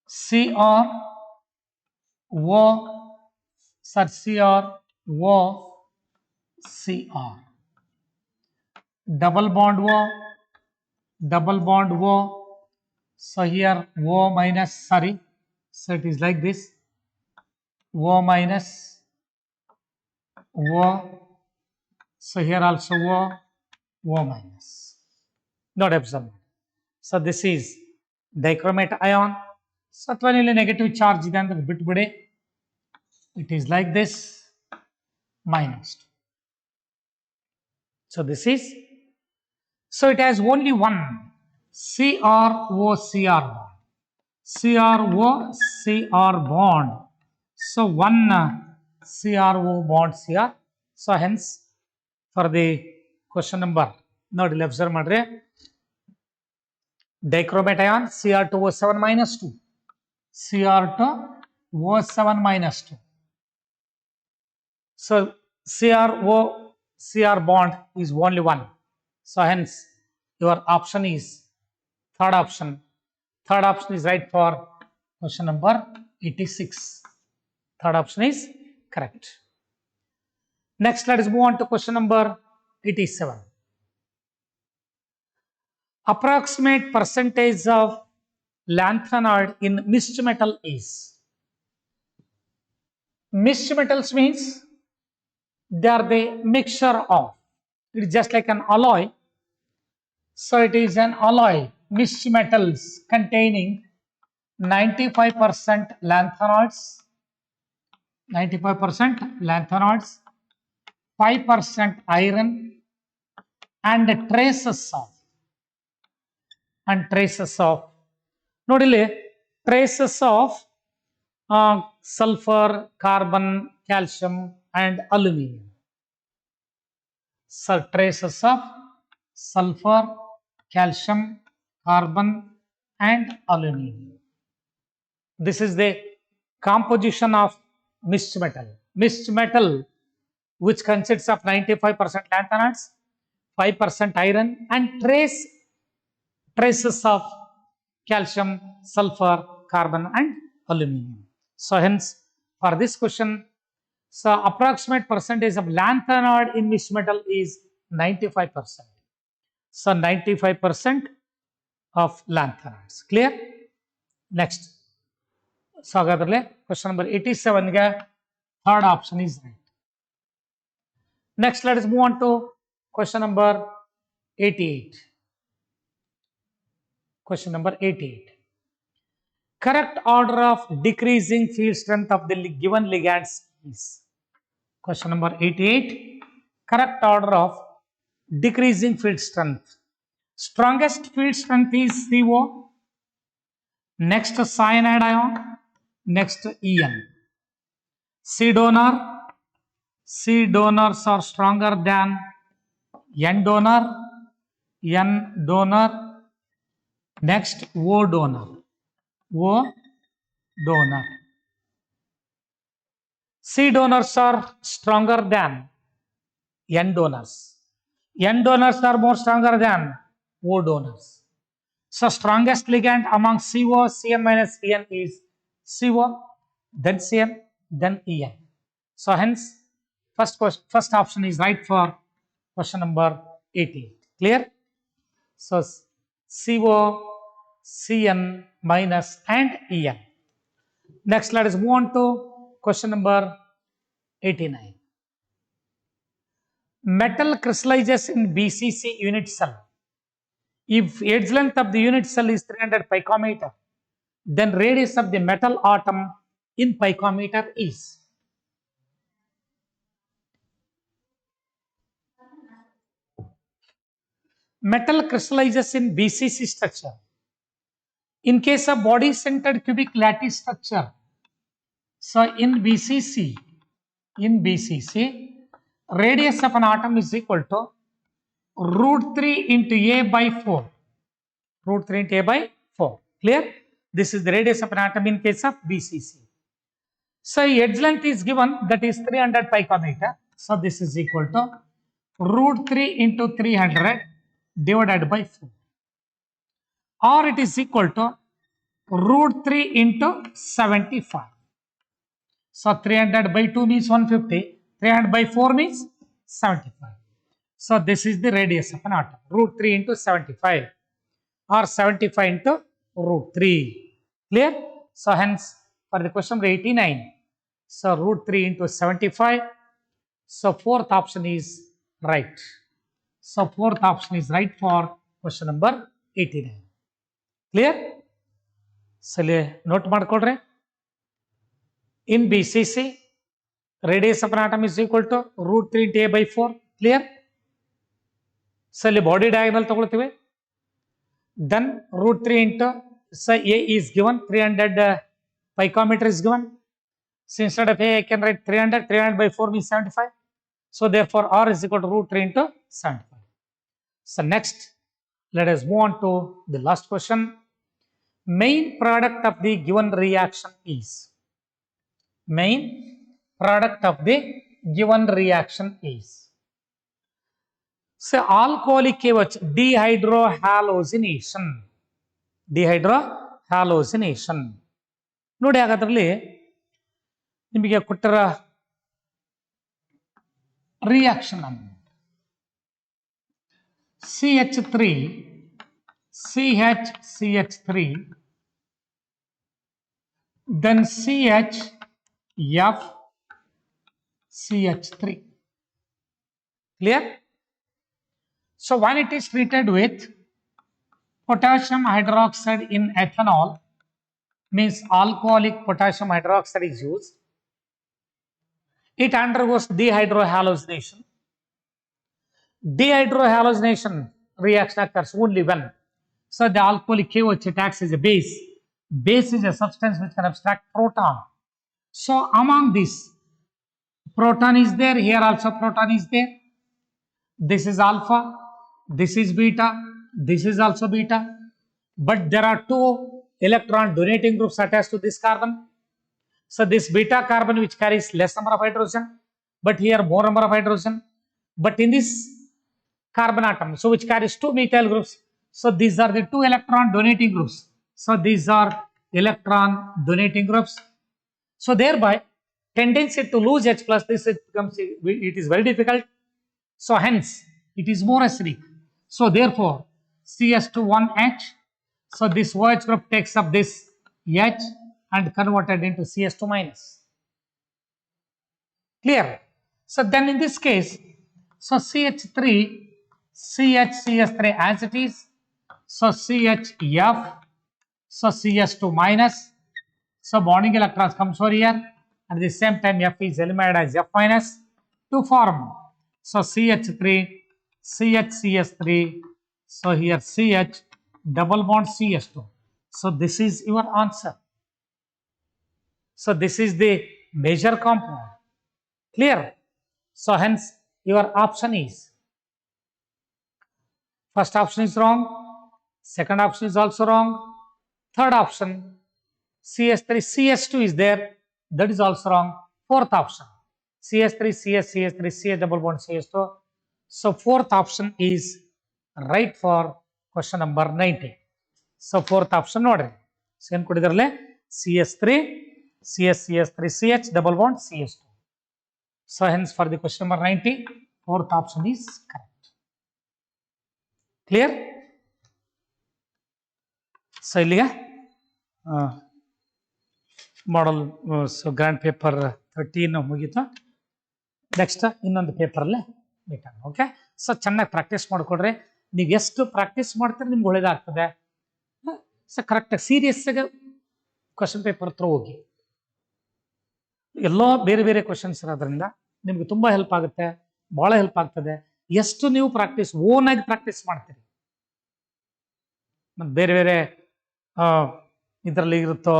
CrOCr. Double bond O. So here O minus, sorry. So it is like this. O minus O. So here also O minus. Not epsilon. So this is dichromate ion. So negative charge then bit bide. It is like this minus 2. So this is, so it has only one CrOCr bond. CRO CR bond. So one CRO bond here. So hence for the question number ನೋಡಿ observe ಮಾಡ್ರಿ dichromation Cr2O7 minus 2 Cr2O7 minus 2. So CRO CR bond is only one. So hence your option is third option. Third option is right for question number 86. Third option is correct. Next, let us move on to question number 87. Approximate percentage of lanthanide in mixed metal is. Mixed metals means they are the mixture of. It is just like an alloy. So it is an alloy, mixed metals containing 95% lanthanoids, 5% iron, and traces of ನೋಡಿಲ್ಲಿ traces of sulfur, carbon, calcium, and aluminum. So traces of sulfur, calcium, carbon, and aluminum. This is the composition of mixed metal. Mixed metal, which consists of 95% lanthanides, 5% iron, and traces of calcium, sulfur, carbon, and aluminum. So hence, for this question, so approximate percentage of lanthanide in mixed metal is 95%. So 95% of lanthanides. Clear? Next. So question number 87 ga third option is right. Next, let us move on to question number 88. Question number 88. Correct order of decreasing field strength of the given ligands is. Question number 88. Correct order of decreasing field strength. Strongest field strength is CO. Next, cyanide ion. Next, En. C donors are stronger than N donor. Next, O donor. C donors are stronger than N donors. N donors are more stronger than O donors. So strongest ligand among CO, Cn minus En is CO, then Cn, then En. So hence, first option is right for question number 88. Clear? So CO, Cn minus and En. Next, let us move on to question number 89. Metal crystallizes in BCC unit cell. If edge length of the unit cell is 300 picometer, then radius of the metal atom in picometer is. Metal crystallizes in BCC structure. In case of body centered cubic lattice structure, so in BCC, radius of an atom is equal to √3 into A by 4. √3 into A by 4. Clear? This is the radius of an atom in case of BCC. So edge length is given, that is 300 picometer. So this is equal to √3 into 300 divided by 4. Or it is equal to √3 into 75. So 300 by 2 means 150. 300 by 4 means 75. So this is the radius of an atom. √3 into 75. Or 75 into √3. Clear? So hence, for the question number 89, so √3 into 75. So fourth option is right. So fourth option is right for question number 89. Clear? So note ಮಾಡ್ಕೊಳ್ರಿ. In BCC, radius of an atom is equal to √3 into A by 4. Clear? So body diagonal ತಗೊಳ್ತೀವಿ. Then √3 into So A is given 300 picometer is given. So instead of A, I can write 300. 300 by 4 means 75. So therefore, R is equal to root 3 into 75. So next, let us move on to the last question. Main product of the given reaction is. Main product of the given reaction is. So alcoholic KOH, dehydrohallucination. Dehydrohallucination. ನೋಡಿ ಹಾಗಾದ್ರಲ್ಲಿ ನಿಮಗೆ ಕೊಟ್ಟಿರೋ reaction ಅನ್ನು CH3 CH3 then CHF CH3. Clear? So when it is treated with potassium hydroxide in ethanol, means alcoholic potassium hydroxide is used, it undergoes dehydrohallucination. Dehydrohallucination reaction occurs only when, so the alcoholic KOH acts as a base. Base is a substance which can abstract proton. So among this, proton is there, here also proton is there. This is alpha, this is beta, this is also beta. But there are two electron donating groups attached to this carbon. So this beta carbon which carries less number of hydrogen, but here more number of hydrogen. But in this carbon atom, so which carries two methyl groups, so these are the two electron donating groups. So these are electron donating groups. So thereby tendency to lose H plus, this it is very difficult. So hence it is more acidic. So therefore CS2-1H. So this OH group takes up this H and converted into CS2 minus. Clear? So then in this case, so CH3 CH3 as it is. So CHF, so CS2 minus. So bonding electrons comes over here, and at the same time F is eliminated as F minus to form. So CH3 CH3. So here CH double bond CS2. So this is your answer. So this is the major compound. Clear? So hence your option is, first option is wrong, second option is also wrong, third option CS3 CS2 is there, that is also wrong, fourth option CS3 CS3 CS double bond CS2. So fourth option is right for question number 90. So fourth option nodri, so ಏನು ಕೊಟ್ಟಿದಾರಲ್ಲ CS3 CS3 CH double bond CS2. So hence for the question number 90, fourth option is correct. Clear? So ಇಲ್ಲಿಗೆ ಮಾಡಲ್ so grand paper 13 ಮುಗೀತು. Next ಇನ್ನೊಂದು ಪೇಪರಲ್ಲೇ meet ಆಗೋಣ. Okay, so ಚೆನ್ನಾಗಿ practice ಮಾಡಿಕೊಡ್ರಿ. ನೀವು ಎಷ್ಟು practice ಮಾಡ್ತೀರಿ ನಿಮ್ಗೆ ಒಳ್ಳೇದಾಗ್ತದೆ. ಸೊ ಕರೆಕ್ಟಾಗಿ ಸೀರಿಯಸ್ಸಾಗಿ ಕ್ವಶನ್ ಪೇಪರ್ ಹತ್ರ ಹೋಗಿ, ಎಲ್ಲ ಬೇರೆ ಬೇರೆ ಕ್ವಶನ್ಸ್ ಇರೋದ್ರಿಂದ ನಿಮ್ಗೆ ತುಂಬ ಹೆಲ್ಪ್ ಆಗುತ್ತೆ, ಭಾಳ ಹೆಲ್ಪ್ ಆಗ್ತದೆ. ಎಷ್ಟು ನೀವು ಪ್ರಾಕ್ಟೀಸ್ ಓನಾಗಿ ಪ್ರಾಕ್ಟೀಸ್ ಮಾಡ್ತೀರಿ, ಮತ್ತು ಬೇರೆ ಬೇರೆ ಇದರಲ್ಲಿ ಇರುತ್ತೋ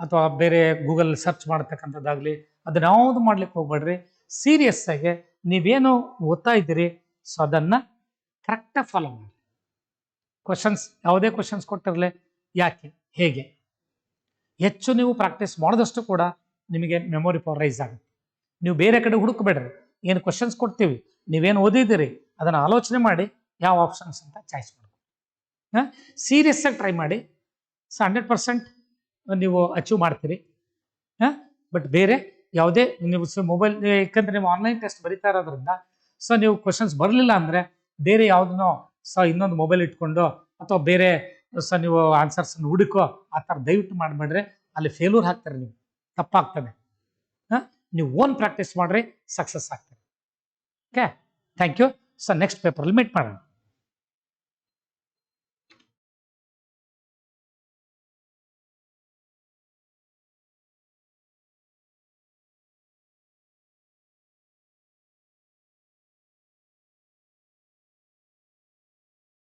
ಅಥವಾ ಬೇರೆ ಗೂಗಲ್ ಸರ್ಚ್ ಮಾಡ್ತಕ್ಕಂಥದ್ದಾಗಲಿ ಅದನ್ನ ಯಾವುದು ಮಾಡ್ಲಿಕ್ಕೆ ಹೋಗ್ಬೇಡ್ರಿ. ಸೀರಿಯಸ್ ಆಗಿ ನೀವೇನು ಓದ್ತಾ ಇದ್ದೀರಿ ಸೊ ಅದನ್ನು ಕರೆಕ್ಟಾಗಿ ಫಾಲೋ ಮಾಡಿ. ಕ್ವಶನ್ಸ್ ಯಾವುದೇ ಕ್ವಶನ್ಸ್ ಕೊಟ್ಟಿರಲಿ, ಯಾಕೆ ಹೇಗೆ ಹೆಚ್ಚು ನೀವು ಪ್ರಾಕ್ಟೀಸ್ ಮಾಡಿದಷ್ಟು ಕೂಡ ನಿಮಗೆ ಮೆಮೊರಿ ಪವರ್ ರೈಸ್ ಆಗುತ್ತೆ. ನೀವು ಬೇರೆ ಕಡೆ ಹುಡುಕಬೇಡ್ರಿ, ಏನು ಕ್ವಶನ್ಸ್ ಕೊಡ್ತೀವಿ ನೀವೇನು ಓದಿದ್ದೀರಿ ಅದನ್ನು ಆಲೋಚನೆ ಮಾಡಿ ಯಾವ ಆಪ್ಷನ್ಸ್ ಅಂತ ಚಾಯ್ಸ್ ಮಾಡಬೇಕು. ಸೀರಿಯಸ್ ಆಗಿ ಟ್ರೈ ಮಾಡಿ. ಸೊ 100% ನೀವು ಅಚೀವ್ ಮಾಡ್ತೀರಿ. ಬಟ್ ಬೇರೆ ಯಾವುದೇ ನೀವು ಮೊಬೈಲ್, ಯಾಕಂದ್ರೆ ನೀವು ಆನ್ಲೈನ್ ಟೆಸ್ಟ್ ಬರೀತಾ ಇರೋದ್ರಿಂದ ಸೊ ನೀವು ಕ್ವಶನ್ಸ್ ಬರಲಿಲ್ಲ ಅಂದರೆ ಬೇರೆ ಯಾವುದನ್ನೋ ಸೊ ಇನ್ನೊಂದು ಮೊಬೈಲ್ ಇಟ್ಕೊಂಡು ಅಥವಾ ಬೇರೆ ಸೊ ನೀವು ಆನ್ಸರ್ಸನ್ನು ಹುಡುಕೋ ಆ ಥರ ದಯವಿಟ್ಟು ಮಾಡಬೇಡ್ರಿ, ಅಲ್ಲಿ ಫೇಲ್ಯೂರ್ ಆಗ್ತಾರೆ, ನೀವು ತಪ್ಪಾಗ್ತದೆ. ನೀವು ಓನ್ ಪ್ರಾಕ್ಟೀಸ್ ಮಾಡ್ರಿ, ಸಕ್ಸಸ್ ಆಗ್ತಾರೆ. Okay, thank you. So next ಪೇಪರಲ್ಲಿ ಮೀಟ್ ಮಾಡೋಣ.